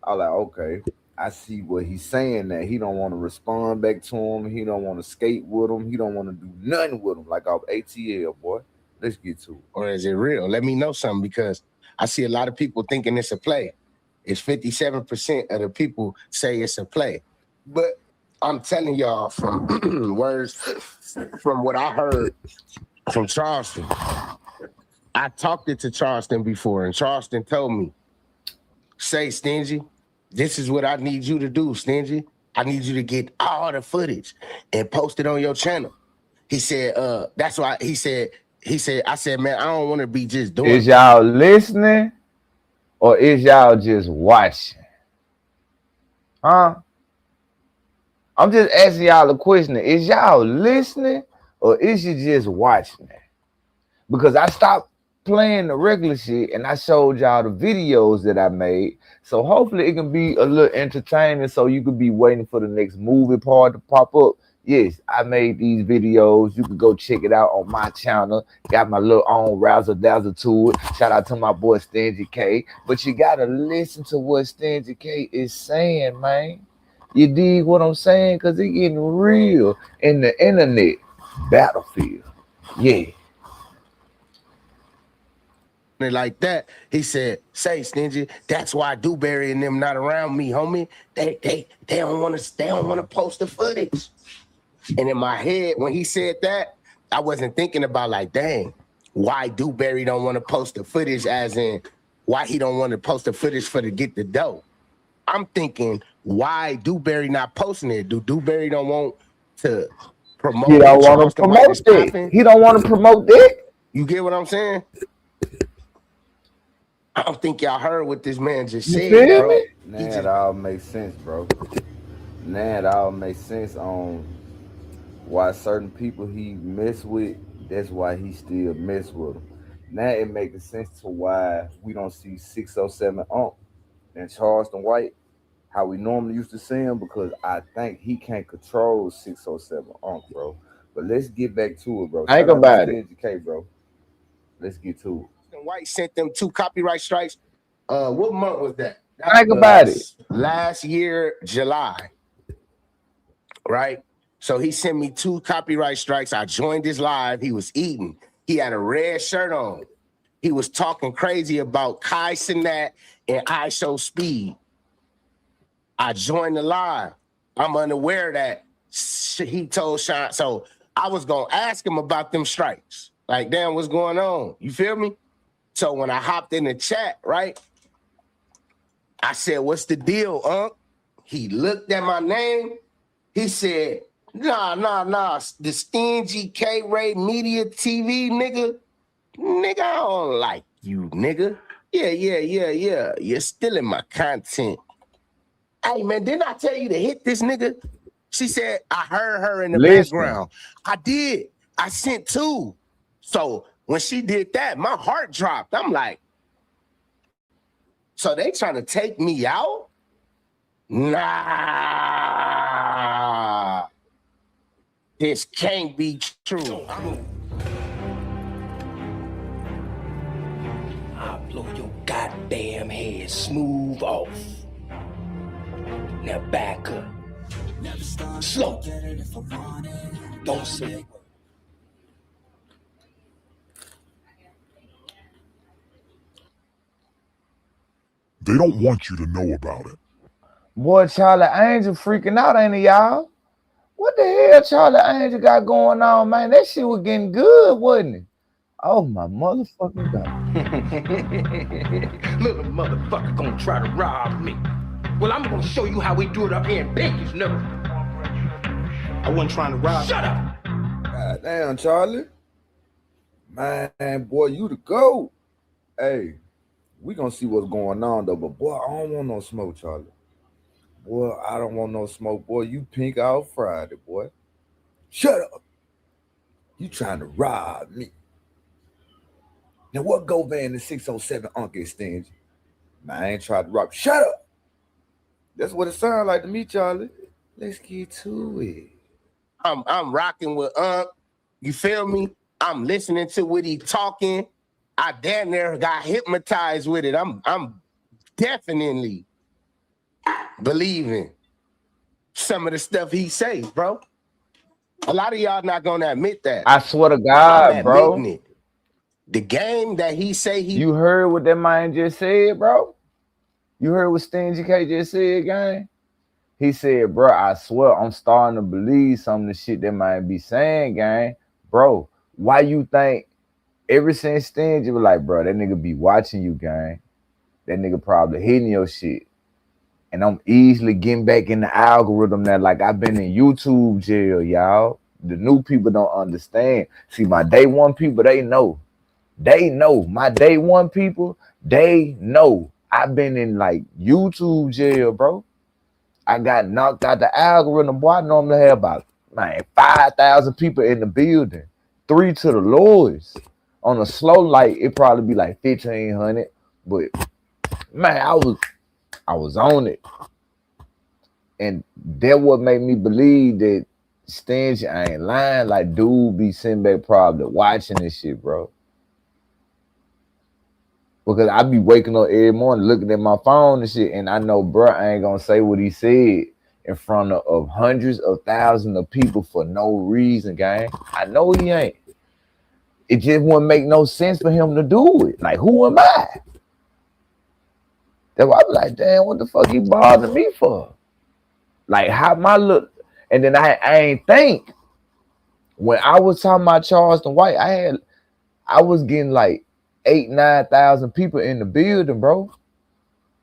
I was like, okay, I see what he's saying that he don't want to respond back to him. He don't want to skate with him. He don't want to do nothing with him like off ATL, boy. Let's get to it. Or is it real? Let me know something because I see a lot of people thinking it's a play. It's 57% of the people say it's a play. But I'm telling y'all from words, from what I heard from Charleston. I talked it to Charleston before, and Charleston told me, say, Stingy, this is what I need you to do, Stingy. I need you to get all the footage and post it on your channel. He said, that's why he said, I said, man, I don't want to be just doing. Is y'all listening or is y'all just watching? Huh? I'm just asking y'all a question. Is y'all listening or is you just watching it? Because I stopped playing the regular shit and I showed y'all the videos that I made. So hopefully it can be a little entertaining so you could be waiting for the next movie part to pop up. Yes, I made these videos. You can go check it out on my channel. Got my little own razzle dazzle to it. Shout out to my boy Stingy K. But you gotta listen to what Stingy K is saying, man. You dig what I'm saying? Because it's getting real in the internet battlefield. Yeah. Like that, he said, say, Stingy, that's why Dewberry and them not around me, homie. They don't want to post the footage. And in my head, when he said that, I wasn't thinking about like, dang, why Dewberry don't want to post the footage, as in why he don't want to post the footage for to get the dough. I'm thinking, why Dewberry not posting it? Do Dewberry don't want to promote? He don't want to Charleston White is promote it. popping? He don't want to promote it. You get what I'm saying? I don't think y'all heard what this man just You said, feel bro. me? He Nah, just- it all makes sense, bro. Nah, it all makes sense on why certain people he mess with, that's why he still mess with them. Now it makes sense to why we don't see 607 and Charleston White, how we normally used to see him, because I think he can't control 607 bro. But let's get back to it, bro. Think Shout out to about it. Stingy K, bro. Let's get to it. White sent them 2 copyright strikes. What month was that? Think about it. Last year, July. Right? So he sent me 2 copyright strikes. I joined his live. He was eating. He had a red shirt on. He was talking crazy about Kai Cenat and I Show Speed. I joined the live. I'm unaware that he told Sean. So I was going to ask him about them strikes. Like, damn, what's going on? You feel me? So when I hopped in the chat, right, I said, what's the deal, Unc? He looked at my name. He said, nah. The Stingy K-Ray Media TV, nigga. Nigga, I don't like you, nigga. Yeah. You're stealing my content. Hey, man, didn't I tell you to hit this nigga? She said, I heard her in the background. I did. I sent 2. So when she did that, my heart dropped. I'm like, so they trying to take me out? Nah. This can't be true. I'll blow your goddamn head smooth off. Now back up. Slow. Don't say a word. They don't want you to know about it. Boy, Charlie Angel freaking out, ain't he, y'all? What the hell Charlie Angel got going on, man? That shit was getting good, wasn't it? Oh, my motherfucking God. Little motherfucker gonna try to rob me. Well, I'm gonna show you how we do it up here in Vegas, nigga. I wasn't trying to rob. Shut up. God damn, Charlie. Man, boy, you the GOAT. Hey, we gonna see what's going on, though. But, boy, I don't want no smoke, Charlie. Boy, I don't want no smoke, boy. You pink out Friday, boy. Shut up. You trying to rob me. Now, what go van the 607 Uncle Stingy? Man, I ain't trying to rob. Shut up. That's what it sounds like to me, Charlie. Let's get to it. I'm rocking with Unc. You feel me? I'm listening to what he talking. I damn near got hypnotized with it. I'm definitely believing some of the stuff he say, bro. A lot of y'all not gonna admit that. I swear to God, I'm bro. admitting it. The game that he say he. You heard what that man just said, bro? You heard what Stingy K just said, gang? He said, bro, I swear I'm starting to believe some of the shit that man be saying, gang. Bro, why you think ever since Stingy was like, bro, that nigga be watching you, gang. That nigga probably hitting your shit. And I'm easily getting back in the algorithm now. Like, I've been in YouTube jail, y'all. The new people don't understand. See, my day one people, they know. They know. My day one people, they know. I've been in, like, YouTube jail, bro. I got knocked out the algorithm. Boy, I normally have about, man, 5,000 people in the building. 3 to the lowest. On a slow light, it probably be like 1,500. But, man, I was on it. And that what made me believe that Stingy, I ain't lying. Like, dude be sitting back probably watching this shit, bro. Because I be waking up every morning looking at my phone and shit, and I know, bro, I ain't gonna say what he said in front of hundreds of thousands of people for no reason, gang. I know he ain't. It just wouldn't make no sense for him to do it. Like, who am I? That's why I be like, damn, what the fuck he bothering me for? Like, how my look? And then I ain't think. When I was talking about Charleston White, I was getting like 8,000-9,000 people in the building, bro.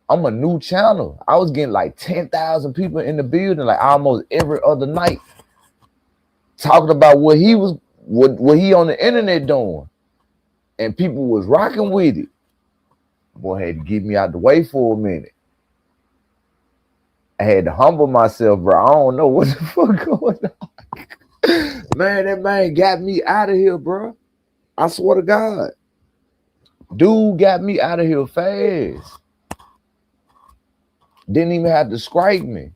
I'm a new channel. I was getting like 10,000 people in the building, like almost every other night, talking about what he was, what he on the internet doing, and people was rocking with it. Boy, had to get me out the way for a minute. I had to humble myself, bro. I don't know what the fuck going on. Man, that man got me out of here, bro. I swear to God. Dude got me out of here fast. Didn't even have to strike me.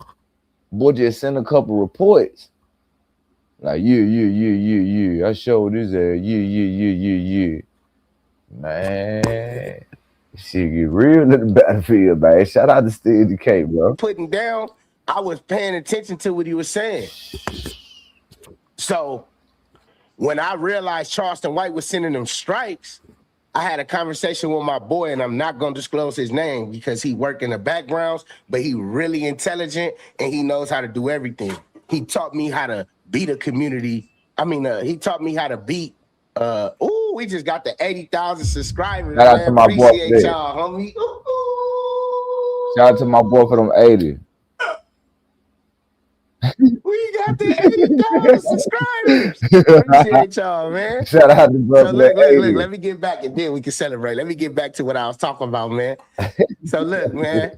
Boy just sent a couple reports. Like, I showed this yeah. Man, shit get real in the battlefield, man. Shout out to Steve K, bro. Putting down, I was paying attention to what he was saying. So when I realized Charleston White was sending them strikes, I had a conversation with my boy, and I'm not going to disclose his name because he worked in the backgrounds, but he really intelligent and he knows how to do everything. He taught me how to beat a community. He taught me how to beat. We just got the 80,000 subscribers. Shout out to my boy. Appreciate y'all, homie. Shout out to my boy for them 80. We got the 80,000 subscribers. Appreciate y'all, man. Shout out to brother. So look, let me get back and then we can celebrate. Let me get back to what I was talking about, man. So look, man.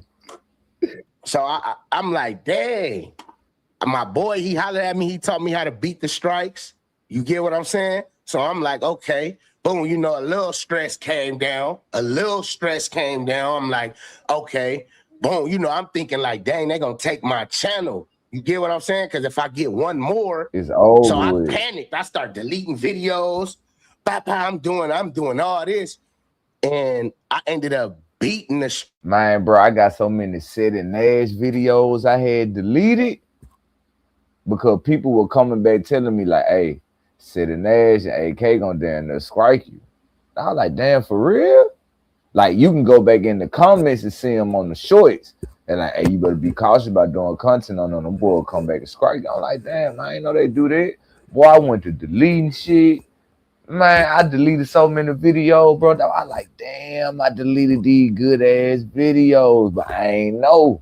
So I'm like, dang. My boy, he hollered at me. He taught me how to beat the strikes. You get what I'm saying? So I'm like, okay. Boom, a little stress came down. I'm like, okay. Boom, I'm thinking like, dang, they're going to take my channel. You get what I'm saying? Because if I get one more, it's over. So I panicked. I start deleting videos. I'm doing all this. And I ended up beating the man, bro, I got so many Sid and Nash videos I had deleted because people were coming back telling me like, hey, Sid and Nash and AK gonna down there strike you. I was like, damn, for real? Like, you can go back in the comments and see them on the shorts. And like, hey, you better be cautious about doing content on them. Boy, come back and strike you. I'm like, damn, I ain't know they do that. Boy, I went to deleting shit. Man, I deleted so many videos, bro. I like, damn, I deleted these good ass videos, but I ain't know.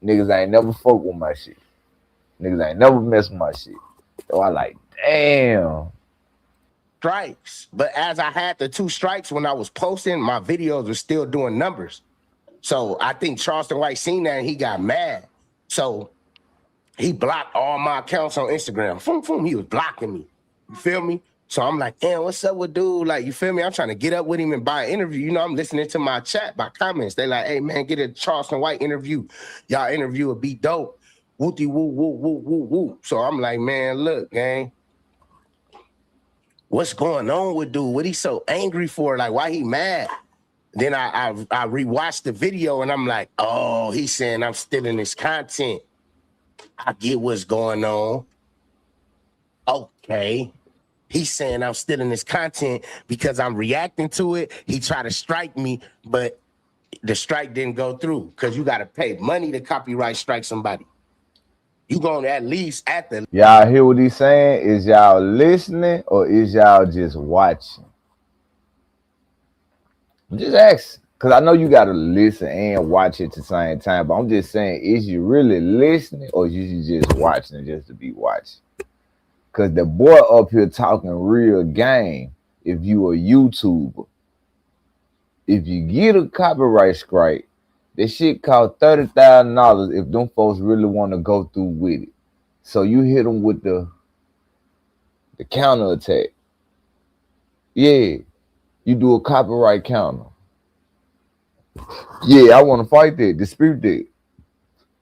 Niggas ain't never fuck with my shit. Niggas ain't never mess with my shit. So I like, damn. Strikes. But as I had the 2 strikes when I was posting, my videos were still doing numbers. So I think Charleston White seen that and he got mad. So he blocked all my accounts on Instagram. He was blocking me. You feel me? So I'm like, damn, what's up with dude? Like, you feel me? I'm trying to get up with him and buy an interview. I'm listening to my chat by comments. They like, hey, man, get a Charleston White interview. Y'all interview would be dope. Wooty woo, woo, woo, woo, woo. So I'm like, man, look, gang. What's going on with dude? What he so angry for? Like, why he mad? Then I rewatched the video and I'm like, oh, he's saying I'm stealing his content. I get what's going on. Okay. He's saying I'm stealing his content because I'm reacting to it. He tried to strike me, but the strike didn't go through because you got to pay money to copyright strike somebody. You going to at least at the... Y'all hear what he's saying? Is y'all listening or is y'all just watching? I'm just asking. Because I know you got to listen and watch at the same time. But I'm just saying, is you really listening or is you just watching just to be watching? Because the boy up here talking real game. If you a YouTuber, if you get a copyright strike, that shit cost $30,000 if them folks really want to go through with it. So you hit them with the counterattack. Yeah, you do a copyright counter. Yeah, I want to fight that, dispute that.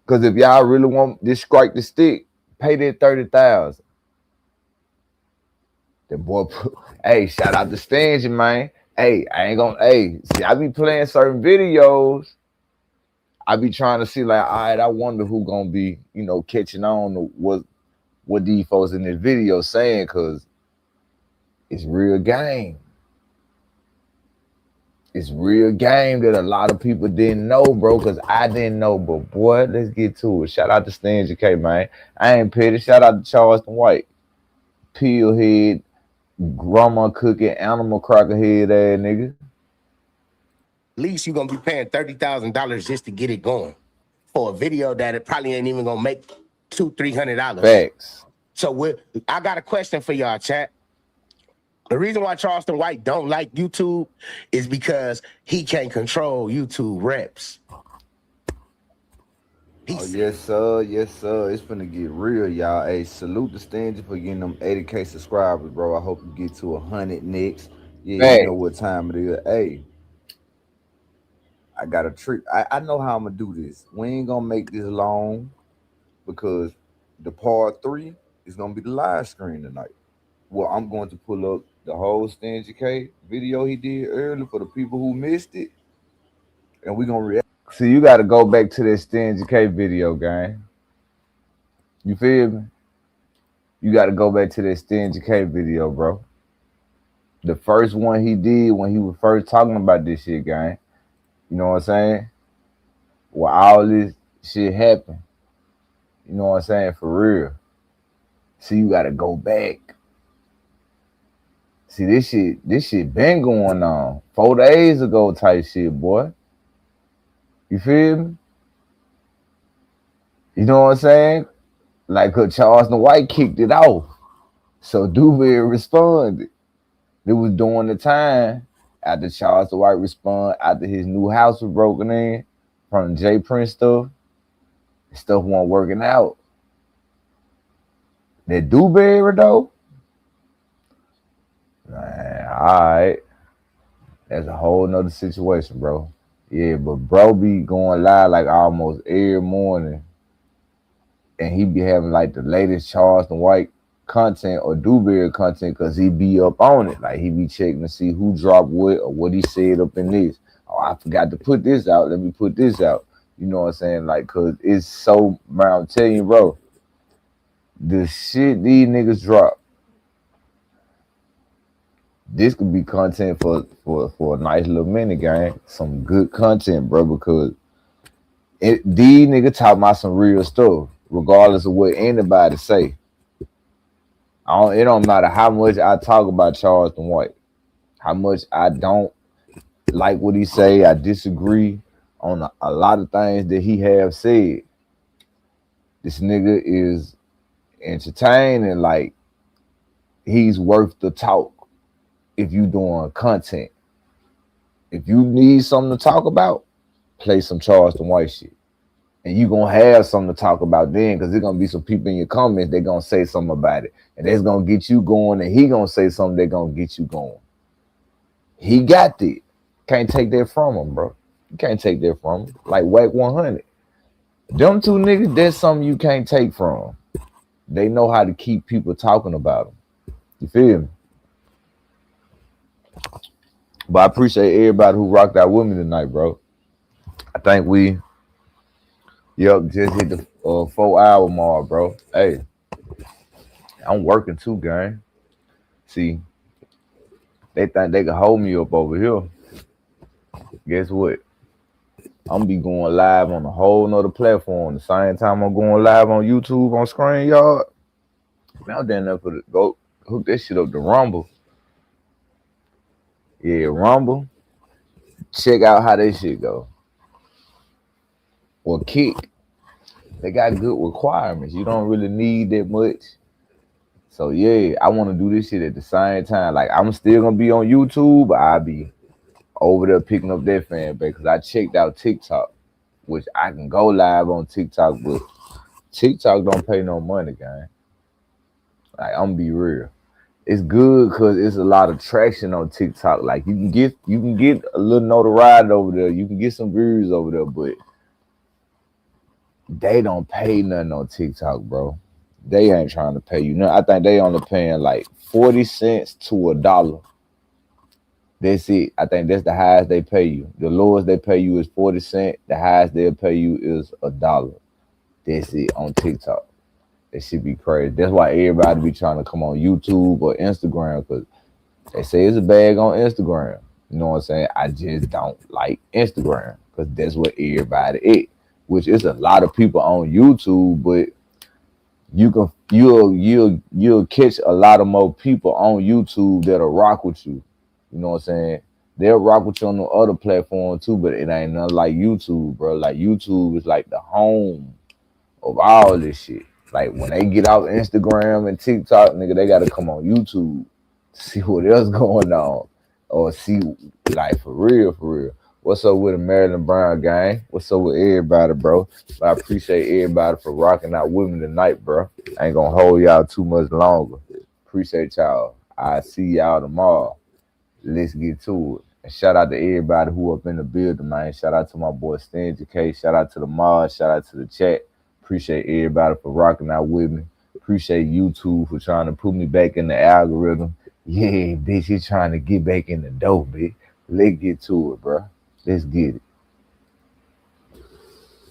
Because if y'all really want this strike to stick, pay that $30,000. The boy, hey, shout out to Stange, man. Hey, I ain't gonna, see, I be playing certain videos. I be trying to see, like, all right, I wonder who gonna be, catching on to what these folks in this video saying, because it's real game. It's real game that a lot of people didn't know, bro, because I didn't know. But, boy, let's get to it. Shout out to Stange K, man. I ain't petty. Shout out to Charleston White. Peelhead, grandma cooking animal cracker head ass nigga. At least you're gonna be paying $30,000 just to get it going for a video that it probably ain't even gonna make $200-300. Facts. So I got a question for y'all, chat. The reason why Charleston White don't like YouTube is because he can't control YouTube reps. Oh, yes, sir. Yes, sir. It's finna get real, y'all. Hey, salute the Stingy for getting them 80K subscribers, bro. I hope you get to 100 next. Yeah, you know what time it is. Hey, I got a trick. I know how I'm gonna do this. We ain't gonna make this long because the part 3 is gonna be the live stream tonight. Well, I'm going to pull up the whole Stingy K video he did earlier for the people who missed it, and we're gonna react. See, you got to go back to that Stingy K video, gang. You feel me? You got to go back to that Stingy K video, bro. The first one he did when he was first talking about this shit, gang. You know what I'm saying? Well, all this shit happened. You know what I'm saying? For real. See, you got to go back. See, this shit been going on 4 days ago type shit, boy. You feel me? You know what I'm saying? Like Charleston White kicked it off. So Dewberry responded. It was during the time after Charleston White responded, after his new house was broken in from J Prince stuff. Stuff wasn't working out. That Dewberry though, man, all right. That's a whole nother situation, bro. Yeah, but bro be going live like almost every morning. And he be having like the latest Charleston White content or Dewberry content because he be up on it. Like he be checking to see who dropped what or what he said up in this. Oh, I forgot to put this out. Let me put this out. You know what I'm saying? Like, cause it's so, man, I'm telling you, bro, the shit these niggas drop. This could be content for a nice little minute, gang. Some good content, bro, because these niggas talk about some real stuff, regardless of what anybody say. It don't matter how much I talk about Charleston White, how much I don't like what he say, I disagree on a lot of things that he have said. This nigga is entertaining, like he's worth the talk. If you doing content, if you need something to talk about, play some Charleston White shit. And you gonna have something to talk about then, because there's gonna be some people in your comments, they're gonna say something about it. And that's gonna get you going, and he gonna say something that's gonna get you going. He got it. Can't take that from him, bro. You can't take that from him. Like Whack 100. Them two niggas, that's something you can't take from them. They know how to keep people talking about them. You feel me? But I appreciate everybody who rocked out with me tonight, bro. I think we, just hit the 4-hour mark, bro. Hey, I'm working too, gang. See, they think they can hold me up over here. Guess what? I'm gonna be going live on a whole nother platform. The same time I'm going live on YouTube on Screen Yard. Man, I'm down there for the go hook that shit up to Rumble. Yeah, Rumble. Check out how that shit go. Or Kick. They got good requirements. You don't really need that much. So yeah, I want to do this shit at the same time. Like I'm still gonna be on YouTube, but I'll be over there picking up that fan base because I checked out TikTok, which I can go live on TikTok, but TikTok don't pay no money, gang. Like I'm gonna be real. It's good because it's a lot of traction on TikTok. Like you can get a little notoriety over there. You can get some views over there, but they don't pay nothing on TikTok, bro. They ain't trying to pay you nothing. I think they only paying like 40 cents to $1. That's it. I think that's the highest they pay you. The lowest they pay you is 40 cents. The highest they'll pay you is $1. That's it on TikTok. That should be crazy. That's why everybody be trying to come on YouTube or Instagram, because they say it's a bag on Instagram. You know what I'm saying? I just don't like Instagram because that's what everybody is. Which is a lot of people on YouTube, but you can you'll catch a lot of more people on YouTube that'll rock with you. You know what I'm saying? They'll rock with you on the other platform too, but it ain't nothing like YouTube, bro. Like YouTube is like the home of all this shit. Like when they get out Instagram and TikTok, nigga, they gotta come on YouTube to see what else going on. Or see, like, for real. What's up with the Maryland Brown gang? What's up with everybody, bro? I appreciate everybody for rocking out with me tonight, bro. I ain't gonna hold y'all too much longer. Appreciate y'all. I see y'all tomorrow. Let's get to it. And shout out to everybody who up in the building, man. Shout out to my boy Stingy K. Shout out to the mod. Shout out to the chat. Appreciate everybody for rocking out with me. Appreciate YouTube for trying to put me back in the algorithm. Yeah, bitch, you trying to get back in the dope, bitch. Let's get to it, bro. Let's get it.